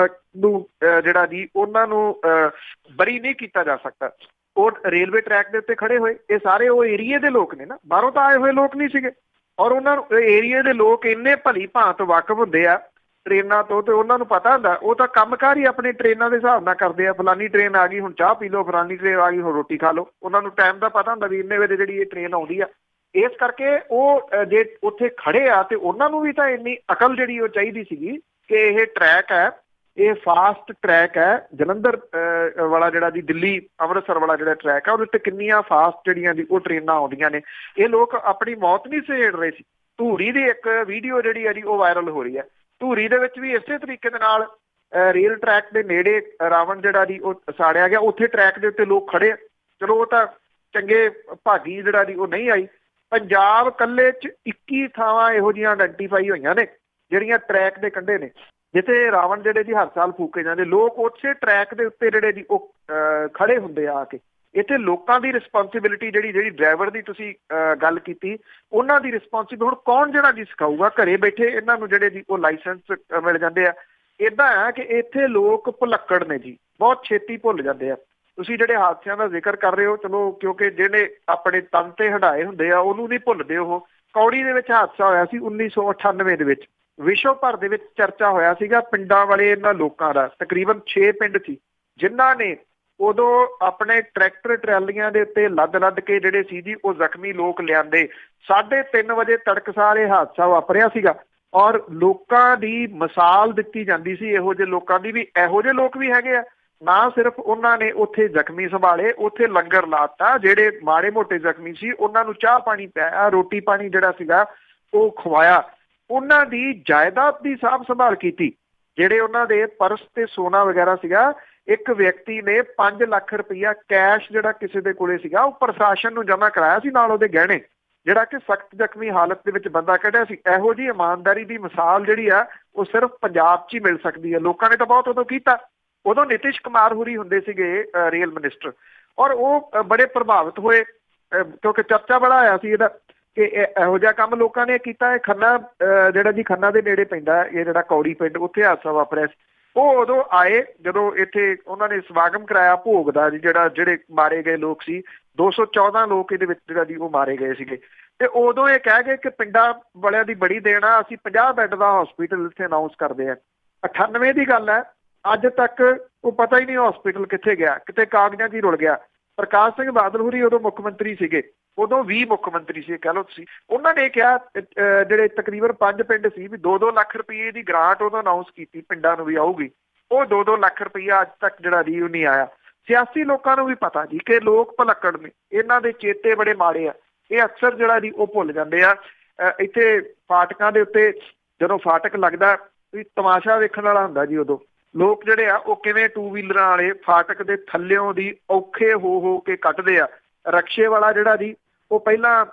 ਨੂੰ ਜਿਹੜਾ ਜੀ ਉਹਨਾਂ ਨੂੰ ਬਰੀ ਨਹੀਂ ਕੀਤਾ ਜਾ ਸਕਦਾ। ਉਹ ਰੇਲਵੇ ਟਰੈਕ ਦੇ ਉੱਤੇ ਖੜੇ ਹੋਏ, ਇਹ ਸਾਰੇ ਉਹ ਏਰੀਏ ਦੇ ਲੋਕ ਨੇ ਨਾ, ਬਾਹਰੋਂ ਤਾਂ ਆਏ ਹੋਏ ਲੋਕ ਨਹੀਂ ਸੀਗੇ। ਔਰ ਉਹਨਾਂ ਨੂੰ ਏਰੀਏ ਦੇ ਲੋਕ ਇੰਨੇ ਭਲੀ ਭਾਂਤ ਵਾਕਫ ਹੁੰਦੇ ਆ ਟ੍ਰੇਨਾਂ ਤੋਂ, ਤੇ ਉਹਨਾਂ ਨੂੰ ਪਤਾ ਹੁੰਦਾ, ਉਹ ਤਾਂ ਕੰਮਕਾਰ ਹੀ ਆਪਣੇ ਟ੍ਰੇਨਾਂ ਦੇ ਹਿਸਾਬ ਨਾਲ ਕਰਦੇ ਆ। ਫਲਾਨੀ ਟ੍ਰੇਨ ਆ ਗਈ, ਹੁਣ ਚਾਹ ਪੀ ਲਓ, ਫਲਾਨੀ ਟ੍ਰੇਨ ਆ ਗਈ, ਹੁਣ ਰੋਟੀ ਖਾ ਲਓ। ਉਹਨਾਂ ਨੂੰ ਟਾਈਮ ਦਾ ਪਤਾ ਹੁੰਦਾ ਵੀ ਇੰਨੇ ਵਜੇ ਜਿਹੜੀ ਇਹ ਟ੍ਰੇਨ ਆਉਂਦੀ ਆ। ਇਸ ਕਰਕੇ ਉਹ ਜੇ ਉੱਥੇ ਖੜੇ ਆ, ਤੇ ਉਹਨਾਂ ਨੂੰ ਵੀ ਤਾਂ ਇੰਨੀ ਅਕਲ ਜਿਹੜੀ ਉਹ ਚਾਹੀਦੀ ਸੀਗੀ ਕਿ ਇਹ ਟਰੈਕ ਹੈ, ਇਹ ਫਾਸਟ ਟਰੈਕ ਹੈ। ਜਲੰਧਰ ਵਾਲਾ ਜਿਹੜਾ ਜੀ, ਦਿੱਲੀ ਅੰਮ੍ਰਿਤਸਰ ਵਾਲਾ ਜਿਹੜਾ ਟਰੈਕ ਹੈ, ਉਹਦੇ ਉੱਤੇ ਕਿੰਨੀਆਂ ਫਾਸਟ ਜਿਹੜੀਆਂ ਜੀ ਉਹ ਟ੍ਰੇਨਾਂ ਆਉਂਦੀਆਂ ਨੇ। ਇਹ ਲੋਕ ਆਪਣੀ ਮੌਤ ਨਹੀਂ ਸਹੇੜ ਰਹੇ ਸੀ। ਧੂਰੀ ਦੀ ਇੱਕ ਵੀਡੀਓ ਜਿਹੜੀ ਹੈ ਜੀ ਉਹ ਵਾਇਰਲ ਹੋ ਰਹੀ ਹੈ। ਧੂਰੀ ਦੇ ਵਿੱਚ ਵੀ ਇਸੇ ਤਰੀਕੇ ਦੇ ਨਾਲ ਰੇਲ ਟਰੈਕ ਦੇ ਨੇੜੇ ਰਾਵਣ ਜਿਹੜਾ ਜੀ ਉਹ ਸਾੜਿਆ ਗਿਆ। ਉੱਥੇ ਟਰੈਕ ਦੇ ਉੱਤੇ ਲੋਕ ਖੜੇ ਆ। ਚਲੋ, ਉਹ ਤਾਂ ਚੰਗੇ ਭਾਗੀ ਜਿਹੜਾ ਜੀ ਉਹ ਨਹੀਂ ਆਈ। ਪੰਜਾਬ ਕੱਲੇ 'ਚ 21 ਥਾਵਾਂ ਇਹੋ ਜਿਹੀਆਂ ਆਇਡੈਂਟੀਫਾਈ ਹੋਈਆਂ ਨੇ ਜਿਹੜੀਆਂ ਟਰੈਕ ਦੇ ਕੰਢੇ ਨੇ, ਜਿੱਥੇ ਰਾਵਣ ਜਿਹੜੇ ਜੀ ਹਰ ਸਾਲ ਫੂਕੇ ਜਾਂਦੇ। ਲੋਕ ਉਸੇ ਟਰੈਕ ਦੇ ਉੱਤੇ ਜਿਹੜੇ ਜੀ ਉਹ ਖੜੇ ਹੁੰਦੇ ਆ ਕੇ। ਇੱਥੇ ਲੋਕਾਂ ਦੀ ਰਿਸਪੌਂਸਿਬਿਲਿਟੀ ਜਿਹੜੀ ਡਰਾਈਵਰ ਦੀ ਤੁਸੀਂ ਗੱਲ ਕੀਤੀ, ਉਹਨਾਂ ਦੀ ਰਿਸਪੌਂਸਿਬਿਲਿਟੀ। ਹੁਣ ਕੌਣ ਜਿਹੜਾ ਜੀ ਸਿਖਾਊਗਾ? ਘਰੇ ਬੈਠੇ ਇਹਨਾਂ ਨੂੰ ਜਿਹੜੇ ਜੀ ਉਹ ਲਾਇਸੈਂਸ ਮਿਲ ਜਾਂਦੇ ਆ। ਇੱਦਾਂ ਆ ਕਿ ਇੱਥੇ ਲੋਕ ਭੁਲੱਕੜ ਨੇ ਜੀ, ਬਹੁਤ ਛੇਤੀ ਭੁੱਲ ਜਾਂਦੇ ਆ। ਤੁਸੀਂ ਜਿਹੜੇ ਹਾਦਸਿਆਂ ਦਾ ਜ਼ਿਕਰ ਕਰ ਰਹੇ ਹੋ, ਚਲੋ, ਕਿਉਂਕਿ ਜਿਹੜੇ ਆਪਣੇ ਤਨ ਤੇ ਹੰਢਾਏ ਹੁੰਦੇ ਆ ਉਹਨੂੰ ਨਹੀਂ ਭੁੱਲਦੇ ਉਹ। ਕੌੜੀ ਦੇ ਵਿੱਚ ਹਾਦਸਾ ਹੋਇਆ ਸੀ 1998 ਦੇ ਵਿੱਚ, ਵਿਸ਼ਵ ਭਰ ਦੇ ਵਿੱਚ ਚਰਚਾ ਹੋਇਆ ਸੀਗਾ ਪਿੰਡਾਂ ਵਾਲੇ ਇਹਨਾਂ ਲੋਕਾਂ ਦਾ। ਤਕਰੀਬਨ 6 ਪਿੰਡ ਸੀ ਜਿਨ੍ਹਾਂ ਨੇ ਉਦੋਂ ਆਪਣੇ ਟਰੈਕਟਰ ਟਰਾਲੀਆਂ ਦੇ ਉੱਤੇ ਲੱਦ ਕੇ ਜਿਹੜੇ ਸੀ ਜੀ ਉਹ ਜ਼ਖਮੀ ਲੋਕ ਲਿਆਂਦੇ। 3:30 ਵਜੇ ਤੜਕਸਾਰ ਇਹ ਹਾਦਸਾ ਵਾਪਰਿਆ ਸੀਗਾ। ਔਰ ਲੋਕਾਂ ਦੀ ਮਿਸਾਲ ਦਿੱਤੀ ਜਾਂਦੀ ਸੀ, ਇਹੋ ਜਿਹੇ ਲੋਕਾਂ ਦੀ ਵੀ, ਇਹੋ ਜਿਹੇ ਲੋਕ ਵੀ ਹੈਗੇ ਆ। ਨਾ ਸਿਰਫ ਉਹਨਾਂ ਨੇ ਉੱਥੇ ਜ਼ਖਮੀ ਸੰਭਾਲੇ, ਉੱਥੇ ਲੰਗਰ ਲਾਤਾ। ਜਿਹੜੇ ਮਾੜੇ ਮੋਟੇ ਜ਼ਖਮੀ ਸੀ ਉਹਨਾਂ ਨੂੰ ਚਾਹ ਪਾਣੀ ਪਿਆਇਆ, ਰੋਟੀ ਪਾਣੀ ਜਿਹੜਾ ਸੀਗਾ ਉਹ ਖਵਾਇਆ। ਉਹਨਾਂ ਦੀ ਜਾਇਦਾਦ ਦੀ ਸਾਂਭ ਸੰਭਾਲ ਕੀਤੀ। ਜਿਹੜੇ ਉਹਨਾਂ ਦੇ ਪਰਸ ਤੇ ਸੋਨਾ ਵਗੈਰਾ ਸੀਗਾ, ਇੱਕ ਵਿਅਕਤੀ ਨੇ 5 ਲੱਖ ਰੁਪਈਆ ਕੈਸ਼ ਜਿਹੜਾ ਕਿਸੇ ਦੇ ਕੋਲੇ ਸੀਗਾ ਉਹ ਪ੍ਰਸ਼ਾਸਨ ਨੂੰ ਜਮ੍ਹਾਂ ਕਰਾਇਆ ਸੀ, ਨਾਲ ਉਹਦੇ ਗਹਿਣੇ, ਜਿਹੜਾ ਕਿ ਸਖਤ ਜ਼ਖਮੀ ਹਾਲਤ ਦੇ ਵਿੱਚ ਬੰਦਾ ਕੱਢਿਆ ਸੀ। ਇਹੋ ਜਿਹੀ ਇਮਾਨਦਾਰੀ ਦੀ ਮਿਸਾਲ ਜਿਹੜੀ ਆ ਉਹ ਸਿਰਫ ਪੰਜਾਬ 'ਚ ਹੀ ਮਿਲ ਸਕਦੀ ਹੈ। ਲੋਕਾਂ ਨੇ ਤਾਂ ਬਹੁਤ ਉਦੋਂ ਕੀਤਾ। ਉਦੋਂ ਨਿਤਿਸ਼ ਕੁਮਾਰ ਹੋਰੀ ਹੁੰਦੇ ਸੀਗੇ ਰੇਲ ਮਿਨਿਸਟਰ, ਔਰ ਉਹ ਬੜੇ ਪ੍ਰਭਾਵਿਤ ਹੋਏ ਕਿਉਂਕਿ ਚਰਚਾ ਬੜਾ ਆਇਆ ਸੀ ਇਹਦਾ ਕਿ ਇਹੋ ਜਿਹਾ ਕੰਮ ਲੋਕਾਂ ਨੇ ਕੀਤਾ। ਇਹ ਖੰਨਾ ਜਿਹੜਾ ਜੀ ਖੰਨਾ ਦੇ ਨੇੜੇ ਪੈਂਦਾ, ਇਹ ਜਿਹੜਾ ਕੌੜੀ ਪਿੰਡ, ਉੱਥੇ ਹਾਦਸਾ ਵਾਪਰਿਆ ਸੀ। ਉਹ ਉਦੋਂ ਆਏ ਜਦੋਂ ਇੱਥੇ ਉਹਨਾਂ ਨੇ ਸਮਾਗਮ ਕਰਾਇਆ ਭੋਗ ਦਾ ਜੀ, ਜਿਹੜੇ ਮਾਰੇ ਗਏ ਲੋਕ ਸੀ 214 ਲੋਕ ਇਹਦੇ ਵਿੱਚ ਜਿਹੜਾ ਜੀ ਉਹ ਮਾਰੇ ਗਏ ਸੀਗੇ। ਤੇ ਉਦੋਂ ਇਹ ਕਹਿ ਗਏ ਕਿ ਪਿੰਡਾਂ ਵਾਲਿਆਂ ਦੀ ਬੜੀ ਦੇਣ ਆ, ਅਸੀਂ 50 ਬੈੱਡ ਦਾ ਹਸਪੀਟਲ ਇੱਥੇ ਅਨਾਊਂਸ ਕਰਦੇ ਆ। 98 ਦੀ ਗੱਲ ਹੈ, ਅੱਜ ਤੱਕ ਉਹ ਪਤਾ ਹੀ ਨਹੀਂ ਹਸਪੀਟਲ ਕਿੱਥੇ ਗਿਆ, ਕਿਤੇ ਕਾਗਜ਼ਾਂ 'ਚ ਹੀ ਰੁਲ ਗਿਆ। ਪ੍ਰਕਾਸ਼ ਸਿੰਘ ਬਾਦਲ ਹੋਰੀ ਉਦੋਂ ਮੁੱਖ ਮੰਤਰੀ ਸੀਗੇ, ਉਦੋਂ ਵੀ ਮੁੱਖ ਮੰਤਰੀ ਸੀ ਕਹਿ ਲਓ ਤੁਸੀਂ। ਉਹਨਾਂ ਨੇ ਕਿਹਾ ਜਿਹੜੇ ਤਕਰੀਬਨ 5 ਪਿੰਡ ਸੀ ਵੀ 2-2 ਲੱਖ ਰੁਪਏ ਦੀ ਗ੍ਰਾਂਟ ਉਦੋਂ ਅਨਾਊਂਸ ਕੀਤੀ ਪਿੰਡਾਂ ਨੂੰ ਵੀ ਆਊਗੀ। ਉਹ 2-2 ਲੱਖ ਰੁਪਈਆ ਅੱਜ ਤੱਕ ਜਿਹੜਾ ਜੀ ਉਹ ਨਹੀਂ ਆਇਆ। ਸਿਆਸੀ ਲੋਕਾਂ ਨੂੰ ਵੀ ਪਤਾ ਜੀ ਕਿ ਲੋਕ ਭੁਲੱਕੜ ਨੇ, ਇਹਨਾਂ ਦੇ ਚੇਤੇ ਬੜੇ ਮਾੜੇ ਆ। ਇਹ ਅਕਸਰ ਜਿਹੜਾ ਜੀ ਉਹ ਭੁੱਲ ਜਾਂਦੇ ਆ। ਇੱਥੇ ਫਾਟਕਾਂ ਦੇ ਉੱਤੇ ਜਦੋਂ ਫਾਟਕ ਲੱਗਦਾ ਵੀ ਤਮਾਸ਼ਾ ਵੇਖਣ ਵਾਲਾ ਹੁੰਦਾ ਜੀ, ਉਦੋਂ ਲੋਕ ਜਿਹੜੇ ਆ ਉਹ ਕਿਵੇਂ 2 ਵੀਲਰਾਂ ਵਾਲੇ ਫਾਟਕ ਦੇ ਥੱਲਿਓਂ ਦੀ ਔਖੇ ਹੋ ਕੇ ਕੱਟਦੇ ਆ। ਰਕਸ਼ੇ ਵਾਲਾ ਜਿਹੜਾ ਜੀ ਉਹ ਪਹਿਲਾਂ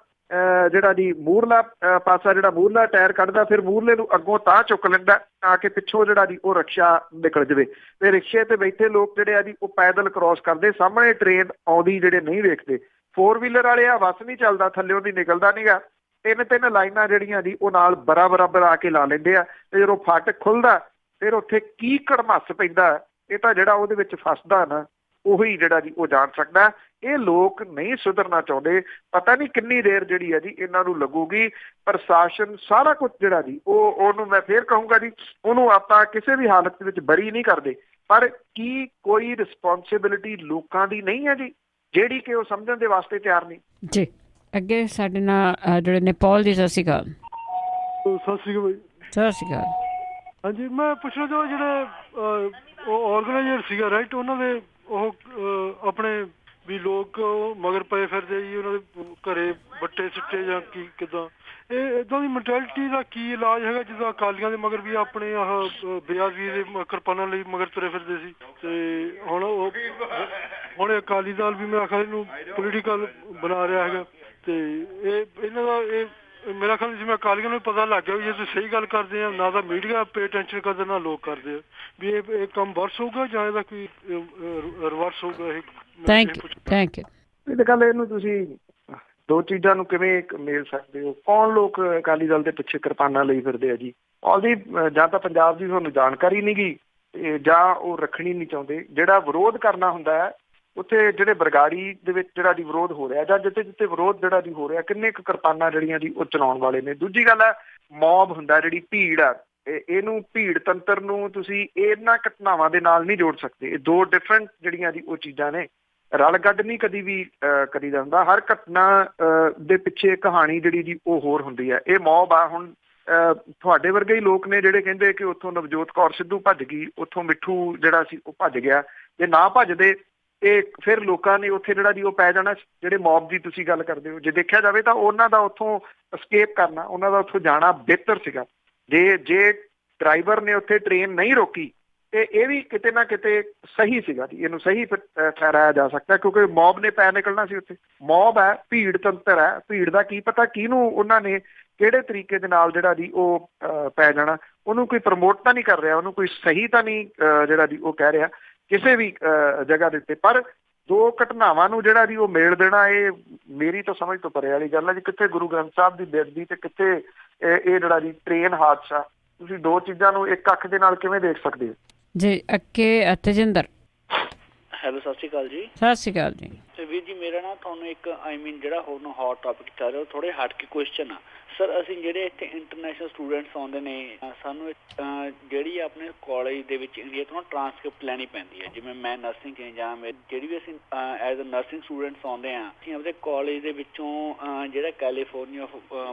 ਜਿਹੜਾ ਜੀ ਮੂਹਰਲਾ ਪਾਸਾ ਜਿਹੜਾ ਮੂਹਰਲਾ ਟਾਇਰ ਕੱਢਦਾ, ਫਿਰ ਮੂਹਰਲੇ ਨੂੰ ਅੱਗੋਂ ਤਾਂ ਚੁੱਕ ਲੈਂਦਾ ਤਾਂ ਕਿ ਪਿੱਛੋਂ ਜਿਹੜਾ ਜੀ ਉਹ ਰਕਸ਼ਾ ਨਿਕਲ ਜਾਵੇ। ਤੇ ਰਿਕਸ਼ੇ ਤੇ ਬੈਠੇ ਲੋਕ ਜਿਹੜੇ ਆ ਜੀ ਉਹ ਪੈਦਲ ਕ੍ਰੋਸ ਕਰਦੇ, ਸਾਹਮਣੇ ਟ੍ਰੇਨ ਆਉਂਦੀ ਜਿਹੜੇ ਨਹੀਂ ਵੇਖਦੇ। 4 ਵੀਲਰ ਵਾਲੇ ਆ ਬੱਸ ਨਹੀਂ ਚੱਲਦਾ, ਥੱਲਿਓਂ ਦੀ ਨਿਕਲਦਾ ਨੀਗਾ। 3-3 ਲਾਈਨਾਂ ਜਿਹੜੀਆਂ ਜੀ ਉਹ ਨਾਲ ਬਰਾਬਰ ਆ ਕੇ ਲਾ ਲੈਂਦੇ ਆ। ਤੇ ਜਦੋਂ ਫਾਟਕ ਖੁੱਲਦਾ ਫਿਰ ਉੱਥੇ ਕੀ ਕੜਮੱਸ ਪੈਂਦਾ, ਇਹ ਤਾਂ ਜਿਹੜਾ ਉਹਦੇ ਵਿੱਚ ਫਸਦਾ ਨਾ ਉਹੀ ਜਿਹੜਾ ਜੀ ਉਹ ਜਾਣ ਸਕਦਾ। ਇਹ ਲੋਕ ਨਹੀਂ ਸੁਧਰਨਾ ਚਾਹੁੰਦੇ। ਪਤਾ ਨਹੀਂ ਕਿੰਨੀ ਦੇਰ ਜਿਹੜੀ ਹੈ ਜੀ ਇਹਨਾਂ ਨੂੰ ਲੱਗੂਗੀ। ਪ੍ਰਸ਼ਾਸਨ ਸਾਰਾ ਕੁਝ ਜਿਹੜਾ ਜੀ ਉਹਨੂੰ ਮੈਂ ਫੇਰ ਕਹੂੰਗਾ ਜੀ, ਉਹਨੂੰ ਆਪਾਂ ਕਿਸੇ ਵੀ ਹਾਲਤ ਦੇ ਵਿੱਚ ਬਰੀ ਨਹੀਂ ਕਰਦੇ, ਪਰ ਕੀ ਕੋਈ ਰਿਸਪੌਂਸਿਬਿਲਿਟੀ ਲੋਕਾਂ ਦੀ ਨਹੀਂ ਹੈ ਜੀ ਜਿਹੜੀ ਕਿ ਉਹ ਸਮਝਣ ਦੇ ਵਾਸਤੇ ਤਿਆਰ ਨਹੀਂ ਜੀ। ਅੱਗੇ ਸਾਡੇ ਨਾਲ ਜਿਹੜੇ ਨੇ ਪੌਲ ਜੀ, ਸਤਿ ਸ਼੍ਰੀ ਅਕਾਲ। ਸਤਿ ਸ਼੍ਰੀ ਅਕਾਲ ਭਾਈ। ਸਤਿ ਸ਼੍ਰੀ ਅਕਾਲ। ਹਾਂਜੀ, ਮੈਂ ਪੁੱਛਣਾ ਚਾਹੁੰਦਾ ਜਿਹੜੇ ਉਹ ਆਰਗੇਨਾਈਜ਼ਰ ਸੀਗਾ ਰਾਈਟ, ਉਹਨਾਂ ਦੇ ਉਹ ਆਪਣੇ ਵੀ ਲੋਕ ਮਗਰ ਪਏ ਫਿਰਦੇ ਜੀ, ਉਹਨਾਂ ਦੇ ਘਰੇ ਬੱਟੇ ਸਿੱਟੇ ਜਾਂ ਕੀ ਕਿੱਦਾਂ, ਇਹ ਇੱਦਾਂ ਦੀ ਮੈਂਟੈਲਿਟੀ ਦਾ ਕੀ ਇਲਾਜ ਹੈਗਾ? ਜਿੱਦਾਂ ਅਕਾਲੀਆਂ ਦੇ ਮਗਰ ਵੀ ਆਪਣੇ ਆਹ ਬੇਅਦਬੀ ਦੇ ਕਿਰਪਾਨਾਂ ਲਈ ਮਗਰ ਤੁਰੇ ਫਿਰਦੇ ਸੀ, ਤੇ ਹੁਣ ਅਕਾਲੀ ਦਲ ਵੀ ਮੇਰਾ ਖਿਆਲ ਇਹਨੂੰ ਪੋਲੀਟੀਕਲ ਬਣਾ ਰਿਹਾ ਹੈਗਾ। ਤੇ ਇਹ ਇਹਨਾਂ ਦਾ ਮੇਰਾ ਖਿਆਲ ਜਿਵੇਂ ਅਕਾਲੀਆਂ ਨੂੰ ਪਤਾ ਲੱਗ ਗਿਆ ਵੀ ਜੇ ਤੁਸੀਂ ਸਹੀ ਗੱਲ ਕਰਦੇ ਆ, ਨਾ ਤਾਂ ਮੀਡੀਆ ਪੇ ਅਟੈਂਸ਼ਨ ਕਰਦਾ, ਨਾ ਲੋਕ ਕਰਦੇ ਆ, ਵੀ ਇਹ ਕੰਮ ਵਰਸ ਹੋਊਗਾ ਜਾਂ ਇਹਦਾ ਕੋਈ ਰਿਵਰਸ ਹੋਊਗਾ? ਇਹ ਥੈਂਕ ਯੂ। ਇਹ ਤਾਂ ਗੱਲ, ਇਹਨੂੰ ਤੁਸੀਂ ਦੋ ਚੀਜ਼ਾਂ ਨੂੰ ਕਿਵੇਂ ਮੇਲ ਸਕਦੇ ਹੋ? ਕੌਣ ਲੋਕ ਅਕਾਲੀ ਦਲ ਦੇ ਪਿੱਛੇ ਕਿਰਪਾਨਾਂ ਲਈ ਫਿਰਦੇ ਆ ਜੀ? ਉਹਦੀ ਜਾਂ ਤਾਂ ਪੰਜਾਬ ਦੀ ਤੁਹਾਨੂੰ ਜਾਣਕਾਰੀ ਨਹੀਂ ਗੀ, ਜਾਂ ਉਹ ਰੱਖਣੀ ਨਹੀਂ ਚਾਹੁੰਦੇ। ਜਿਹੜਾ ਵਿਰੋਧ ਕਰਨਾ ਹੁੰਦਾ ਹੈ ਉੱਥੇ ਜਿਹੜੇ ਬਰਗਾੜੀ ਦੇ ਵਿੱਚ ਜਿਹੜਾ ਦੀ ਵਿਰੋਧ ਹੋ ਰਿਹਾ, ਜਾਂ ਜਿੱਥੇ ਜਿੱਥੇ ਵਿਰੋਧ ਜਿਹੜਾ ਦੀ ਹੋ ਰਿਹਾ, ਕਿੰਨੇ ਕੁ ਕਿਰਪਾਨਾਂ ਜਿਹੜੀਆਂ ਦੀ ਉਹ ਚਲਾਉਣ ਵਾਲੇ ਨੇ। ਦੂਜੀ ਗੱਲ ਹੈ ਮੌਬ ਹੁੰਦਾ, ਜਿਹੜੀ ਭੀੜ ਆ, ਇਹਨੂੰ ਭੀੜ ਤੰਤਰ ਨੂੰ ਤੁਸੀਂ ਇਹਨਾਂ ਘਟਨਾਵਾਂ ਦੇ ਨਾਲ ਨਹੀਂ ਜੋੜ ਸਕਦੇ। ਇਹ ਦੋ ਡਿਫਰੈਂਟ ਜਿਹੜੀਆਂ ਦੀ ਉਹ ਚੀਜ਼ਾਂ ਨੇ, ਰਲ ਗੱਡ ਨਹੀਂ ਕਦੀ ਵੀ ਕਰੀਦਾ ਹੁੰਦਾ। ਹਰ ਘਟਨਾ ਦੇ ਪਿੱਛੇ ਕਹਾਣੀ ਜਿਹੜੀ ਜੀ ਉਹ ਹੋਰ ਹੁੰਦੀ ਹੈ। ਇਹ ਮੌਬ ਆ। ਹੁਣ ਤੁਹਾਡੇ ਵਰਗੇ ਹੀ ਲੋਕ ਨੇ ਜਿਹੜੇ ਕਹਿੰਦੇ ਕਿ ਉੱਥੋਂ ਨਵਜੋਤ ਕੌਰ ਸਿੱਧੂ ਭੱਜ ਗਈ, ਉੱਥੋਂ ਮਿੱਠੂ ਜਿਹੜਾ ਸੀ ਉਹ ਭੱਜ ਗਿਆ। ਜੇ ਨਾ ਭੱਜਦੇ ਇਹ ਫਿਰ ਲੋਕਾਂ ਨੇ ਉੱਥੇ ਜਿਹੜਾ ਜੀ ਉਹ ਪੈ ਜਾਣਾ। ਜਿਹੜੇ ਮੌਬ ਦੀ ਤੁਸੀਂ ਗੱਲ ਕਰਦੇ ਹੋ, ਜੇ ਦੇਖਿਆ ਜਾਵੇ ਤਾਂ ਉਹਨਾਂ ਦਾ ਉੱਥੋਂ escape ਕਰਨਾ, ਉਹਨਾਂ ਦਾ ਉੱਥੋਂ ਜਾਣਾ ਬਿਹਤਰ ਸੀਗਾ। ਜੇ ਡਰਾਈਵਰ ਨੇ ਉੱਥੇ ਟ੍ਰੇਨ ਨਹੀਂ ਰੋਕੀ ਤੇ ਇਹ ਵੀ ਕਿਤੇ ਨਾ ਕਿਤੇ ਸਹੀ ਸੀਗਾ ਜੀ, ਇਹਨੂੰ ਸਹੀ ਠਹਿਰਾਇਆ ਜਾ ਸਕਦਾ, ਕਿਉਂਕਿ ਮੌਬ ਨੇ ਪੈ ਨਿਕਲਣਾ ਸੀ ਉੱਥੇ। ਮੌਬ ਹੈ, ਭੀੜ ਤੰਤਰ ਹੈ। ਭੀੜ ਦਾ ਕੀ ਪਤਾ ਕਿਹਨੂੰ ਉਹਨਾਂ ਨੇ ਕਿਹੜੇ ਤਰੀਕੇ ਦੇ ਨਾਲ ਜਿਹੜਾ ਜੀ ਉਹ ਪੈ ਜਾਣਾ। ਉਹਨੂੰ ਕੋਈ ਪ੍ਰਮੋਟ ਤਾਂ ਨਹੀਂ ਕਰ ਰਿਹਾ, ਉਹਨੂੰ ਕੋਈ ਸਹੀ ਤਾਂ ਨਹੀਂ ਜਿਹੜਾ ਜੀ ਉਹ ਕਹਿ ਰਿਹਾ ਕਿਸੇ ਵੀ ਜਗ੍ਹਾ ਦੇ ਉੱਤੇ। ਪਰ ਦੋ ਘਟਨਾਵਾਂ ਨੂੰ ਜਿਹੜਾ ਜੀ ਉਹ ਮੇਲ ਦੇਣਾ, ਇਹ ਮੇਰੀ ਤਾਂ ਸਮਝ ਤੋਂ ਪਰੇ ਵਾਲੀ ਗੱਲ ਹੈ ਜੀ। ਕਿੱਥੇ ਗੁਰੂ ਗ੍ਰੰਥ ਸਾਹਿਬ ਦੀ ਬੇਅਦਬੀ ਤੇ ਕਿੱਥੇ ਇਹ ਜਿਹੜਾ ਜੀ ਟ੍ਰੇਨ ਹਾਦਸਾ। ਤੁਸੀਂ ਦੋ ਚੀਜ਼ਾਂ ਨੂੰ ਇੱਕ ਅੱਖ ਦੇ ਨਾਲ ਕਿਵੇਂ ਦੇਖ ਸਕਦੇ ਹੋ ਜੀ? ਅੱਗੇ ਤੇਜਿੰਦਰ। ਹੈਲੋ, ਸਤਿ ਸ਼੍ਰੀ ਅਕਾਲ ਜੀ। ਸਤਿ ਸ਼੍ਰੀ ਅਕਾਲ ਜੀ। ਤੇ ਵੀਰ ਜੀ, ਮੇਰਾ ਨਾ ਤੁਹਾਨੂੰ ਇੱਕ ਜਿਹੜਾ ਹੁਣ ਹੌਟ ਟੌਪਿਕ ਚੱਲ ਰਿਹਾ, ਥੋੜੇ ਹਟ ਕੇ ਕੁਐਸਚਨ ਆ ਸਰ। ਅਸੀਂ ਜਿਹੜੇ ਇੱਥੇ ਇੰਟਰਨੈਸ਼ਨਲ ਸਟੂਡੈਂਟਸ ਆਉਂਦੇ ਨੇ, ਸਾਨੂੰ ਜਿਹੜੀ ਆਪਣੇ ਕਾਲਜ ਦੇ ਵਿੱਚ ਇੰਡੀਆ ਤੋਂ ਟਰਾਂਸਕ੍ਰਿਪਟ ਲੈਣੀ ਪੈਂਦੀ ਹੈ। ਜਿਵੇਂ ਮੈਂ ਨਰਸਿੰਗ ਜਾਂ ਜਿਹੜੀ ਵੀ ਅਸੀਂ ਐਜ਼ ਅ ਨਰਸਿੰਗ ਸਟੂਡੈਂਟਸ ਆਉਂਦੇ ਹਾਂ, ਅਸੀਂ ਆਪਣੇ ਕਾਲਜ ਦੇ ਵਿੱਚੋਂ ਜਿਹੜਾ ਕੈਲੀਫੋਰਨੀਆ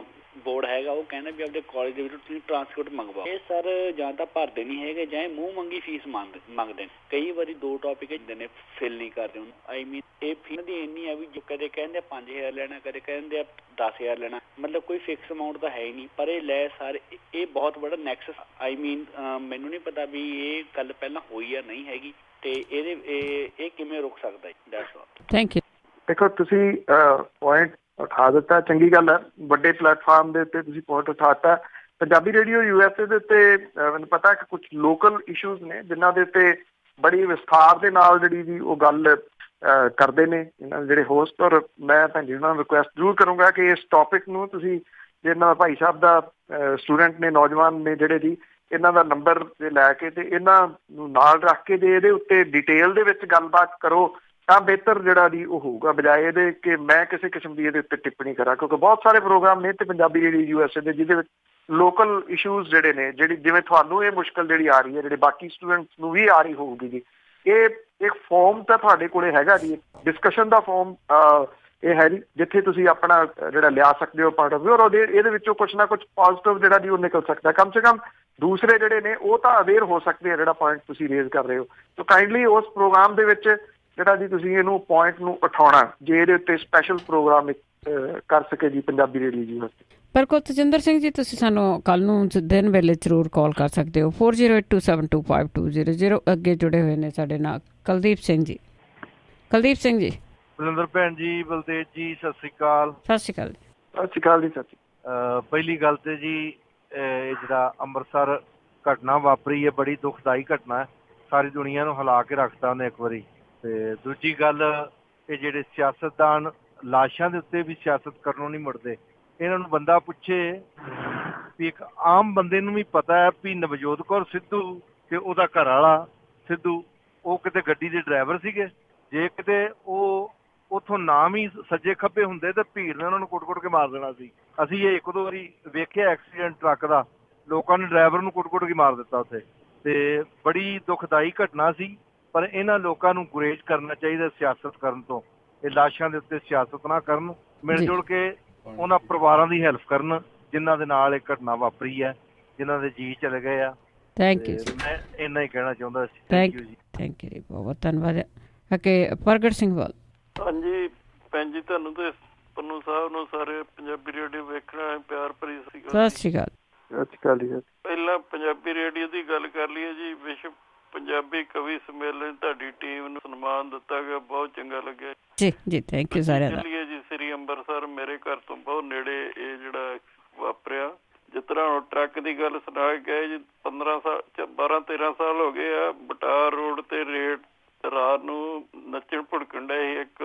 ਬੋਰਡ ਹੈਗਾ ਉਹ ਕਹਿੰਦਾ ਵੀ ਆਪਣੇ ਕਾਲਜ ਦੇ ਵਿੱਚ ਤੁਸੀਂ ਟਰਾਂਸਕ੍ਰਿਪਟ ਮੰਗਵਾਓ। ਇਹ ਸਰ ਜਾਂ ਤਾਂ ਭਰਦੇ ਨਹੀਂ ਹੈਗੇ ਜਾਂ ਇਹ ਮੂੰਹ ਮੰਗੀ ਫੀਸ ਮੰਗਦੇ ਨੇ। ਕਈ ਵਾਰੀ ਦੋ ਟੌਪਿਕ ਹੁੰਦੇ ਨੇ ਫਿਲ ਨਹੀਂ ਕਰਦੇ। ਇਹ ਫੀਸ ਦੀ ਇੰਨੀ ਹੈ ਵੀ ਕਦੇ ਕਹਿੰਦੇ 5000 ਲੈਣਾ, ਕਦੇ ਕਹਿੰਦੇ 10,000 ਲੈਣਾ। ਮਤਲਬ ਕੋਈ ਫਿਕਸ ਅਮਾਊਂਟ ਤਾਂ ਹੈ ਹੀ ਨਹੀਂ, ਪਰ ਇਹ ਲੈ ਸਾਰੇ। ਇਹ ਬਹੁਤ ਬੜਾ ਨੈਕਸਸ ਮੈਨੂੰ ਨਹੀਂ ਪਤਾ ਵੀ ਇਹ ਗੱਲ ਪਹਿਲਾਂ ਹੋਈ ਜਾਂ ਨਹੀਂ ਹੈਗੀ, ਤੇ ਇਹ ਕਿਵੇਂ ਰੁਕ ਸਕਦਾ ਹੈ? Thank you. ਦੇਖੋ, ਤੁਸੀਂ ਪੁਆਇੰਟ ਉਠਾ ਦਿੱਤਾ, ਚੰਗੀ ਗੱਲ ਹੈ। ਵੱਡੇ ਪਲੇਟਫਾਰਮ ਦੇ ਉੱਤੇ ਤੁਸੀਂ ਪੁਆਇੰਟ ਉਠਾਤਾ। ਪੰਜਾਬੀ ਰੇਡੀਓ USA ਦੇ ਉੱਤੇ ਮੈਨੂੰ ਪਤਾ ਕਿ ਕੁਝ ਲੋਕਲ ਇਸ਼ੂਜ਼ ਨੇ ਜਿਨ੍ਹਾਂ ਦੇ ਉੱਤੇ ਬੜੀ ਵਿਸਥਾਰ ਦੇ ਨਾਲ ਜਿਹੜੀ ਜੀ ਉਹ ਗੱਲ ਕਰਦੇ ਨੇ ਇਹਨਾਂ ਦੇ ਜਿਹੜੇ ਹੋਸਟ। ਔਰ ਮੈਂ ਭੈਣ ਜੀ ਉਹਨਾਂ ਨੂੰ ਰਿਕੁਐਸਟ ਜ਼ਰੂਰ ਕਰੂੰਗਾ ਕਿ ਇਸ ਟੌਪਿਕ ਨੂੰ ਤੁਸੀਂ, ਜੇ ਇਹਨਾਂ ਭਾਈ ਸਾਹਿਬ ਦਾ ਸਟੂਡੈਂਟ ਨੇ, ਨੌਜਵਾਨ ਨੇ ਜਿਹੜੇ ਜੀ, ਇਹਨਾਂ ਦਾ ਨੰਬਰ ਲੈ ਕੇ ਤੇ ਇਹਨਾਂ ਨੂੰ ਨਾਲ ਰੱਖ ਕੇ ਜੇ ਇਹਦੇ ਉੱਤੇ ਡਿਟੇਲ ਦੇ ਵਿੱਚ ਗੱਲਬਾਤ ਕਰੋ ਤਾਂ ਬਿਹਤਰ ਜਿਹੜਾ ਜੀ ਉਹ ਹੋਊਗਾ, ਬਜਾਏ ਇਹਦੇ ਕਿ ਮੈਂ ਕਿਸੇ ਕਿਸਮ ਦੀ ਇਹਦੇ ਉੱਤੇ ਟਿੱਪਣੀ ਕਰਾਂ। ਕਿਉਂਕਿ ਬਹੁਤ ਸਾਰੇ ਪ੍ਰੋਗਰਾਮ ਨੇ ਤੇ ਪੰਜਾਬੀ ਰੇਡੀਓ USA ਦੇ ਜਿਹਦੇ ਵਿੱਚ ਲੋਕਲ ਇਸ਼ੂਜ਼ ਜਿਹੜੇ ਨੇ, ਜਿਵੇਂ ਤੁਹਾਨੂੰ ਇਹ ਮੁਸ਼ਕਲ ਜਿਹੜੀ ਆ ਰਹੀ ਹੈ, ਜਿਹੜੇ ਬਾਕੀ ਸਟੂਡੈਂਟਸ ਨੂੰ ਵੀ ਆ ਰਹੀ ਹੋਊਗੀ ਜੀ। ਇਹ ਇੱਕ ਫੋਰਮ ਤਾਂ ਤੁਹਾਡੇ ਕੋਲੇ ਹੈਗਾ ਜੀ, ਡਿਸਕਸ਼ਨ ਦਾ ਫੋਰਮ ਇਹ ਹੈ ਜੀ, ਜਿੱਥੇ ਤੁਸੀਂ ਆਪਣਾ ਜਿਹੜਾ ਲਿਆ ਸਕਦੇ ਹੋ ਪੁਆਇੰਟ ਆਫ ਵਿਊ। ਔਰ ਇਹਦੇ ਵਿੱਚੋਂ ਕੁਛ ਨਾ ਕੁਛ ਪੋਜ਼ਿਟਿਵ ਜਿਹੜਾ ਜੀ ਉਹ ਨਿਕਲ ਸਕਦਾ। ਕਮ ਸੇ ਕਮ ਦੂਸਰੇ ਜਿਹੜੇ ਨੇ ਉਹ ਤਾਂ ਅਵੇਅਰ ਹੋ ਸਕਦੇ ਆ ਜਿਹੜਾ ਪੁਆਇੰਟ ਤੁਸੀਂ ਰੇਜ਼ ਕਰ ਰਹੇ ਹੋ। ਸੋ ਕਾਈਂਡਲੀ ਉਸ ਪ੍ਰੋਗਰਾਮ ਦੇ ਵਿੱਚ ਜਿਹੜਾ ਜੀ ਤੁਸੀਂ ਇਹਨੂੰ ਪੁਆਇੰਟ ਨੂੰ ਉਠਾਉਣਾ, ਜੇ ਇਹਦੇ ਉੱਤੇ ਸਪੈਸ਼ਲ ਪ੍ਰੋਗਰਾਮ ਕਰ ਸਕੇ ਜੀ ਪੰਜਾਬੀ ਰੇਡੀਓ ਯੂਨੀਵਰਸਿਟੀ। ਪਰ ਕੋ ਤੇਜਿੰਦਰ ਸਿੰਘ ਜੀ, ਤੁਸੀਂ ਸਾਨੂੰ ਕੱਲ ਨੂੰ ਦਿਨ ਵੇਲੇ ਜ਼ਰੂਰ ਕਾਲ ਕਰ ਸਕਦੇ ਹੋ 4082725200। ਅੱਗੇ ਜੁੜੇ ਹੋਏ ਨੇ ਸਾਡੇ ਨਾਲ ਕੁਲਦੀਪ ਸਿੰਘ ਜੀ। ਕੁਲਦੀਪ ਸਿੰਘ ਜੀ। ਬਲਵਿੰਦਰ ਭੈਣ ਜੀ, ਬਲਤੇਜ ਜੀ, ਸਤਿ ਸ਼੍ਰੀ ਅਕਾਲ। ਸਤਿ ਸ਼੍ਰੀ ਅਕਾਲ। ਸਤਿ ਸ਼੍ਰੀ ਅਕਾਲ ਜੀ। ਪਹਿਲੀ ਗੱਲ ਤੇ ਜੀ, ਇਹ ਜਿਹੜਾ ਅੰਮ੍ਰਿਤਸਰ ਘਟਨਾ ਵਾਪਰੀ ਹੈ ਬੜੀ ਦੁਖਦਾਈ ਘਟਨਾ ਹੈ। ਸਾਰੀ ਦੁਨੀਆ ਨੂੰ ਹਿਲਾ ਕੇ ਰੱਖਤਾ ਉਹਨੇ ਇੱਕ ਵਾਰੀ। ਤੇ ਦੂਜੀ ਗੱਲ, ਇਹ ਜਿਹੜੇ ਸਿਆਸਤਦਾਨ ਲਾਸ਼ਾਂ ਦੇ ਉੱਤੇ ਵੀ ਸਿਆਸਤ ਕਰਨੋਂ ਨਹੀਂ ਮੁੜਦੇ। ਇਹਨਾਂ ਨੂੰ ਬੰਦਾ ਪੁੱਛੇ ਵੀ ਇੱਕ ਆਮ ਬੰਦੇ ਨੂੰ ਵੀ ਪਤਾ ਹੈ ਵੀ ਨਵਜੋਤ ਕੌਰ ਸਿੱਧੂ ਤੇ ਉਹਦਾ ਘਰ ਵਾਲਾ ਸਿੱਧੂ ਉਹ ਕਿਤੇ ਗੱਡੀ ਦੇ ਡਰਾਈਵਰ ਸੀਗੇ, ਜੇ ਕਿਤੇ ਉਹ ਉੱਥੋਂ ਨਾਮ ਹੀ ਸੱਜੇ ਖੱਬੇ ਹੁੰਦੇ ਤੇ ਭੀੜ ਨੇ ਉਹਨਾਂ ਨੂੰ ਕੁੱਟ-ਕੁੱਟ ਕੇ ਮਾਰ ਦੇਣਾ ਸੀ। ਅਸੀਂ ਇਹ 1-2 ਵਾਰੀ ਵੇਖਿਆ ਐਕਸੀਡੈਂਟ ਟਰੱਕ ਦਾ, ਲੋਕਾਂ ਨੇ ਡਰਾਈਵਰ ਨੂੰ ਕੁੱਟ-ਕੁੱਟ ਕੇ ਮਾਰ ਦਿੱਤਾ ਉੱਥੇ, ਤੇ ਬੜੀ ਦੁਖਦਾਈ ਘਟਨਾ ਸੀ। ਪਰ ਇਹਨਾਂ ਲੋਕਾਂ ਨੂੰ ਗੁਰੇਜ਼ ਕਰਨਾ ਚਾਹੀਦਾ ਸਿਆਸਤ ਕਰਨ ਤੋਂ। ਇਹ ਲਾਸ਼ਾਂ ਦੇ ਉੱਤੇ ਸਿਆਸਤ ਨਾ ਕਰਨ, ਮਿਲ ਜੁਲ ਕੇ ਉਹਨਾਂ ਪਰਿਵਾਰਾਂ ਦੀ ਹੈਲਪ ਕਰਨ ਜਿਨ੍ਹਾਂ ਦੇ ਨਾਲ ਇਹ ਘਟਨਾ ਵਾਪਰੀ ਹੈ, ਜਿਨ੍ਹਾਂ ਦੇ ਜੀ ਚਲੇ ਗਏ ਆ। ਥੈਂਕ ਯੂ ਜੀ। ਮੈਂ ਇੰਨਾ ਹੀ ਕਹਿਣਾ ਚਾਹੁੰਦਾ ਸੀ। ਥੈਂਕ ਯੂ ਜੀ, ਬਹੁਤ ਧੰਨਵਾਦ। ਅੱਗੇ ਪ੍ਰਗਟ ਸਿੰਘ ਵਾਲ। ਹਾਂਜੀ ਭੈਣ ਜੀ, ਤੁਹਾਨੂੰ ਤੇ ਪੰਨੂ ਸਾਹਿਬ ਨੂੰ ਸਾਰੇ ਪੰਜਾਬੀ ਰੇਡੀਓ ਵੇਖਣਾ ਪਿਆਰ ਭਰੀ ਸਤਿ ਸ਼੍ਰੀ ਅਕਾਲ। ਸਤਿ ਸ਼੍ਰੀ ਅਕਾਲ ਜੀ। ਪਹਿਲਾਂ ਪੰਜਾਬੀ ਰੇਡੀਓ ਦੀ ਗੱਲ ਕਰ ਲਈਏ ਜੀ। ਵਿਸ਼ਵ ਪੰਜਾਬੀ ਕਵੀ ਸੰਮੇਲਨ ਤੁਹਾਡੀ ਟੀਮ ਨੂੰ ਸਨਮਾਨ ਦਿੱਤਾ ਗਿਆ, ਬਹੁਤ ਚੰਗਾ ਲੱਗਿਆ ਜੀ। ਜੀ ਥੈਂਕ ਯੂ ਸਾਰਿਆਂ ਦਾ। ਚਲੀਏ ਜੀ ਸ੍ਰੀ ਅੰਮ੍ਰਿਤਸਰ, ਮੇਰੇ ਘਰ ਤੋਂ ਬਹੁਤ ਨੇੜੇ ਇਹ ਜਿਹੜਾ ਵਾਪਰਿਆ। ਜਿਸ ਤਰ੍ਹਾਂ ਹੁਣ ਟਰੱਕ ਦੀ ਗੱਲ ਸੁਣਾ ਗਏ ਜੀ, 12-13 ਸਾਲ ਹੋ ਗਏ ਆ। ਬਟਾਰ ਰੋਡ ਤੇ ਰਾਤ ਨੂੰ ਨੱਚਣ ਭੁੜਕਣ ਡਏ ਇੱਕ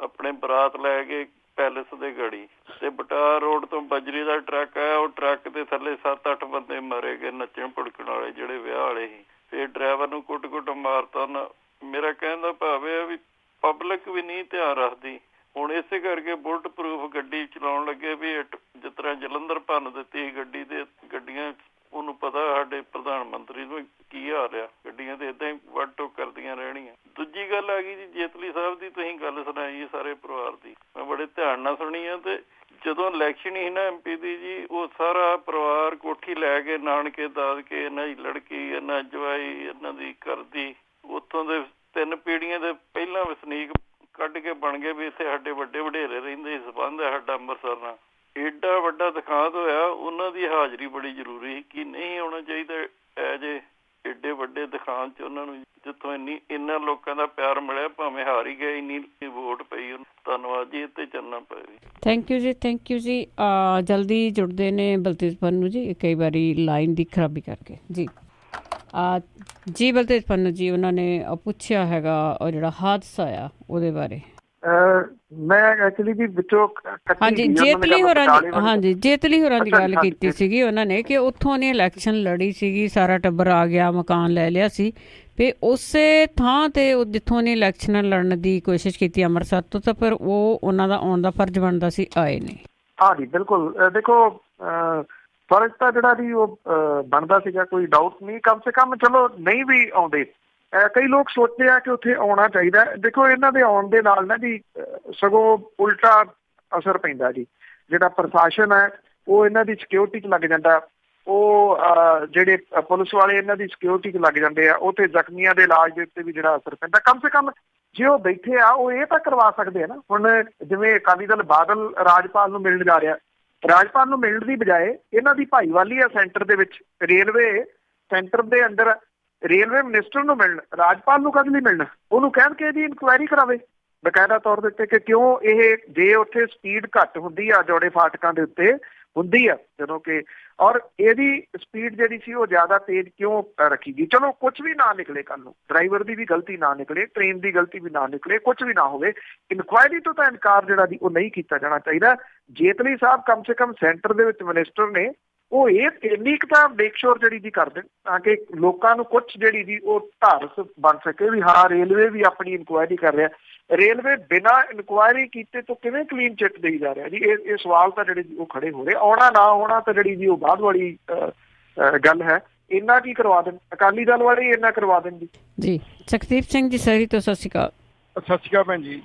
ਆਪਣੇ ਬਰਾਤ ਲੈ ਕੇ ਪੈਲਸ ਦੇ ਗਾੜੀ, ਤੇ ਬਟਾਰ ਰੋਡ ਤੋਂ ਬਜਰੀ ਦਾ ਟਰੱਕ ਆਇਆ। ਉਹ ਟਰੱਕ ਦੇ ਥੱਲੇ 7-8 ਬੰਦੇ ਮਾਰੇ ਗਏ ਨੱਚਣ ਭੁੜਕਣ ਵਾਲੇ, ਜਿਹੜੇ ਵਿਆਹ ਵਾਲੇ ਸੀ। ਫਿਰ ਡਰਾਈਵਰ ਨੂੰ ਕੁੱਟ-ਕੁੱਟ ਮਾਰਤਾ ਨਾ। ਮੇਰਾ ਕਹਿਣ ਦਾ ਭਾਵ ਇਹ ਵੀ ਪਬਲਿਕ ਵੀ ਨਹੀਂ ਧਿਆਨ ਰੱਖਦੀ। ਹੁਣ ਇਸੇ ਕਰਕੇ ਬੁਲਟ ਪ੍ਰੂਫ ਗੱਡੀ ਚਲਾਉਣ ਲੱਗੇ ਵੀ ਜਿਸ ਤਰ੍ਹਾਂ ਜਲੰਧਰ ਭੰਨ ਦਿੱਤੀ ਗੱਡੀ ਤੇ ਗੱਡੀਆਂ, ਉਹਨੂੰ ਪਤਾ ਸਾਡੇ ਪ੍ਰਧਾਨ ਮੰਤਰੀ ਨੂੰ ਕੀ ਹਾਲ ਆ, ਗੱਡੀਆਂ ਤੇ ਏਦਾਂ ਹੀ ਵੱਢ ਟੋਕ ਕਰਦੀਆਂ ਰਹਿਣੀਆਂ। ਦੂਜੀ ਗੱਲ ਆ ਗਈ ਜੀ ਜੇਤਲੀ ਸਾਹਿਬ ਦੀ, ਤੁਸੀਂ ਗੱਲ ਸੁਣਾਈ ਸਾਰੇ ਪਰਿਵਾਰ ਦੀ, ਮੈਂ ਬੜੇ ਧਿਆਨ ਨਾਲ ਸੁਣੀ ਆ। ਤੇ ਜਦੋਂ ਇਲੈਕਸ਼ਨ ਸੀ ਨਾ MP ਦੀ ਜੀ, ਉਹ ਸਾਰਾ ਪਰਿਵਾਰ ਕੋਠੀ ਲੈ ਕੇ ਨਾਨਕੇ ਦਾਦਕੇ, ਇਹਨਾਂ ਦੀ ਲੜਕੀ, ਇਹਨਾਂ ਜਵਾਈ, ਇਹਨਾਂ ਦੀ ਘਰ ਦੀ, ਉੱਥੋਂ ਦੇ 3 ਪੀੜ੍ਹੀਆਂ ਦੇ ਪਹਿਲਾਂ ਵਸਨੀਕ ਕੱਢ ਕੇ ਬਣ ਗਏ ਵੀ ਇੱਥੇ ਸਾਡੇ ਵੱਡੇ ਵਡੇਰੇ ਰਹਿੰਦੇ, ਸੰਬੰਧ ਹੈ ਸਾਡਾ ਅੰਮ੍ਰਿਤਸਰ ਨਾਲ। ਏਡਾ ਵੱਡਾ ਦਿਖਾਂਤ ਹੋਇਆ, ਉਹਨਾਂ ਦੀ ਹਾਜ਼ਰੀ ਬੜੀ ਜ਼ਰੂਰੀ ਸੀ। ਕਿ ਨਹੀਂ ਹੋਣਾ ਚਾਹੀਦਾ ਐਜ ਏਡੇ ਵੱਡੇ ਦਿਖਾਂਤ 'ਚ ਉਹਨਾਂ ਨੂੰ, ਜਿੱਥੋਂ ਇੰਨਾ ਲੋਕਾਂ ਦਾ ਪਿਆਰ ਮਿਲਿਆ, ਭਾਵੇਂ ਹਾਰ ਹੀ ਗਏ, ਇੰਨੀ ਵੋਟ ਪਈ। ਧੰਨਵਾਦ ਜੀ, ਇੱਥੇ ਚੱਲਣਾ ਪਏ। ਥੈਂਕ ਯੂ ਜੀ, ਥੈਂਕ ਯੂ ਜੀ। ਜਲਦੀ ਜੁੜਦੇ ਨੇ ਬਲਤੇਜ ਪੰਨੂ ਜੀ, ਕਈ ਵਾਰੀ ਲਾਈਨ ਦੀ ਖਰਾਬੀ ਕਰਕੇ। ਜੀ ਜੀ ਬਲਤੇਜ ਪੰਨੂ ਜੀ, ਉਹਨਾਂ ਨੇ ਪੁੱਛਿਆ ਹੈਗਾ ਉਹ ਜਿਹੜਾ ਹਾਦਸਾ ਆ ਉਹਦੇ ਬਾਰੇ। ਮੈਂ ਐਕਚੁਅਲੀ ਜੀ ਵਿੱਚੋਂ ਹਾਂਜੀ ਜੇਤਲੀ ਹੋਰਾਂ ਦੀ ਗੱਲ ਕੀਤੀ ਸੀਗੀ ਉਹਨਾਂ ਨੇ, ਕਿ ਉੱਥੋਂ ਨੇ ਇਲੈਕਸ਼ਨ ਲੜੀ ਸੀਗੀ, ਸਾਰਾ ਟੱਬਰ ਆ ਗਿਆ, ਮਕਾਨ ਲੈ ਲਿਆ ਸੀ, ਤੇ ਉਸੇ ਥਾਂ ਤੇ ਜਿੱਥੋਂ ਨੇ ਇਲੈਕਸ਼ਨ ਲੜਨ ਦੀ ਕੋਸ਼ਿਸ਼ ਕੀਤੀ ਅੰਮ੍ਰਿਤਸਰ ਤੋਂ, ਤਾਂ ਫਿਰ ਉਹ ਉਹਨਾਂ ਦਾ ਆਉਣ ਦਾ ਫਰਜ਼ ਬਣਦਾ ਸੀ, ਆਏ ਨੇ। ਹਾਂਜੀ ਬਿਲਕੁਲ। ਦੇਖੋ ਫਰਜ਼ ਤਾਂ ਜਿਹੜਾ ਜੀ ਉਹ ਬਣਦਾ ਸੀਗਾ, ਕੋਈ ਡਾਊਟ ਨਹੀਂ। ਕਮ ਸੇ ਕਮ ਚਲੋ ਨਹੀਂ ਵੀ ਆਉਂਦੇ, ਕਈ ਲੋਕ ਸੋਚਦੇ ਆ ਕਿ ਉੱਥੇ ਆਉਣਾ ਚਾਹੀਦਾ। ਦੇਖੋ ਇਹਨਾਂ ਦੇ ਆਉਣ ਦੇ ਨਾਲ ਨਾ ਜੀ ਸਗੋਂ ਉਲਟਾ ਅਸਰ ਪੈਂਦਾ ਜੀ। ਜਿਹੜਾ ਪ੍ਰਸ਼ਾਸਨ ਹੈ ਉਹ ਇਹਨਾਂ ਦੀ ਸਿਕਿਉਰਿਟੀ 'ਚ ਲੱਗ ਜਾਂਦਾ, ਉਹ ਜਿਹੜੇ ਪੁਲਿਸ ਵਾਲੇ ਇਹਨਾਂ ਦੀ ਸਿਕਿਉਰਿਟੀ 'ਚ ਲੱਗ ਜਾਂਦੇ ਆ, ਉੱਥੇ ਜ਼ਖਮੀਆਂ ਦੇ ਇਲਾਜ ਦੇ ਉੱਤੇ ਵੀ ਜਿਹੜਾ ਅਸਰ ਪੈਂਦਾ। ਕਮ ਸੇ ਕਮ ਜੇ ਉਹ ਬੈਠੇ ਆ ਉਹ ਇਹ ਤਾਂ ਕਰਵਾ ਸਕਦੇ ਆ ਨਾ। ਹੁਣ ਜਿਵੇਂ ਅਕਾਲੀ ਦਲ ਬਾਦਲ ਰਾਜਪਾਲ ਨੂੰ ਮਿਲਣ ਜਾ ਰਿਹਾ, ਰਾਜਪਾਲ ਨੂੰ ਮਿਲਣ ਦੀ ਬਜਾਏ ਇਹਨਾਂ ਦੀ ਭਾਈਵਾਲੀ ਆ ਸੈਂਟਰ ਦੇ ਵਿੱਚ, ਰੇਲਵੇ ਸੈਂਟਰ ਦੇ ਅੰਦਰ ਰੇਲਵੇ ਮਿਨਿਸਟਰ ਨੂੰ ਮਿਲਣ, ਰਾਜਪਾਲ ਨੂੰ ਕਦੇ ਨਹੀਂ ਮਿਲਣਾ। ਉਹਨੂੰ ਕਹਿਣ ਕਿ ਇਹਦੀ ਇਨਕੁਆਇਰੀ ਕਰਾਵੇ ਬਕਾਇਦਾ ਤੌਰ ਦੇ ਉੱਤੇ, ਕਿ ਕਿਉਂ ਇਹ ਜੇ ਉੱਥੇ ਸਪੀਡ ਘੱਟ ਹੁੰਦੀ ਆ, ਜੋੜੇ ਫਾਟਕਾਂ ਦੇ ਉੱਤੇ ਹੁੰਦੀ ਆ ਜਦੋਂ ਕਿ, ਔਰ ਇਹਦੀ ਸਪੀਡ ਜਿਹੜੀ ਸੀ ਉਹ ਜ਼ਿਆਦਾ ਤੇਜ਼ ਕਿਉਂ ਰੱਖੀ ਗਈ। ਚਲੋ ਕੁਛ ਵੀ ਨਾ ਨਿਕਲੇ, ਕੱਲ ਨੂੰ ਡਰਾਈਵਰ ਦੀ ਵੀ ਗਲਤੀ ਨਾ ਨਿਕਲੇ, ਟ੍ਰੇਨ ਦੀ ਗਲਤੀ ਵੀ ਨਾ ਨਿਕਲੇ, ਕੁਛ ਵੀ ਨਾ ਹੋਵੇ, ਇਨਕੁਆਇਰੀ ਤੋਂ ਤਾਂ ਇਨਕਾਰ ਜਿਹੜਾ ਦੀ ਉਹ ਨਹੀਂ ਕੀਤਾ ਜਾਣਾ ਚਾਹੀਦਾ। ਜੇਤਲੀ ਸਾਹਿਬ ਕਮ ਸੇ ਕਮ ਸੈਂਟਰ ਦੇ ਵਿੱਚ ਮਿਨਿਸਟਰ ਨੇ, ਉਹ ਇਹ ਇੰਨੀ ਕੁ ਤਾਂ ਮੇਕ ਸ਼ੋਰ ਜਿਹੜੀ ਜੀ ਕਰ ਦੇਣ ਤਾਂ ਕਿ ਲੋਕਾਂ ਨੂੰ ਕੁਛ ਜਿਹੜੀ ਜੀ ਉਹ ਧਾਰਸ ਬਣ ਸਕੇ ਵੀ ਹਾਂ ਰੇਲਵੇ ਵੀ ਆਪਣੀ ਇਨਕੁਆਇਰੀ ਕਰ ਰਿਹਾ। ਰੇਲਵੇ ਬਿਨਾਂ ਇਨਕੁਆਇਰੀ ਕੀਤੇ ਤੋਂ ਕਿਵੇਂ ਕਲੀਨ ਚਿੱਟ ਦੇਈ ਜਾ ਰਿਹਾ ਜੀ? ਇਹ ਸਵਾਲ ਤਾਂ ਜਿਹੜੇ ਜੀ ਉਹ ਖੜੇ ਹੋ ਰਹੇ। ਆਉਣਾ ਨਾ ਆਉਣਾ ਤਾਂ ਜਿਹੜੀ ਜੀ ਉਹ ਬਾਅਦ ਵਾਲੀ ਗੱਲ ਹੈ। ਇੰਨਾ ਕੀ ਕਰਵਾ ਦੇਣ ਅਕਾਲੀ ਦਲ ਵਾਲੇ, ਇੰਨਾ ਕਰਵਾ ਦੇਣ ਜੀ। ਜੀ ਸੁਖਦੀਪ ਸਿੰਘ ਜੀ ਸਰੀ ਤੋਂ ਸਤਿ ਸ਼੍ਰੀ ਅਕਾਲ। ਸਤਿ ਸ਼੍ਰੀ ਅਕਾਲ ਭੈਣ ਜੀ।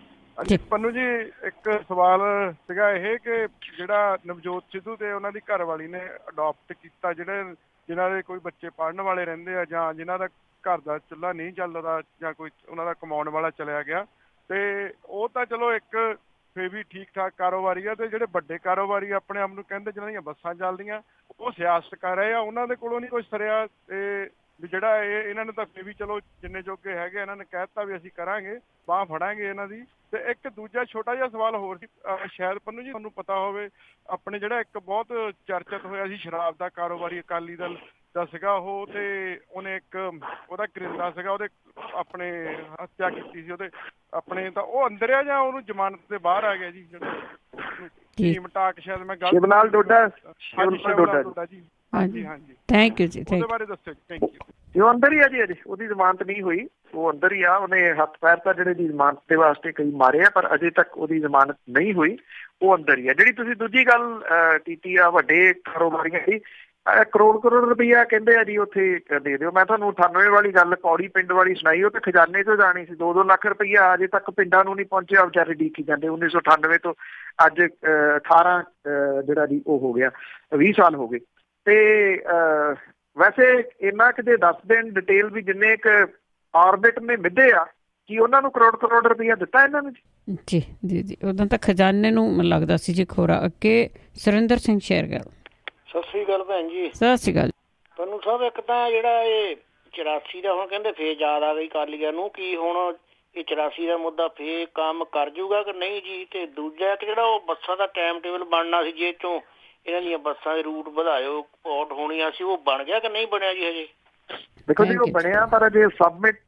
ਪੰਨੂ ਜੀ ਇੱਕ ਸਵਾਲ ਸੀਗਾ ਇਹ, ਕਿ ਜਿਹੜਾ ਨਵਜੋਤ ਸਿੱਧੂ ਤੇ ਉਹਨਾਂ ਦੀ ਘਰ ਵਾਲੀ ਨੇ ਅਡੋਪਟ ਕੀਤਾ, ਜਿਨ੍ਹਾਂ ਦੇ ਕੋਈ ਬੱਚੇ ਪੜ੍ਹਨ ਵਾਲੇ ਰਹਿੰਦੇ ਆ, ਜਾਂ ਜਿਨ੍ਹਾਂ ਦਾ ਘਰ ਦਾ ਚੁੱਲ੍ਹਾ ਨਹੀਂ ਚੱਲਦਾ, ਜਾਂ ਕੋਈ ਉਹਨਾਂ ਦਾ ਕਮਾਉਣ ਵਾਲਾ ਚਲਿਆ ਗਿਆ, ਤੇ ਉਹ ਤਾਂ ਚਲੋ ਇੱਕ ਫਿਰ ਵੀ ਠੀਕ ਠਾਕ ਕਾਰੋਬਾਰੀ ਆ। ਤੇ ਜਿਹੜੇ ਵੱਡੇ ਕਾਰੋਬਾਰੀ ਆਪਣੇ ਆਪ ਨੂੰ ਕਹਿੰਦੇ ਜਿਨ੍ਹਾਂ ਦੀਆਂ ਬੱਸਾਂ ਚੱਲਦੀਆਂ, ਉਹ ਸਿਆਸਤ ਕਰ ਰਹੇ ਆ, ਉਹਨਾਂ ਦੇ ਕੋਲੋਂ ਨਹੀਂ ਕੁਛ ਸਰਿਆ। ਤੇ ਵੀ ਜਿਹੜਾ ਇਹਨਾਂ ਨੇ ਤਾਂ ਫਿਰ ਵੀ ਚਲੋ ਜਿੰਨੇ ਜੋਗੇ ਹੈਗੇ ਇਹਨਾਂ ਨੇ ਕਹਿ ਦਿੱਤਾ ਵੀ ਅਸੀਂ ਕਰਾਂਗੇ, ਬਾਂਹ ਫੜਾਂਗੇ ਇਹਨਾਂ ਦੀ। ਤੇ ਇੱਕ ਦੂਜਾ ਛੋਟਾ ਜਿਹਾ ਸਵਾਲ ਹੋਰ ਸੀ, ਸ਼ਾਇਦ ਪੰਨੂ ਜੀ ਤੁਹਾਨੂੰ ਪਤਾ ਹੋਵੇ, ਆਪਣੇ ਜਿਹੜਾ ਇੱਕ ਬਹੁਤ ਚਰਚਿਤ ਹੋਇਆ ਸੀ ਸ਼ਰਾਬ ਦਾ ਕਾਰੋਬਾਰੀ ਅਕਾਲੀ ਦਲ ਦਾ ਸੀਗਾ ਉਹ, ਤੇ ਉਹਨੇ ਇੱਕ ਉਹਦਾ ਕਰਿੰਦਾ ਸੀਗਾ, ਉਹਦੇ ਆਪਣੇ ਹੱਤਿਆ ਕੀਤੀ ਸੀ ਉਹਦੇ ਆਪਣੇ, ਤਾਂ ਉਹ ਅੰਦਰ ਆ ਜਾਂ ਉਹਨੂੰ ਜ਼ਮਾਨਤ ਤੇ ਬਾਹਰ ਆ ਗਿਆ ਜੀ? ਜਿਹੜਾ ਮਟਾਕ ਸ਼ਾਇਦ ਮੈਂ ਗੱਲ ਸ਼ਿਵਲਾਲ ਡੋਡਾ ਜੀ। ਹਾਂਜੀ ਹਾਂਜੀ, ਥੈਂਕ ਯੂ ਜੀ, ਉਹਦੇ ਬਾਰੇ ਦੱਸਿਓ। Thank you. ਤੇ ਉਹ ਅੰਦਰ ਹੀ ਆ ਜੀ, ਅਜੇ ਉਹਦੀ ਜ਼ਮਾਨਤ ਨਹੀਂ ਹੋਈ, ਉਹ ਅੰਦਰ ਹੀ ਆ। ਉਹਨੇ ਹੱਥ ਪੈਰ ਤਾਂ ਜਿਹੜੇ ਦੀ ਜ਼ਮਾਨਤ ਦੇ ਵਾਸਤੇ ਕਈ ਮਾਰੇ ਆ, ਪਰ ਅਜੇ ਤੱਕ ਉਹਦੀ ਜ਼ਮਾਨਤ ਨਹੀਂ ਹੋਈ, ਉਹ ਅੰਦਰ ਹੀ ਆ। ਜਿਹੜੀ ਤੁਸੀਂ ਦੂਜੀ ਗੱਲ ਕੀਤੀ ਆ ਵੱਡੇ ਕਾਰੋਬਾਰੀਆਂ ਦੀ, ਕਰੋੜ ਰੁਪਈਆ ਕਹਿੰਦੇ ਆ ਜੀ ਉੱਥੇ ਦੇ ਦਿਓ। ਮੈਂ ਤੁਹਾਨੂੰ 98 ਵਾਲੀ ਗੱਲ ਪੌੜੀ ਪਿੰਡ ਵਾਲੀ ਸੁਣਾਈ, ਉਹ ਤੇ ਖਜ਼ਾਨੇ ਚੋਂ ਜਾਣੀ ਸੀ। 2-2 ਲੱਖ ਰੁਪਈਆ ਅਜੇ ਤੱਕ ਪਿੰਡਾਂ ਨੂੰ ਨਹੀਂ ਪਹੁੰਚਿਆ, ਵਿਚਾਰੇ ਡੀਕੀ ਜਾਂਦੇ। 1998 ਤੋਂ ਅੱਜ 18 ਜਿਹੜਾ ਜੀ ਉਹ ਹੋ ਗਿਆ, 20 ਸਾਲ ਹੋ ਗਏ। ਤੇ ਵੈਸੇ ਇੰਨਾ ਕਿਤੇ ਦੱਸ ਦੇਣ ਡਿਟੇਲ ਵੀ ਜਿੰਨੇ ਇੱਕ ਆਰਬਿਟ ਨੇ ਮਿੱਧੇ ਆ, ਕਿ ਉਹਨਾਂ ਨੂੰ ਕਰੋੜ ਰੁਪਈਆ ਦਿੱਤਾ ਇਹਨਾਂ ਨੇ ਜੀ? ਜੀ ਜੀ, ਉਦੋਂ ਤਾਂ ਖਜ਼ਾਨੇ ਨੂੰ ਮੈਨੂੰ ਲੱਗਦਾ ਸੀ ਜੀ ਖੋਰਾ। ਅੱਗੇ ਸੁਰਿੰਦਰ ਸਿੰਘ ਸ਼ੇਰਗਿੱਲ। ਸਤਿ ਸ੍ਰੀ ਅਕਾਲ ਭੈਣ ਜੀ। ਸਤਿ ਸ੍ਰੀ ਅਕਾਲ ਤੁਹਾਨੂੰ ਸਾਹਿਬ। ਇੱਕ ਤਾਂ ਜਿਹੜਾ ਇਹ 84 ਦਾ ਹੁਣ ਕਹਿੰਦੇ ਫੇਰ ਯਾਦ ਆ ਗਈ ਅਕਾਲੀਆਂ ਨੂੰ, ਕੀ ਹੁਣ ਇਹ 84 ਦਾ ਮੁੱਦਾ ਫੇਰ ਕੰਮ ਕਰ ਜੂਗਾ ਕਿ ਨਹੀਂ ਜੀ? ਤੇ ਦੂਜਾ ਇੱਕ ਜਿਹੜਾ ਉਹ ਬੱਸਾਂ ਦਾ ਟਾਈਮ ਟੇਬਲ ਬਣਨਾ ਸੀ, ਜੇ ਚੋਂ ਇਹਨਾਂ ਦੀਆਂ ਬੱਸਾਂ ਦੇ ਰੂਟ ਵਧਾਇਓ ਪੌਟ ਹੋਣੀਆਂ ਸੀ, ਉਹ ਬਣ ਗਿਆ ਕਿ ਨਹੀਂ ਬਣਿਆ ਜੀ ਹਜੇ? ਦੇਖੋ ਜੀ, ਉਹ ਬਣਿਆ ਪਰ ਅਜੇ ਸਬਮਿਟ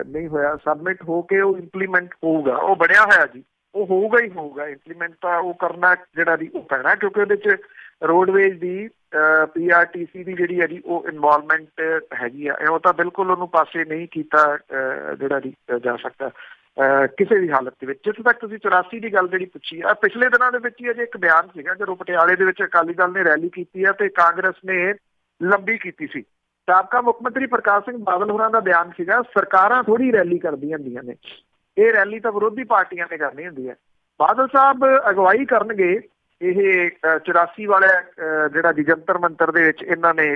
ਨਹੀਂ ਹੋਇਆ। ਸਬਮਿਟ ਹੋ ਕੇ ਉਹ ਇੰਪਲੀਮੈਂਟ ਹੋਊਗਾ। ਉਹ ਬਣਿਆ ਹੋਇਆ ਜੀ, ਉਹ ਹੋਊਗਾ ਹੀ ਹੋਊਗਾ ਇੰਪਲੀਮੈਂਟ। ਤਾਂ ਉਹ ਕਰਨਾ ਜਿਹੜਾ ਦੀ ਉਹ ਪੈਣਾ, ਕਿਉਂਕਿ ਉਹਦੇ 'ਚ ਰੋਡਵੇਜ਼ ਦੀ PRTC ਦੀ ਜਿਹੜੀ ਹੈ ਜੀ ਉਹ ਇਨਵੋਲਵਮੈਂਟ ਹੈਗੀ ਆ। ਉਹ ਤਾਂ ਬਿਲਕੁਲ ਉਹਨੂੰ ਪਾਸੇ ਨਹੀਂ ਕੀਤਾ ਜਿਹੜਾ ਦੀ ਜਾ ਸਕਦਾ ਕਿਸੇ ਵੀ ਹਾਲਤ ਦੇ ਵਿੱਚ। ਜਿੱਥੇ ਤੱਕ ਤੁਸੀਂ 84 ਦੀ ਗੱਲ ਜਿਹੜੀ ਪੁੱਛੀ ਆ, ਪਿਛਲੇ ਦਿਨਾਂ ਦੇ ਵਿੱਚ ਹੀ ਅਜੇ ਇੱਕ ਬਿਆਨ ਸੀਗਾ ਜਦੋਂ ਪਟਿਆਲੇ ਦੇ ਵਿੱਚ ਅਕਾਲੀ ਦਲ ਨੇ ਰੈਲੀ ਕੀਤੀ ਆ ਤੇ ਕਾਂਗਰਸ ਨੇ ਲੰਬੀ ਕੀਤੀ ਸੀ। ਸਾਬਕਾ ਮੁੱਖ ਮੰਤਰੀ ਪ੍ਰਕਾਸ਼ ਸਿੰਘ ਬਾਦਲ ਹੋਰਾਂ ਦਾ ਬਿਆਨ ਸੀਗਾ, ਸਰਕਾਰਾਂ ਥੋੜ੍ਹੀ ਰੈਲੀ ਕਰਦੀਆਂ ਹੁੰਦੀਆਂ ਨੇ, ਇਹ ਰੈਲੀ ਤਾਂ ਵਿਰੋਧੀ ਪਾਰਟੀਆਂ ਨੇ ਕਰਨੀ ਹੁੰਦੀ ਹੈ। ਬਾਦਲ ਸਾਹਿਬ ਅਗਵਾਈ ਕਰਨਗੇ ਇਹ 84 ਵਾਲੇ ਜਿਹੜਾ ਜੀ ਜੰਤਰ ਮੰਤਰ ਦੇ ਵਿੱਚ ਇਹਨਾਂ ਨੇ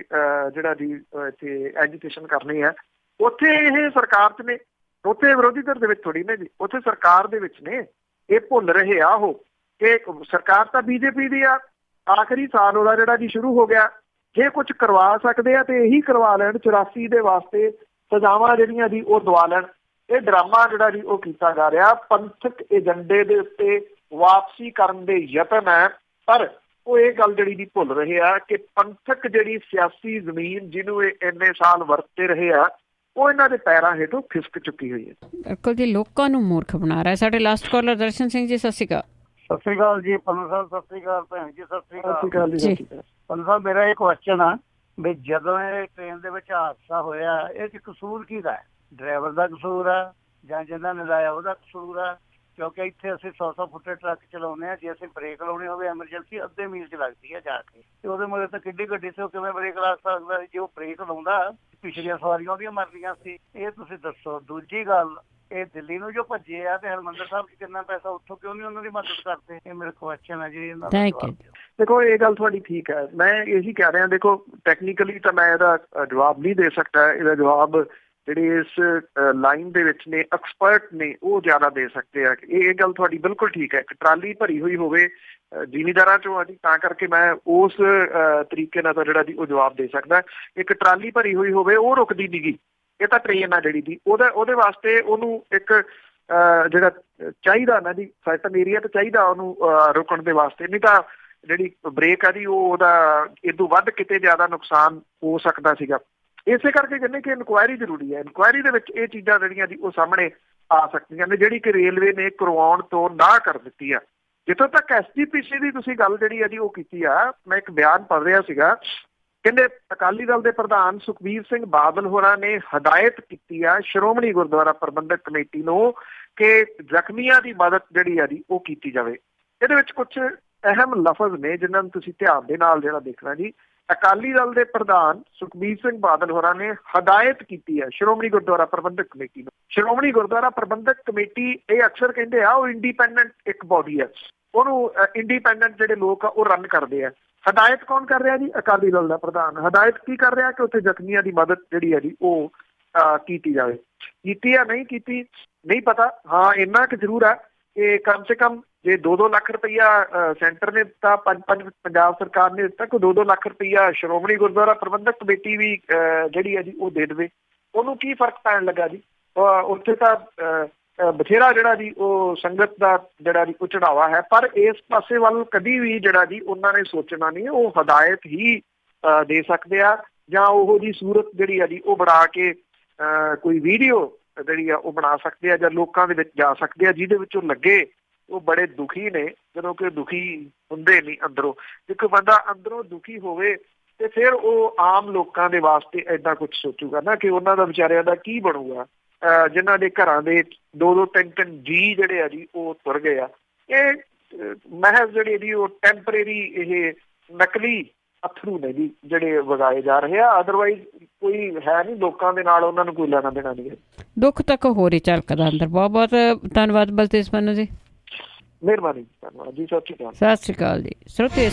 ਜਿਹੜਾ ਜੀ ਇੱਥੇ ਐਜੂਕੇਸ਼ਨ ਕਰਨੀ ਹੈ। ਉੱਥੇ ਇਹ ਸਰਕਾਰ 'ਚ ਨੇ, ਉੱਥੇ ਵਿਰੋਧੀ ਧਿਰ ਦੇ ਵਿੱਚ ਥੋੜ੍ਹੀ ਨੇ ਜੀ, ਉੱਥੇ ਸਰਕਾਰ ਦੇ ਵਿੱਚ ਨੇ। ਇਹ ਭੁੱਲ ਰਹੇ ਆ ਉਹ ਕਿ ਸਰਕਾਰ ਤਾਂ BJP ਦੀ ਆ। ਆਖਰੀ ਸਾਲ ਉਹਦਾ ਜਿਹੜਾ ਜੀ ਸ਼ੁਰੂ ਹੋ ਗਿਆ। ਜੇ ਕੁਝ ਕਰਵਾ ਸਕਦੇ ਆ ਤੇ ਇਹੀ ਕਰਵਾ ਲੈਣ। 84 ਦੇ ਵਾਸਤੇ ਸਜ਼ਾਵਾਂ ਜਿਹੜੀਆਂ ਜੀ ਉਹ ਦਵਾ ਲੈਣ। ਇਹ ਡਰਾਮਾ ਜਿਹੜਾ ਜੀ ਉਹ ਕੀਤਾ ਜਾ ਰਿਹਾ ਪੰਥਕ ਏਜੰਡੇ ਦੇ ਉੱਤੇ ਵਾਪਸੀ ਕਰਨ ਦੇ ਯਤਨ ਹੈ। ਪਰ ਉਹ ਇਹ ਗੱਲ ਜਿਹੜੀ ਦੀ ਭੁੱਲ ਰਹੇ ਆ ਕਿ ਪੰਥਕ ਜਿਹੜੀ ਸਿਆਸੀ ਜ਼ਮੀਨ ਜਿਹਨੂੰ ਇਹ ਇੰਨੇ ਸਾਲ ਵਰਤੇ ਰਹੇ ਆ, ਉਹ ਇਹਨਾਂ ਦੇ ਪੈਰਾਂ ਹੇਠੋਂ ਖਿਸਕ ਚੁੱਕੀ ਹੋਈ ਹੈ। ਬਿਲਕੁਲ ਜੀ, ਲੋਕਾਂ ਨੂੰ ਮੂਰਖ ਬਣਾ ਰਿਹਾ। ਸਾਡੇ ਲਾਸਟ ਕਾਲਰ ਦਰਸ਼ਨ ਸਿੰਘ ਜੀ, ਸਤਿ ਸ਼੍ਰੀ ਅਕਾਲ। ਸਤਿ ਸ਼੍ਰੀ ਅਕਾਲ ਜੀ ਪੰਨੂ ਸਾਹਿਬ। ਸਤਿ ਸ਼੍ਰੀ ਅਕਾਲ ਭੈਣ ਜੀ। ਸਤਿ ਸ਼੍ਰੀ ਅਕਾਲ ਜੀ। ਪੰਨੂ ਸਾਹਿਬ, ਮੇਰਾ ਇਹ ਕੁਐਸਚਨ ਆ ਵੀ ਜਦੋਂ ਇਹ ਟ੍ਰੇਨ ਦੇ ਵਿੱਚ ਹਾਦਸਾ ਹੋਇਆ, ਇਹ 'ਚ ਕਸੂਰ ਕਿਹਦਾ ਹੈ? ਡਰਾਈਵਰ ਦਾ ਕਸੂਰ ਆ ਜਾਂ ਜਿਹਨਾਂ ਨੇ ਲਾਇਆ ਉਹਦਾ ਕਸੂਰ ਆ? ਕਿਉਂਕਿ ਇੱਥੇ ਅਸੀਂ 100 ਫੁੱਟੇ ਟਰੱਕ ਚਲਾਉਂਦੇ ਹਾਂ, ਜੇ ਅਸੀਂ ਬ੍ਰੇਕ ਲਾਉਣੀ ਹੋਵੇ ਐਮਰਜੈਂਸੀ ਅੱਧੇ ਮੀਲ 'ਚ ਲੱਗਦੀ ਹੈ ਜਾ ਕੇ, ਤੇ ਉਹਦੇ ਮਗਰ ਤਾਂ ਕਿੱਡੀ ਗੱਡੀ ਸੀ, ਉਹ ਕਿਵੇਂ ਬ੍ਰੇਕ ਲਾ ਸਕਦਾ? ਜੇ ਉਹ ਬ੍ਰੇਕ ਲਾਉਂਦਾ ਪਿਛਲੀਆਂ ਸਵਾਰੀਆਂ ਉਹਦੀਆਂ ਮਰਦੀਆਂ ਸੀ। ਇਹ ਤੁਸੀਂ ਦੱਸੋ। ਦੂਜੀ ਗੱਲ, ਇਹ ਦਿੱਲੀ ਨੂੰ ਜੋ ਭੱਜੇ ਆ ਤੇ ਹਰਿਮੰਦਰ ਸਾਹਿਬ 'ਚ ਕਿੰਨਾ ਪੈਸਾ, ਉੱਥੋਂ ਕਿਉਂ ਨਹੀਂ ਉਹਨਾਂ ਦੀ ਮਦਦ ਕਰਦੇ? ਇਹ ਮੇਰੇ ਕੁਐਸਚਨ ਹੈ ਜੀ। ਦੇਖੋ, ਇਹ ਗੱਲ ਤੁਹਾਡੀ ਠੀਕ ਹੈ। ਮੈਂ ਇਹੀ ਕਹਿ ਰਿਹਾ, ਦੇਖੋ ਟੈਕਨੀਕਲੀ ਤਾਂ ਮੈਂ ਇਹਦਾ ਜਵਾਬ ਨਹੀਂ ਦੇ ਸਕਦਾ। ਇਹਦਾ ਜਵਾਬ ਜਿਹੜੇ ਇਸ ਲਾਈਨ ਦੇ ਵਿੱਚ ਨੇ ਐਕਸਪਰਟ ਨੇ ਉਹ ਜ਼ਿਆਦਾ ਦੇ ਸਕਦੇ ਆ। ਇਹ ਗੱਲ ਤੁਹਾਡੀ ਬਿਲਕੁਲ ਠੀਕ ਹੈ। ਇੱਕ ਟਰਾਲੀ ਭਰੀ ਹੋਈ ਹੋਵੇ ਜ਼ਿਮੀਂਦਾਰਾਂ ਚੋਂ ਅਸੀਂ, ਤਾਂ ਕਰਕੇ ਮੈਂ ਉਸ ਤਰੀਕੇ ਨਾਲ ਤਾਂ ਜਿਹੜਾ ਜੀ ਉਹ ਜਵਾਬ ਦੇ ਸਕਦਾ। ਇੱਕ ਟਰਾਲੀ ਭਰੀ ਹੋਈ ਹੋਵੇ, ਉਹ ਰੁਕਦੀ ਨੀ ਗੀ। ਇਹ ਤਾਂ ਟ੍ਰੇਨ ਆ ਜਿਹੜੀ ਦੀ, ਉਹਦੇ ਵਾਸਤੇ ਉਹਨੂੰ ਇੱਕ ਜਿਹੜਾ ਚਾਹੀਦਾ ਨਾ ਜੀ ਸਰਟਨ ਏਰੀਆ ਤੇ ਚਾਹੀਦਾ ਉਹਨੂੰ ਰੁਕਣ ਦੇ ਵਾਸਤੇ। ਨਹੀਂ ਤਾਂ ਜਿਹੜੀ ਬ੍ਰੇਕ ਆ ਜੀ ਉਹਦਾ ਇਦੋਂ ਵੱਧ ਕਿਤੇ ਜ਼ਿਆਦਾ ਨੁਕਸਾਨ ਹੋ ਸਕਦਾ ਸੀਗਾ। ਇਸੇ ਕਰਕੇ ਕਹਿੰਦੇ ਕਿ ਇਨਕੁਆਇਰੀ ਜ਼ਰੂਰੀ ਹੈ। ਇਨਕੁਆਇਰੀ ਦੇ ਵਿੱਚ ਇਹ ਚੀਜ਼ਾਂ ਜਿਹੜੀਆਂ ਜੀ ਉਹ ਸਾਹਮਣੇ ਆ ਸਕਦੀਆਂ ਨੇ, ਜਿਹੜੀ ਕਿ ਰੇਲਵੇ ਨੇ ਕਰਵਾਉਣ ਤੋਂ ਨਾਂਹ ਕਰ ਦਿੱਤੀ ਆ। ਜਿੱਥੋਂ ਤੱਕ SGPC ਦੀ ਤੁਸੀਂ ਗੱਲ ਜਿਹੜੀ ਆ ਜੀ ਉਹ ਕੀਤੀ ਆ, ਮੈਂ ਇੱਕ ਬਿਆਨ ਪੜ੍ਹ ਰਿਹਾ ਸੀਗਾ, ਕਹਿੰਦੇ ਅਕਾਲੀ ਦਲ ਦੇ ਪ੍ਰਧਾਨ ਸੁਖਬੀਰ ਸਿੰਘ ਬਾਦਲ ਹੋਰਾਂ ਨੇ ਹਦਾਇਤ ਕੀਤੀ ਆ ਸ਼੍ਰੋਮਣੀ ਗੁਰਦੁਆਰਾ ਪ੍ਰਬੰਧਕ ਕਮੇਟੀ ਨੂੰ ਕਿ ਜ਼ਖਮੀਆਂ ਦੀ ਮਦਦ ਜਿਹੜੀ ਆ ਜੀ ਉਹ ਕੀਤੀ ਜਾਵੇ। ਇਹਦੇ ਵਿੱਚ ਕੁਝ ਅਹਿਮ ਲਫ਼ਜ਼ ਨੇ ਜਿਨ੍ਹਾਂ ਨੂੰ ਤੁਸੀਂ ਧਿਆਨ ਦੇ ਨਾਲ ਜਿਹੜਾ ਦੇਖਣਾ ਜੀ। ਅਕਾਲੀ ਦਲ ਦੇ ਪ੍ਰਧਾਨ ਸੁਖਬੀਰ ਸਿੰਘ ਬਾਦਲ ਹੋਰਾਂ ਨੇ ਹਦਾਇਤ ਕੀਤੀ ਹੈ ਸ਼੍ਰੋਮਣੀ ਗੁਰਦੁਆਰਾ ਪ੍ਰਬੰਧਕ ਕਮੇਟੀ ਨੂੰ। ਸ਼੍ਰੋਮਣੀ ਗੁਰਦੁਆਰਾ ਪ੍ਰਬੰਧਕ ਕਮੇਟੀ ਇਹ ਅਕਸਰ ਕਹਿੰਦੇ ਆ ਉਹ ਇੰਡੀਪੈਂਡੈਂਟ ਇੱਕ ਬੋਡੀ ਹੈ, ਉਹਨੂੰ ਇੰਡੀਪੈਂਡੈਂਟ ਜਿਹੜੇ ਲੋਕ ਆ ਉਹ ਰਨ ਕਰਦੇ ਆ। ਹਦਾਇਤ ਕੌਣ ਕਰ ਰਿਹਾ ਜੀ? ਅਕਾਲੀ ਦਲ ਦਾ ਪ੍ਰਧਾਨ। ਹਦਾਇਤ ਕੀ ਕਰ ਰਿਹਾ ਕਿ ਉੱਥੇ ਜ਼ਖਮੀਆਂ ਦੀ ਮਦਦ ਜਿਹੜੀ ਹੈ ਜੀ ਉਹ ਕੀਤੀ ਜਾਵੇ। ਕੀਤੀ ਆ ਨਹੀਂ ਕੀਤੀ ਨਹੀਂ ਪਤਾ। ਹਾਂ, ਇੰਨਾ ਕੁ ਜ਼ਰੂਰ ਆ ਕਿ ਕਮ ਸੇ ਕਮ ਜੇ 2-2 ਲੱਖ ਰੁਪਈਆ ਸੈਂਟਰ ਨੇ ਦਿੱਤਾ, 5 ਪੰਜਾਬ ਸਰਕਾਰ ਨੇ ਦਿੱਤਾ, ਕੋਈ 2-2 ਲੱਖ ਰੁਪਈਆ ਸ਼੍ਰੋਮਣੀ ਗੁਰਦੁਆਰਾ ਪ੍ਰਬੰਧਕ ਕਮੇਟੀ ਵੀ ਜਿਹੜੀ ਹੈ ਜੀ ਉਹ ਦੇ ਦੇਵੇ। ਉਹਨੂੰ ਕੀ ਫਰਕ ਪੈਣ ਲੱਗਾ ਜੀ? ਉੱਥੇ ਤਾਂ ਬਥੇਰਾ ਜਿਹੜਾ ਜੀ ਉਹ ਸੰਗਤ ਦਾ ਜਿਹੜਾ ਜੀ ਉਹ ਚੜਾਵਾ ਹੈ। ਪਰ ਇਸ ਪਾਸੇ ਵੱਲ ਕਦੀ ਵੀ ਜਿਹੜਾ ਜੀ ਉਹਨਾਂ ਨੇ ਸੋਚਣਾ ਨਹੀਂ। ਉਹ ਹਦਾਇਤ ਹੀ ਦੇ ਸਕਦੇ ਆ ਜਾਂ ਉਹੋ ਜੀ ਸੂਰਤ ਜਿਹੜੀ ਆ ਜੀ ਉਹ ਬਣਾ ਕੇ ਕੋਈ ਵੀਡੀਓ ਜਿਹੜੀ ਆ ਉਹ ਬਣਾ ਸਕਦੇ ਆ ਜਾਂ ਲੋਕਾਂ ਦੇ ਵਿੱਚ ਜਾ ਸਕਦੇ ਆ, ਜਿਹਦੇ ਵਿੱਚ ਉਹ ਲੱਗੇ ਉਹ ਬੜੇ ਦੁਖੀ ਨੇ, ਜਦੋਂ ਕਿ ਦੁਖੀ ਹੁੰਦੇ ਨਹੀਂ ਅੰਦਰੋਂ। ਜੇ ਕੋਈ ਬੰਦਾ ਅੰਦਰੋਂ ਦੁਖੀ ਹੋਵੇ ਤੇ ਫਿਰ ਉਹ ਆਮ ਲੋਕਾਂ ਦੇ ਵਾਸਤੇ ਏਦਾਂ ਕੁਝ ਸੋਚੂਗਾ ਨਾ ਕਿ ਉਹਨਾਂ ਦਾ ਵਿਚਾਰਿਆਂ ਦਾ ਕੀ ਬਣੂਗਾ, ਜਿਨ੍ਹਾਂ ਦੇ ਘਰਾਂ ਦੇ 2-2 3-3 ਜੀ ਜਿਹੜੇ ਆ ਜੀ ਉਹ ਤੁਰ ਗਏ ਆ। ਇਹ ਮਹਿਜ਼ ਜਿਹੜੇ ਜੀ ਉਹ ਟੈਂਪਰੇਰੀ ਇਹ ਨਕਲੀ ਅਥਰੂ ਨੇ ਜੀ ਜਿਹੜੇ ਵਗਾਏ ਜਾ ਰਹੇ ਆ, ਅਦਰਵਾਈਜ਼ ਕੋਈ ਹੈ ਨਹੀਂ ਲੋਕਾਂ ਦੇ ਨਾਲ, ਉਹਨਾਂ ਨੂੰ ਕੋਈ ਲੈਣਾ ਦੇਣਾ ਨਹੀਂ ਹੈ। ਦੁੱਖ ਤੱਕ ਹੋਰ ਹੀ ਝਲਕਦਾ ਅੰਦਰ। ਬਹੁਤ ਬਹੁਤ ਧੰਨਵਾਦ ਬਲਤੇਜ ਪੰਨੂ ਜੀ। ਮਿਹਰਬਾਨੀ, ਧੰਨਵਾਦ ਜੀ, ਸਤਿ ਸ਼੍ਰੀ ਅਕਾਲ। ਸਤਿ ਸ਼੍ਰੀ ਅਕਾਲ ਜੀ। ਸਰੋਤੇ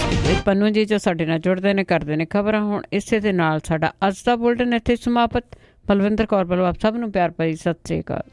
ਪੰਨੂ ਜੀ ਜੋ ਸਾਡੇ ਨਾਲ ਜੁੜਦੇ ਨੇ, ਕਰਦੇ ਨੇ ਖਬਰਾਂ। ਹੁਣ ਇਸੇ ਦੇ ਨਾਲ ਸਾਡਾ ਅੱਜ ਦਾ ਬੁਲਟਨ ਇੱਥੇ ਸਮਾਪਤ। ਬਲਵਿੰਦਰ ਕੌਰ ਵੱਲੋਂ ਆਪ ਸਭ ਨੂੰ ਪਿਆਰ ਭਰੀ ਸਤਿ ਸ਼੍ਰੀ ਅਕਾਲ।